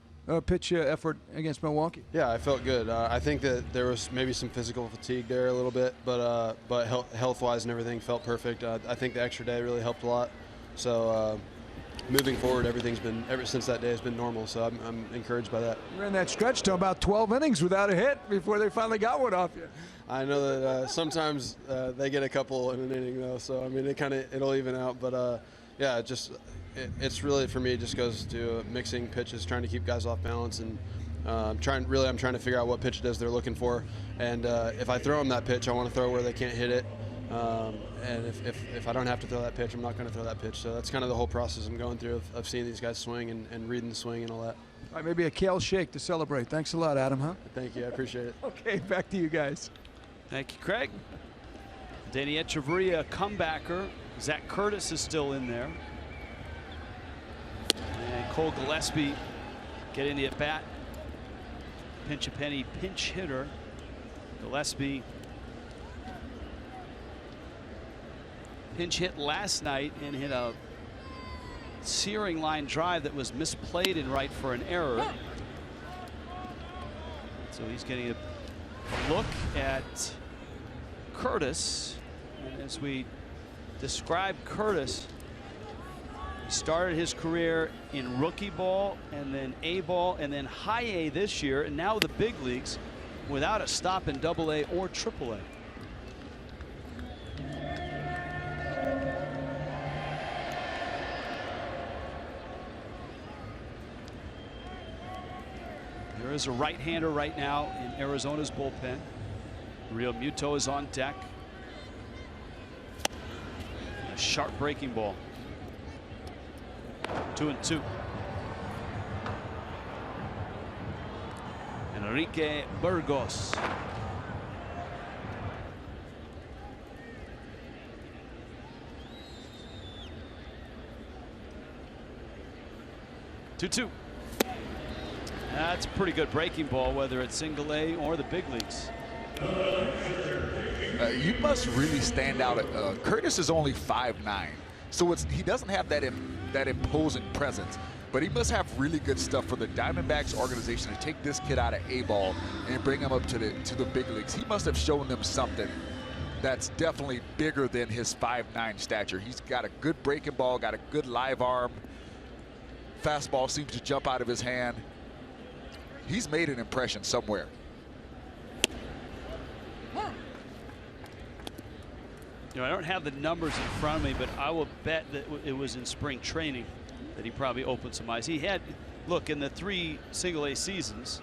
pitch effort against Milwaukee? Yeah, I felt good. I think that there was maybe some physical fatigue there a little bit, but health-wise and everything felt perfect. I think the extra day really helped a lot. So moving forward, everything's been, ever since that day, has been normal. So I'm encouraged by that. You ran that stretch to about 12 innings without a hit before they finally got one off you. I know that sometimes they get a couple in an inning though, so I mean it'll even out. But yeah, it's really for me it just goes to mixing pitches, trying to keep guys off balance, and I'm trying to figure out what pitch it is they're looking for. And if I throw them that pitch, I want to throw where they can't hit it. And if I don't have to throw that pitch, I'm not going to throw that pitch. So that's kind of the whole process I'm going through of seeing these guys swing and reading the swing and all that. All right, maybe a kale shake to celebrate. Thanks a lot, Adam, huh? Thank you. I appreciate it. Okay, back to you guys. Thank you, Craig. Danny Echeverria, comebacker. Zach Curtis is still in there. And Cole Gillespie getting the at-bat. Pinch a penny pinch hitter. Gillespie pinch hit last night and hit a searing line drive that was misplayed in right for an error. So he's getting a look at Curtis. And as we describe Curtis, he started his career in rookie ball and then A ball and then high A this year, and now the big leagues without a stop in Double-A or Triple-A. There is a right-hander right now in Arizona's bullpen. Real Muto is on deck. A sharp breaking ball. 2-2. Enrique Burgos. Two. That's a pretty good breaking ball, whether it's single A or the big leagues. You must really stand out. Curtis is only 5'9", so he doesn't have that imposing presence. But he must have really good stuff for the Diamondbacks organization to take this kid out of A-ball and bring him up to the big leagues. He must have shown them something that's definitely bigger than his 5'9" stature. He's got a good breaking ball, got a good live arm. Fastball seems to jump out of his hand. He's made an impression somewhere. You know, I don't have the numbers in front of me, but I will bet that it was in spring training that he probably opened some eyes. He had, look, in the 3 single-A seasons,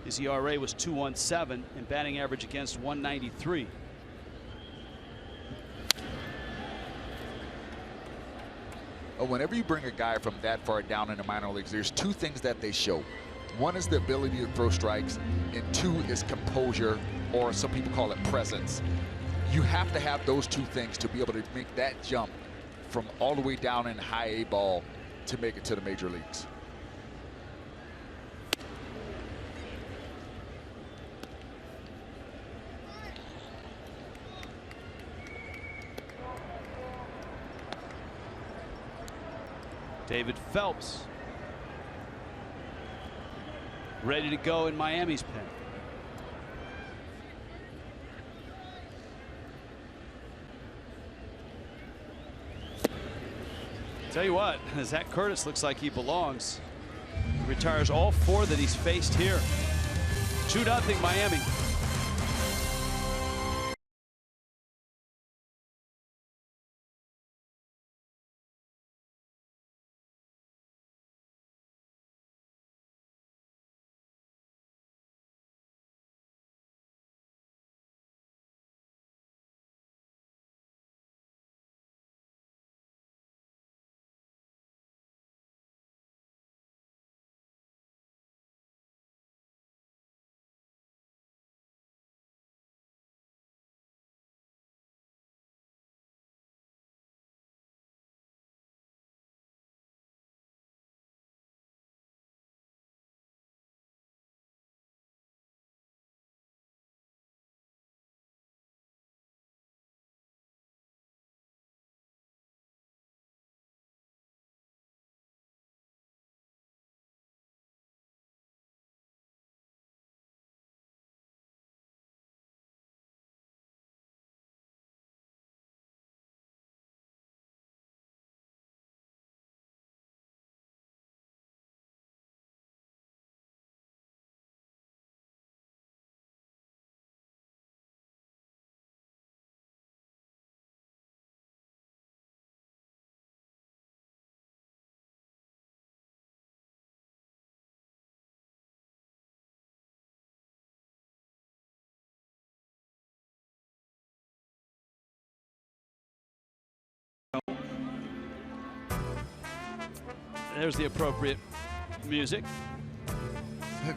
his ERA was 2.17 and batting average against 193. Whenever you bring a guy from that far down in the minor leagues, there's 2 things that they show. One is the ability to throw strikes, and 2 is composure, or some people call it presence. You have to have those 2 things to be able to make that jump from all the way down in high A ball to make it to the major leagues. David Phelps ready to go in Miami's pen. Tell you what, Zach Curtis looks like he belongs. He retires all 4 that he's faced here. 2-0 Miami. There's the appropriate music.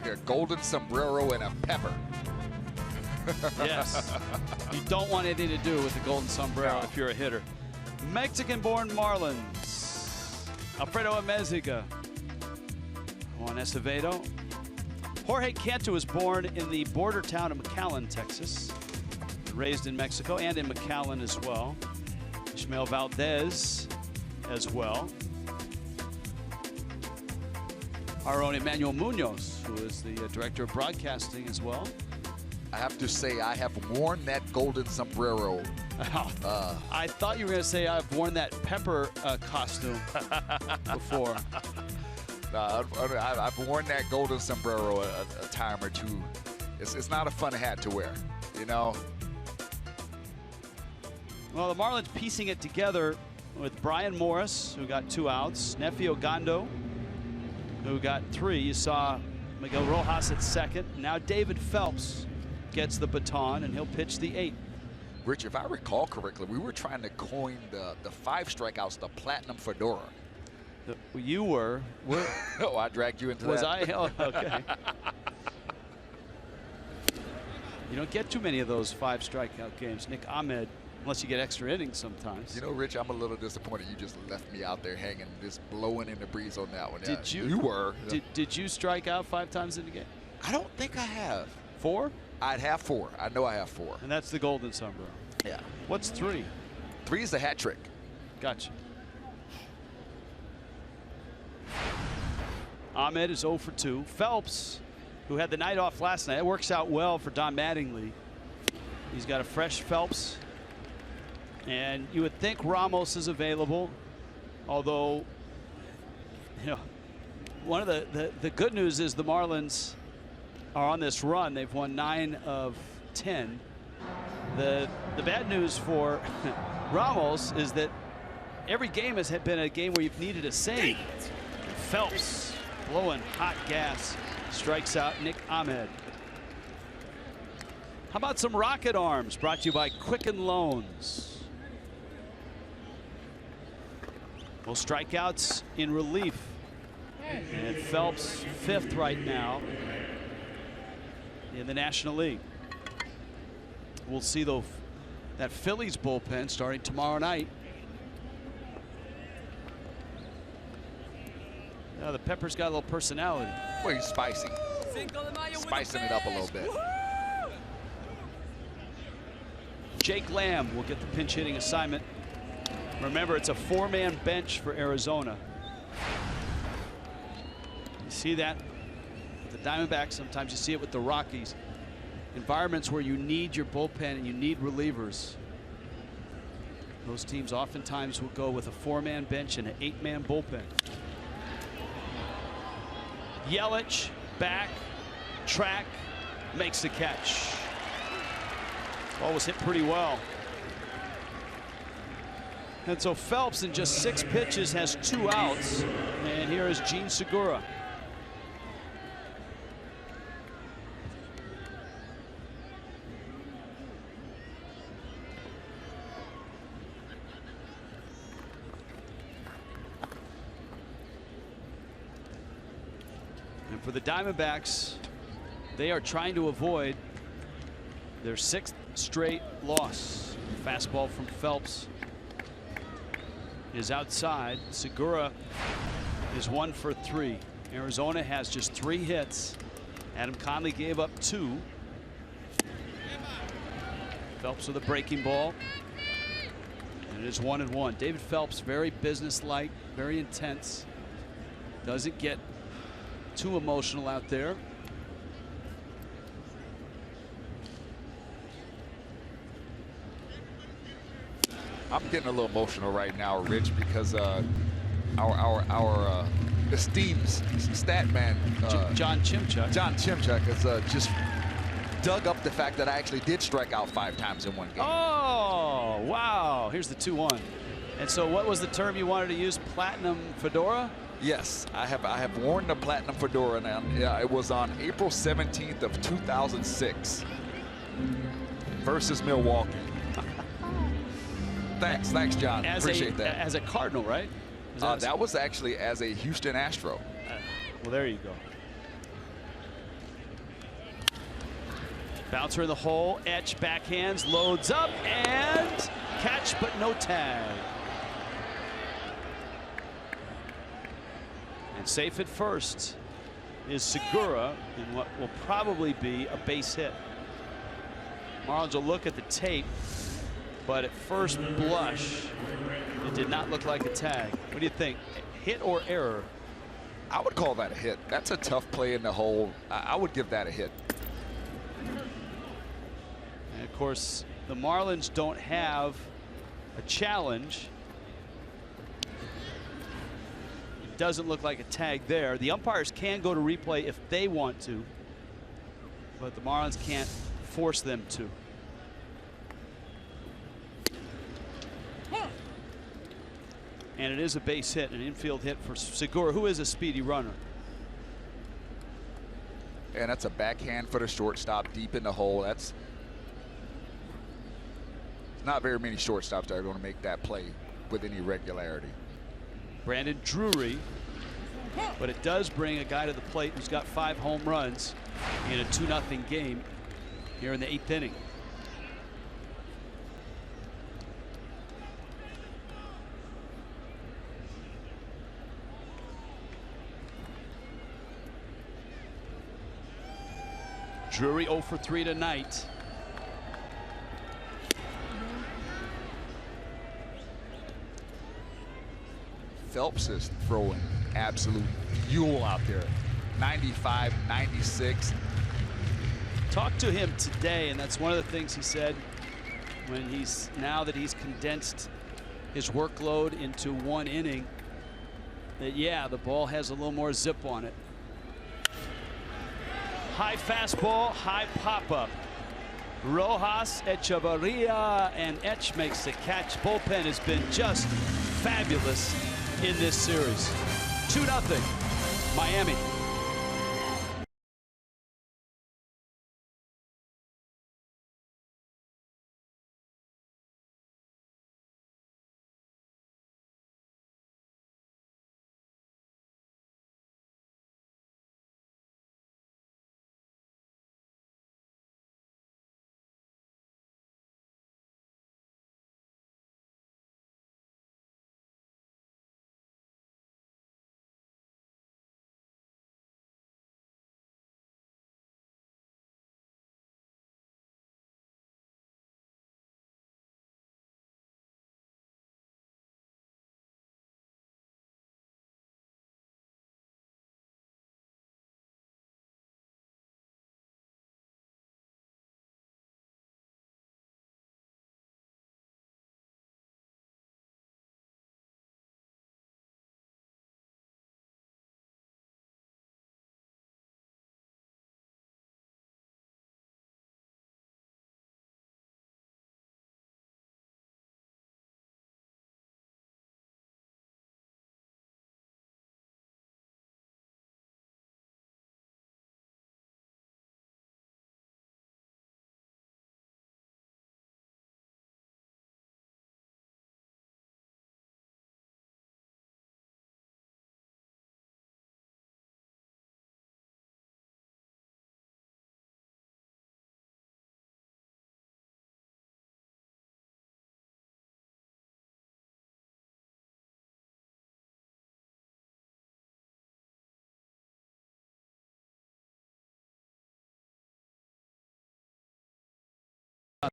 A golden sombrero and a pepper. Yes. You don't want anything to do with the golden sombrero if you're a hitter. Mexican-born Marlins. Alfredo Ameziga. Juan Acevedo. Jorge Cantu was born in the border town of McAllen, Texas. Raised in Mexico and in McAllen as well. Ishmael Valdez as well. Our own Emmanuel Munoz, who is the director of broadcasting as well. I have to say, I have worn that golden sombrero. I thought you were going to say I've worn that pepper costume before. I've worn that golden sombrero a time or two. It's not a fun hat to wear, you know. Well, the Marlins piecing it together with Brian Morris, who got 2 outs, Nefi Ogando, who got 3. You saw Miguel Rojas at second. Now David Phelps gets the baton, and he'll pitch the 8th. Rich, if I recall correctly, we were trying to coin the 5 strikeouts, the platinum fedora. You were. Oh, I dragged you into that. Was I? Oh, okay. You don't get too many of those 5 strikeout games. Nick Ahmed, unless you get extra innings sometimes. You know, Rich, I'm a little disappointed you just left me out there hanging, just blowing in the breeze on that one. Did you? You were. Did you strike out 5 times in the game? I don't think I have. 4? I'd have 4. I know I have 4. And that's the golden sombrero. Yeah. What's 3? 3 is the hat trick. Gotcha. Ahmed is 0 for 2. Phelps, who had the night off last night, it works out well for Don Mattingly. He's got a fresh Phelps. And you would think Ramos is available, although, you know, one of the good news is the Marlins are on this run. They've won 9 of 10. The bad news for Ramos is that every game has been a game where you've needed a save. Phelps blowing hot gas, strikes out Nick Ahmed. How about some rocket arms brought to you by Quicken Loans? Well, strikeouts in relief. And Phelps 5th right now in the National League. We'll see though that Phillies bullpen starting tomorrow night. Now the Pepper's got a little personality. Well, he's spicy. Spicing it up a little bit. Jake Lamb will get the pinch hitting assignment. Remember, it's a 4-man bench for Arizona. You see that with the Diamondbacks. Sometimes you see it with the Rockies. Environments where you need your bullpen and you need relievers. Those teams oftentimes will go with a 4-man bench and an 8-man bullpen. Yelich back, track, makes the catch. Ball was hit pretty well. And so Phelps in just 6 pitches has 2 outs. And here is Gene Segura. And for the Diamondbacks, they are trying to avoid their 6th straight loss. Fastball from Phelps is outside. Segura is 1 for 3. Arizona has just 3 hits. Adam Conley gave up 2. Phelps with a breaking ball. And it is 1-1. David Phelps, very businesslike, very intense. Doesn't get too emotional out there. I'm getting a little emotional right now, Rich, because our esteemed stat man John Chimchuk has just dug up the fact that I actually did strike out 5 times in one game. Oh, wow. Here's the 2-1. And so what was the term you wanted to use? Platinum fedora? Yes, I have worn the platinum fedora now. Yeah, it was on April 17th of 2006 versus Milwaukee. Thanks, John. Appreciate that. As a Cardinal, right? That was actually as a Houston Astro. Well, there you go. Bouncer in the hole. Etch backhands, loads up, and catch, but no tag. And safe at first is Segura in what will probably be a base hit. Marlins will look at the tape, but at first blush, it did not look like a tag. What do you think? Hit or error? I would call that a hit. That's a tough play in the hole. I would give that a hit. And of course, the Marlins don't have a challenge. It doesn't look like a tag there. The umpires can go to replay if they want to, but the Marlins can't force them to. And it is a base hit, an infield hit for Segura, who is a speedy runner. And that's a backhand for the shortstop deep in the hole. That's not very many shortstops that are going to make that play with any regularity. Brandon Drury, but it does bring a guy to the plate who's got 5 home runs in a 2-0 game here in the 8th inning. Drury 0 for 3 tonight. Phelps is throwing absolute fuel out there. 95, 96. Talked to him today, and that's one of the things he said when now that he's condensed his workload into 1 inning, that yeah, the ball has a little more zip on it. High fastball, high pop-up. Rojas, Echevarria, and Etch makes the catch. Bullpen has been just fabulous in this series. 2-0, Miami.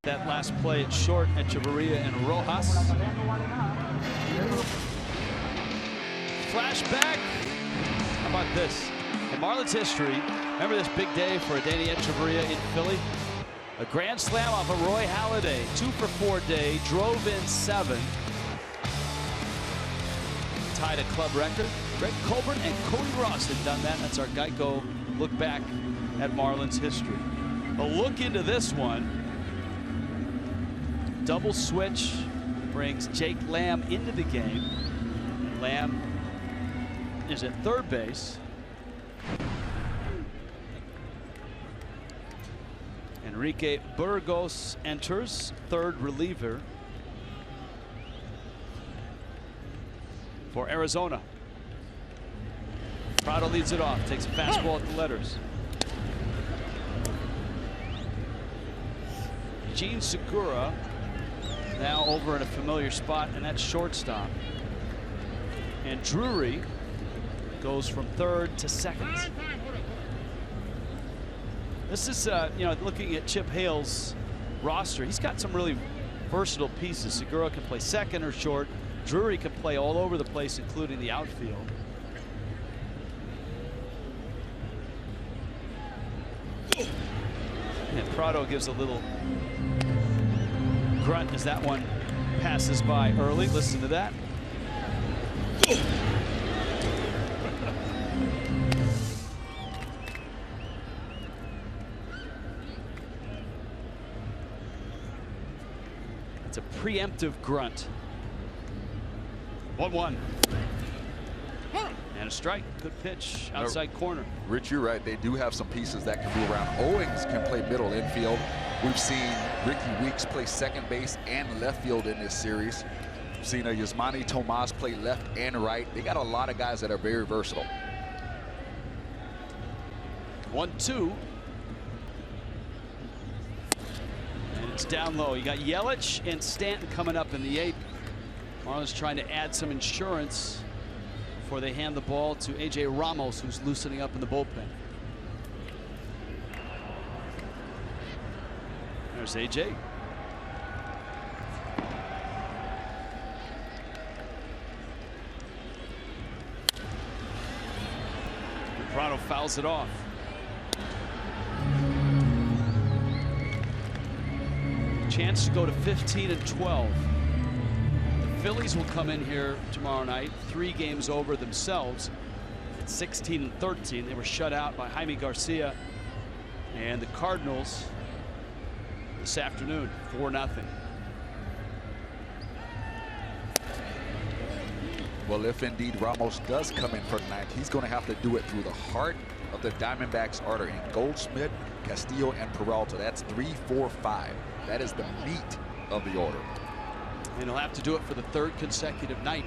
That last play at short, Echevarria and Rojas. Flashback. How about this? In Marlins history, remember this big day for Danny Echevarria in Philly? A grand slam off of Roy Halladay. 2 for 4 day, drove in 7. Tied a club record. Greg Colbert and Cody Ross had done that. That's our Geico look back at Marlins history. A look into this one. Double switch brings Jake Lamb into the game. Lamb is at third base. Enrique Burgos enters, third reliever. for Arizona. Prado leads it off, takes a fastball at the letters. Gene Segura now over in a familiar spot, and that's shortstop. And Drury goes from third to second. This is, you know, looking at Chip Hale's roster, he's got some really versatile pieces. Segura can play second or short. Drury can play all over the place, including the outfield. And Prado gives a little grunt as that one passes by early. Listen to that. It's a preemptive grunt. 1-1. And a strike. Good pitch outside corner. Rich, you're right. They do have some pieces that can move around. Owings can play middle infield. We've seen Ricky Weeks play second base and left field in this series. We've seen Yasmani Tomas play left and right. They got a lot of guys that are very versatile. 1-2. And it's down low. You got Yelich and Stanton coming up in the 8th. Marlins trying to add some insurance before they hand the ball to A.J. Ramos, who's loosening up in the bullpen. There's A.J. Prado fouls it off. Chance to go to 15-12. Phillies will come in here tomorrow night, 3 games over themselves at 16-13. They were shut out by Jaime Garcia. And the Cardinals this afternoon, 4-0. Well, if indeed Ramos does come in for tonight, he's going to have to do it through the heart of the Diamondbacks artery. Goldschmidt, Castillo, and Peralta. That's 3, 4, 5. That is the meat of the order. And he'll have to do it for the 3rd consecutive night.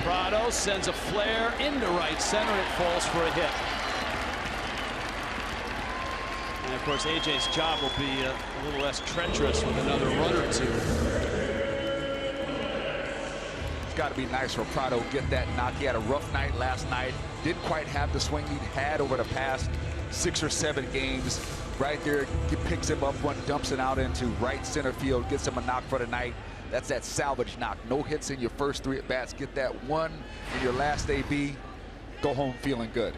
Prado sends a flare into right center. It falls for a hit. And of course, AJ's job will be a little less treacherous with another run or two. It's got to be nice for Prado to get that knock. He had a rough night last night. Didn't quite have the swing he'd had over the past 6 or 7 games. Right there, he picks him up one, dumps it out into right center field, gets him a knock for the night. That's that salvage knock. No hits in your first 3 at-bats. Get that one in your last AB. Go home feeling good.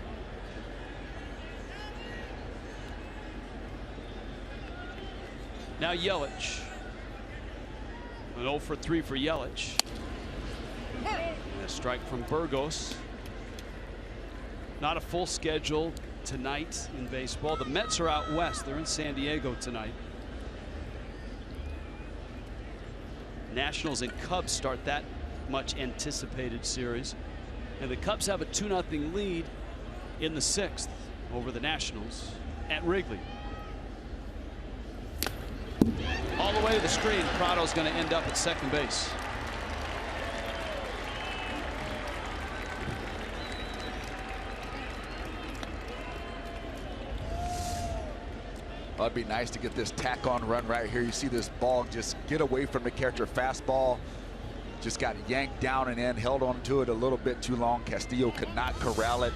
Now Yelich. An 0 for 3 for Yelich. And a strike from Burgos. Not a full schedule tonight in baseball. The Mets are out west. They're in San Diego tonight. Nationals and Cubs start that much anticipated series. And the Cubs have a 2-0 lead in the 6th over the Nationals at Wrigley. All the way to the screen. Prado's going to end up at second base. It'd be nice to get this tack-on run right here. You see this ball just get away from the catcher. Fastball just got yanked down and in, held on to it a little bit too long. Castillo could not corral it.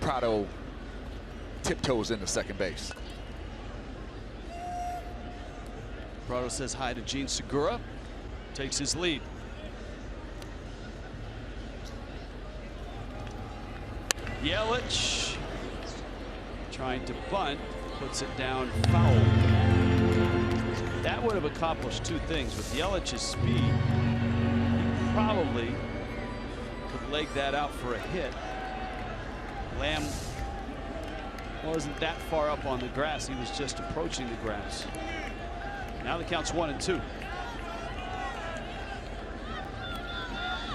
Prado tiptoes into second base. Prado says hi to Gene Segura. Takes his lead. Yelich trying to bunt. Puts it down foul. That would have accomplished 2 things. With Yelich's speed, he probably could leg that out for a hit. Lamb wasn't that far up on the grass. He was just approaching the grass. Now the count's 1-2.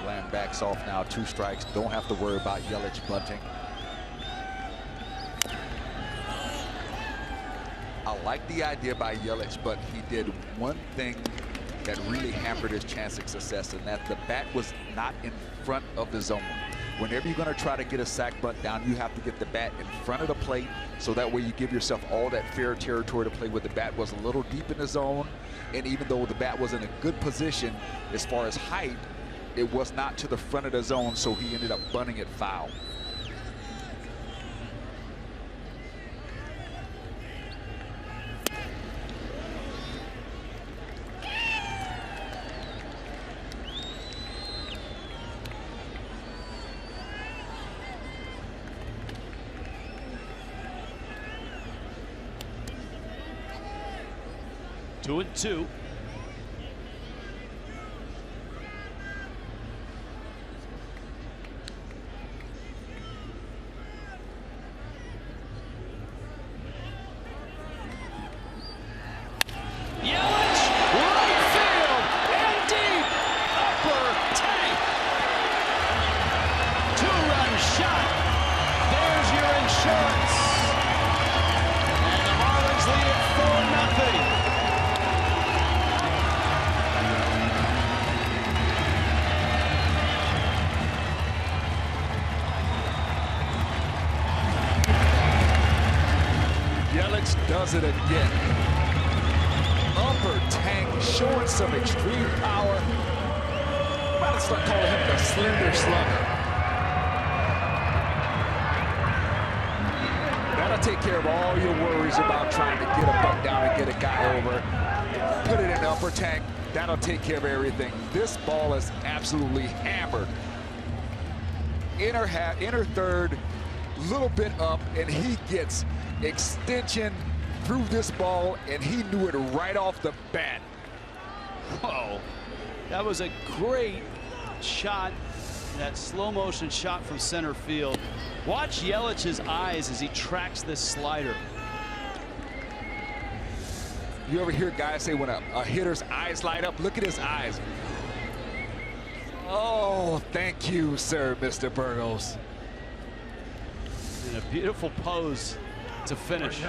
Lamb backs off now, 2 strikes. Don't have to worry about Yelich bunting. I like the idea by Yelich, but he did one thing that really hampered his chance of success, and that the bat was not in front of the zone. Whenever you're going to try to get a sac bunt down, you have to get the bat in front of the plate, so that way you give yourself all that fair territory to play with. The bat was a little deep in the zone, and even though the bat was in a good position as far as height, it was not to the front of the zone, so he ended up bunting it foul. Two and two. Yelich, right field, and deep, upper tank. Two-run shot. There's your insurance. And the Marlins lead it 4-0. Does it again. Upper tank, showing some extreme power. Might start calling him the slender slugger. That'll take care of all your worries about trying to get a butt down and get a guy over. Put it in the upper tank. That'll take care of everything. This ball is absolutely hammered. Inner third, little bit up, and he gets extension through this ball, and he knew it right off the bat. Whoa, that was a great shot, that slow motion shot from center field. Watch Yelich's eyes as he tracks this slider. You ever hear guys say when a hitter's eyes light up? Look at his eyes. Oh, thank you, sir, Mr. Burgos. And a beautiful pose to finish.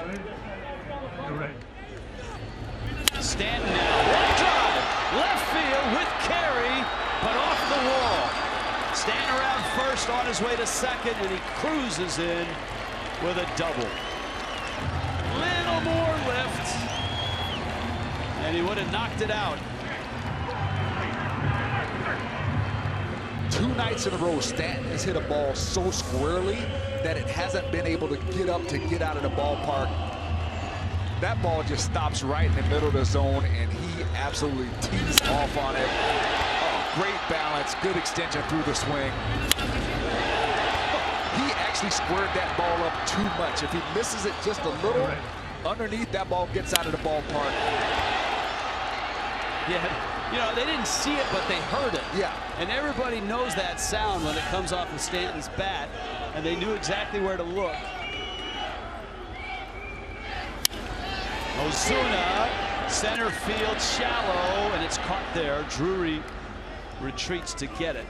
Stanton now, one drive, left field with carry, but off the wall. Stanton around first on his way to second, and he cruises in with a double. Little more lift, and he would have knocked it out. 2 nights in a row, Stanton has hit a ball so squarely that it hasn't been able to get up to get out of the ballpark. That ball just stops right in the middle of the zone, and he absolutely tees off on it. Oh, great balance, good extension through the swing. He actually squared that ball up too much. If he misses it just a little underneath, that ball gets out of the ballpark. Yeah, you know, they didn't see it, but they heard it. Yeah. And everybody knows that sound when it comes off of Stanton's bat, and they knew exactly where to look. Ozuna, center field shallow, and it's caught there. Drury retreats to get it.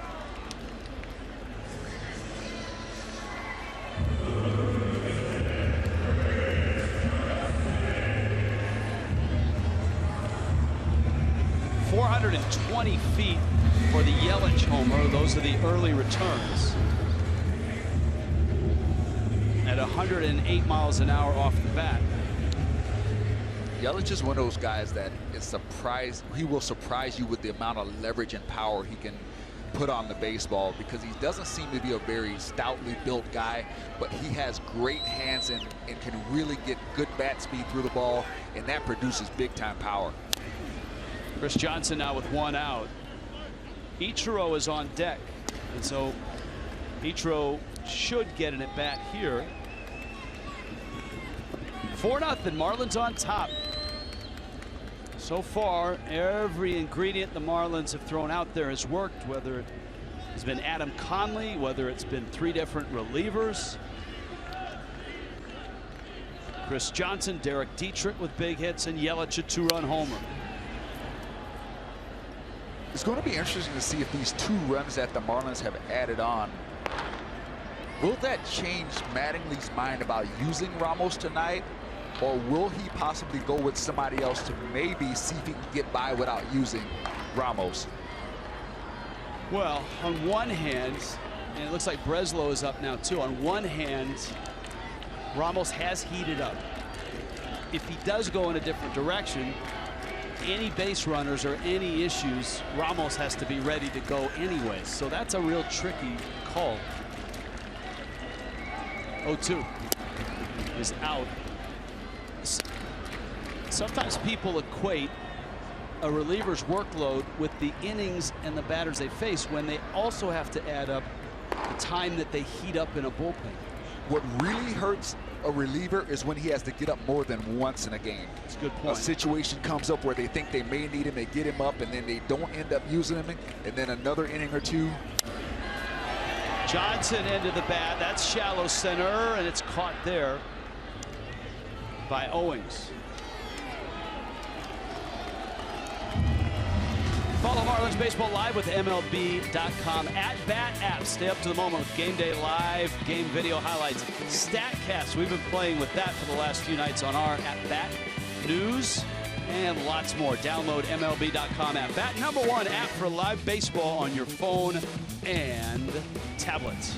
.420 feet for the Yelich homer. Those are the early returns. At 108 miles an hour off the bat. Yelich is one of those guys that is surprised. He will surprise you with the amount of leverage and power he can put on the baseball, because he doesn't seem to be a very stoutly built guy, but he has great hands and can really get good bat speed through the ball, and that produces big time power. Chris Johnson now with 1 out. Ichiro is on deck, and so Ichiro should get an at bat here. 4-0, Marlins on top. So far, every ingredient the Marlins have thrown out there has worked, whether it has been Adam Conley, whether it's been 3 different relievers. Chris Johnson, Derek Dietrich with big hits, and Yelich a 2-run homer. It's going to be interesting to see if these 2 runs that the Marlins have added on, will that change Mattingly's mind about using Ramos tonight? or will he possibly go with somebody else to maybe see if he can get by without using Ramos? Well, on one hand, and it looks like Breslow is up now too. On one hand, Ramos has heated up. If he does go in a different direction, any base runners or any issues, Ramos has to be ready to go anyway. So that's a real tricky call. 0-2 is out. Sometimes people equate a reliever's workload with the innings and the batters they face when they also have to add up the time that they heat up in a bullpen. What really hurts a reliever is when he has to get up more than once in a game. That's a good point. A situation comes up where they think they may need him, they get him up, and then they don't end up using him, and then another inning or two. Johnson into the bat. That's shallow center, and it's caught there by Owings. Follow Marlins Baseball live with MLB.com at Bat app. Stay up to the moment with Game Day Live, game video highlights, StatCast. We've been playing with that for the last few nights on our at Bat news and lots more. Download MLB.com at Bat, #1 app for live baseball on your phone and tablets.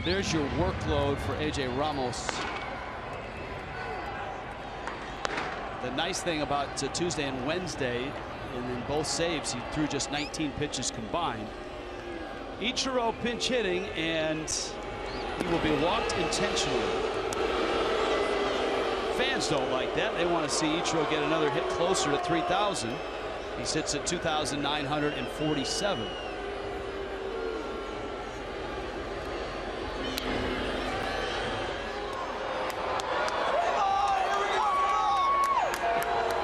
There's your workload for A.J. Ramos. The nice thing about Tuesday and Wednesday, and in both saves, he threw just 19 pitches combined. Ichiro pinch hitting, and he will be walked intentionally. Fans don't like that. They want to see Ichiro get another hit closer to 3,000. He sits at 2,947.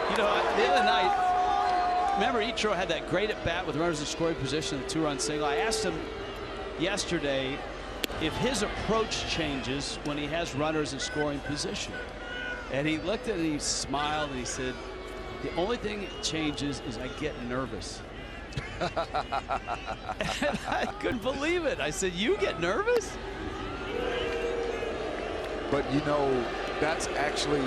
You know, the other night, remember Ichiro had that great at bat with runners in scoring position, the 2-run single. I asked him yesterday if his approach changes when he has runners in scoring position. And he looked at it and he smiled and he said, the only thing that changes is I get nervous. And I couldn't believe it. I said, you get nervous? But you know, that's actually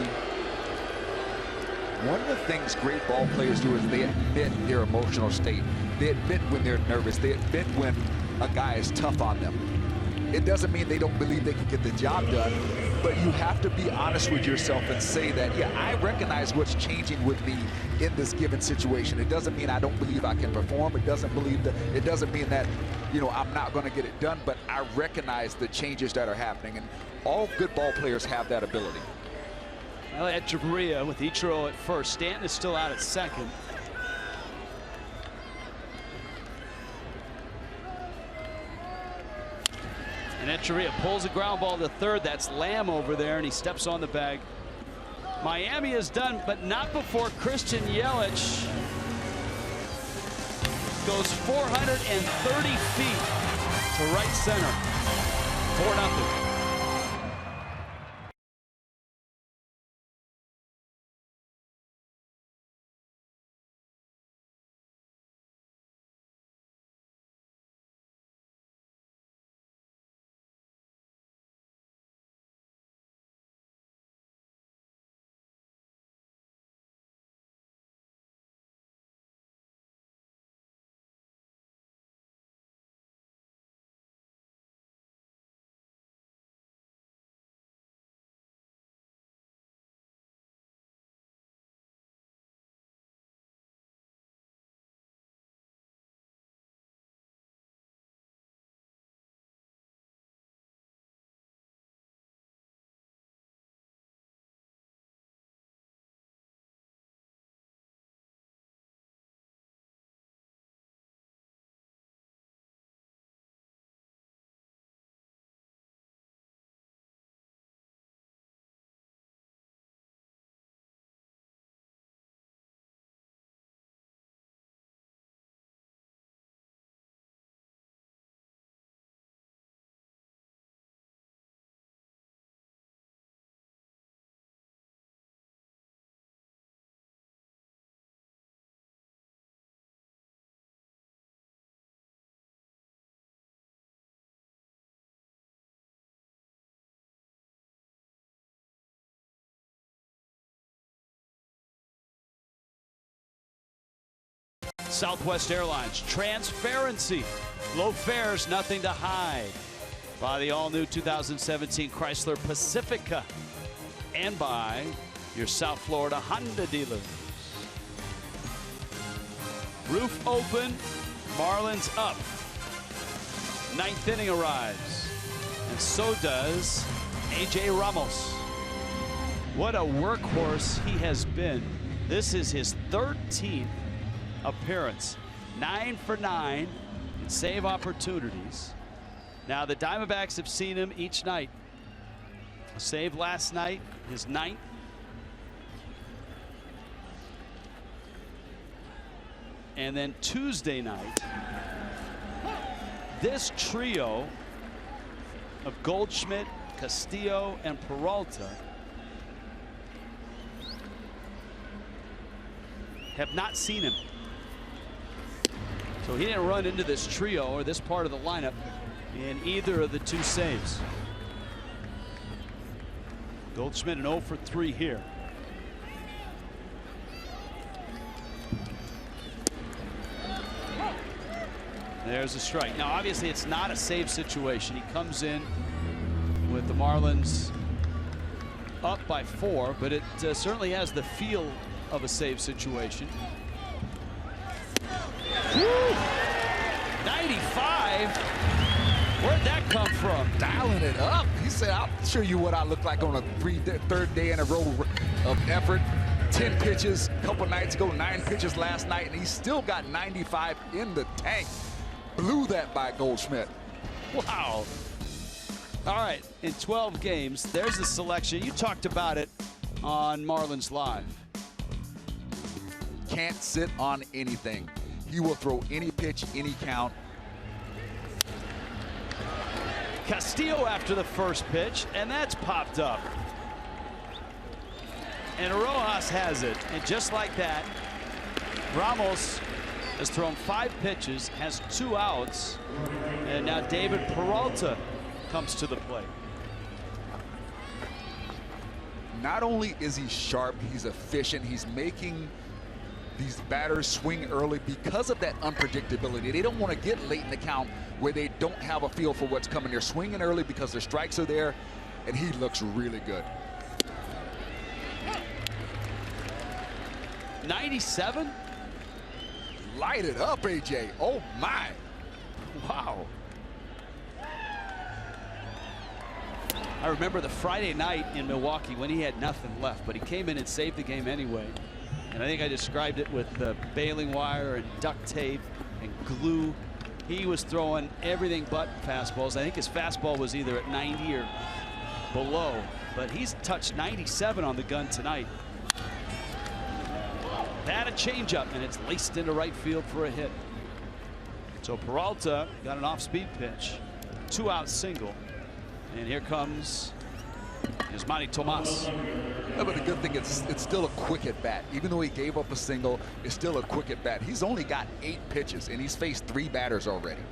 one of the things great ball players do is they admit their emotional state. They admit when they're nervous. They admit when a guy is tough on them. It doesn't mean they don't believe they can get the job done, but you have to be honest with yourself and say that, yeah, I recognize what's changing with me in this given situation. It doesn't mean I don't believe I can perform. It doesn't mean that, you know, I'm not going to get it done, but I recognize the changes that are happening, and all good ball players have that ability. Well, at Jabria with Ichiro at first. Stanton is still out at second. And Echeverria pulls a ground ball to third. That's Lamb over there, and he steps on the bag. Miami is done, but not before Christian Yelich goes 430 feet to right center. 4-0. Southwest Airlines, transparency, low fares, nothing to hide. By the all-new 2017 Chrysler Pacifica, and by your South Florida Honda dealers. Roof open, Marlins up. Ninth inning arrives, and so does A.J. Ramos. What a workhorse he has been. This is his 13th appearance. 9 for 9 in save opportunities. Now the Diamondbacks have seen him each night. A save last night, his 9th. And then Tuesday night, this trio of Goldschmidt, Castillo, and Peralta have not seen him. So he didn't run into this trio or this part of the lineup in either of the two saves. Goldschmidt an 0 for 3 here. There's a strike. Now obviously it's not a save situation. He comes in with the Marlins up by 4, but it certainly has the feel of a save situation. Woo! 95. Where'd that come from? Dialing it up. He said, I'll show you what I look like on a third day in a row of effort. 10 pitches a couple nights ago, 9 pitches last night, and he's still got 95 in the tank. Blew that by Goldschmidt. Wow. All right, in 12 games, there's the selection. You talked about it on Marlins Live. Can't sit on anything. He will throw any pitch, any count. Castillo after the first pitch, and that's popped up. And Rojas has it, and just like that, Ramos has thrown 5 pitches, has 2 outs, and now David Peralta comes to the plate. Not only is he sharp, he's efficient, he's making these batters swing early because of that unpredictability. They don't want to get late in the count where they don't have a feel for what's coming. They're swinging early because their strikes are there, and he looks really good. 97? Light it up, AJ. Oh my. Wow. I remember the Friday night in Milwaukee when he had nothing left, but he came in and saved the game anyway. And I think I described it with the baling wire and duct tape and glue. He was throwing everything but fastballs. I think his fastball was either at 90 or below, but he's touched 97 on the gun tonight. Had a changeup, and it's laced into right field for a hit. So Peralta got an off-speed pitch, 2-out single, and here comes Yasmani Tomas. Yeah, but the good thing is it's still a quick at bat. Even though he gave up a single, it's still a quick at bat. He's only got 8 pitches, and he's faced 3 batters already.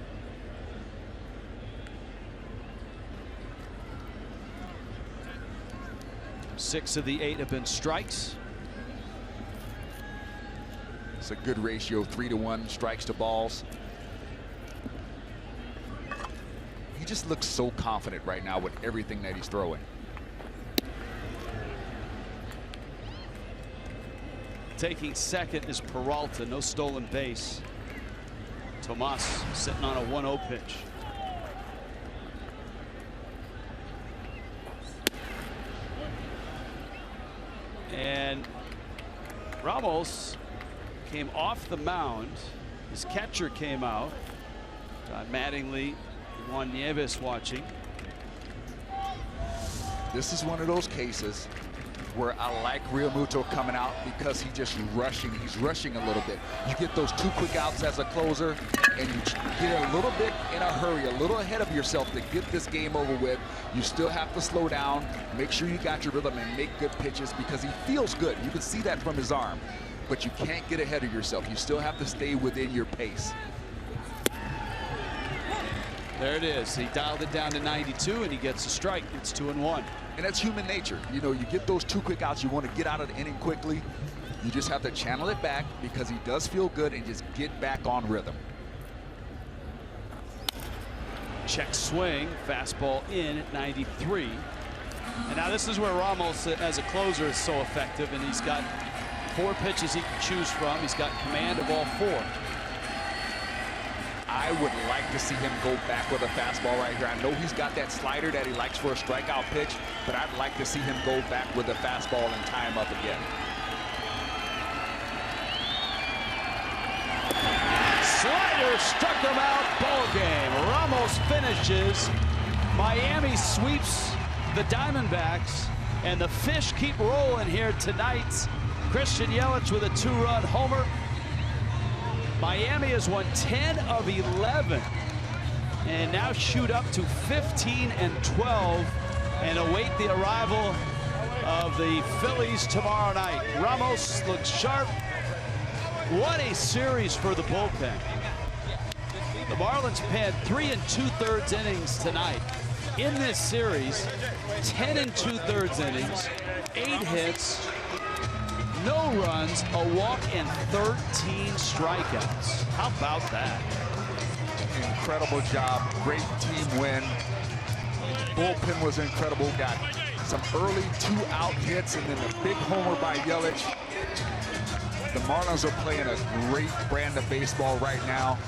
Six of the 8 have been strikes. It's a good ratio, 3-to-1 strikes to balls. He just looks so confident right now with everything that he's throwing. Taking second is Peralta, no stolen base. Tomas sitting on a 1-0 pitch. And Ramos came off the mound. His catcher came out. John Mattingly, Juan Nieves watching. This is one of those cases where I like Realmuto coming out because he's just rushing. He's rushing a little bit. You get those 2 quick outs as a closer, and you get a little bit in a hurry, a little ahead of yourself to get this game over with. You still have to slow down, make sure you got your rhythm, and make good pitches because he feels good. You can see that from his arm. But you can't get ahead of yourself. You still have to stay within your pace. There it is. He dialed it down to 92, and he gets a strike. It's 2-1. And that's human nature. You know, you get those 2 quick outs. You want to get out of the inning quickly. You just have to channel it back because he does feel good and just get back on rhythm. Check swing, fastball in at 93. And now this is where Ramos, as a closer, is so effective, and he's got 4 pitches he can choose from. He's got command of all 4. I would like to see him go back with a fastball right here. I know he's got that slider that he likes for a strikeout pitch, but I'd like to see him go back with a fastball and tie him up again. Slider struck him out. Ball game. Ramos finishes. Miami sweeps the Diamondbacks, and the fish keep rolling here tonight. Christian Yelich with a 2-run homer. Miami has won 10 of 11 and now shoot up to 15-12 and await the arrival of the Phillies tomorrow night. Ramos looks sharp. What a series for the bullpen. The Marlins penned 3 2/3 innings tonight. In this series, 10 2/3 innings, 8 hits, no runs, a walk, and 13 strikeouts. How about that? Incredible job. Great team win. Bullpen was incredible. Got some early 2-out hits and then a big homer by Yelich. The Marlins are playing a great brand of baseball right now.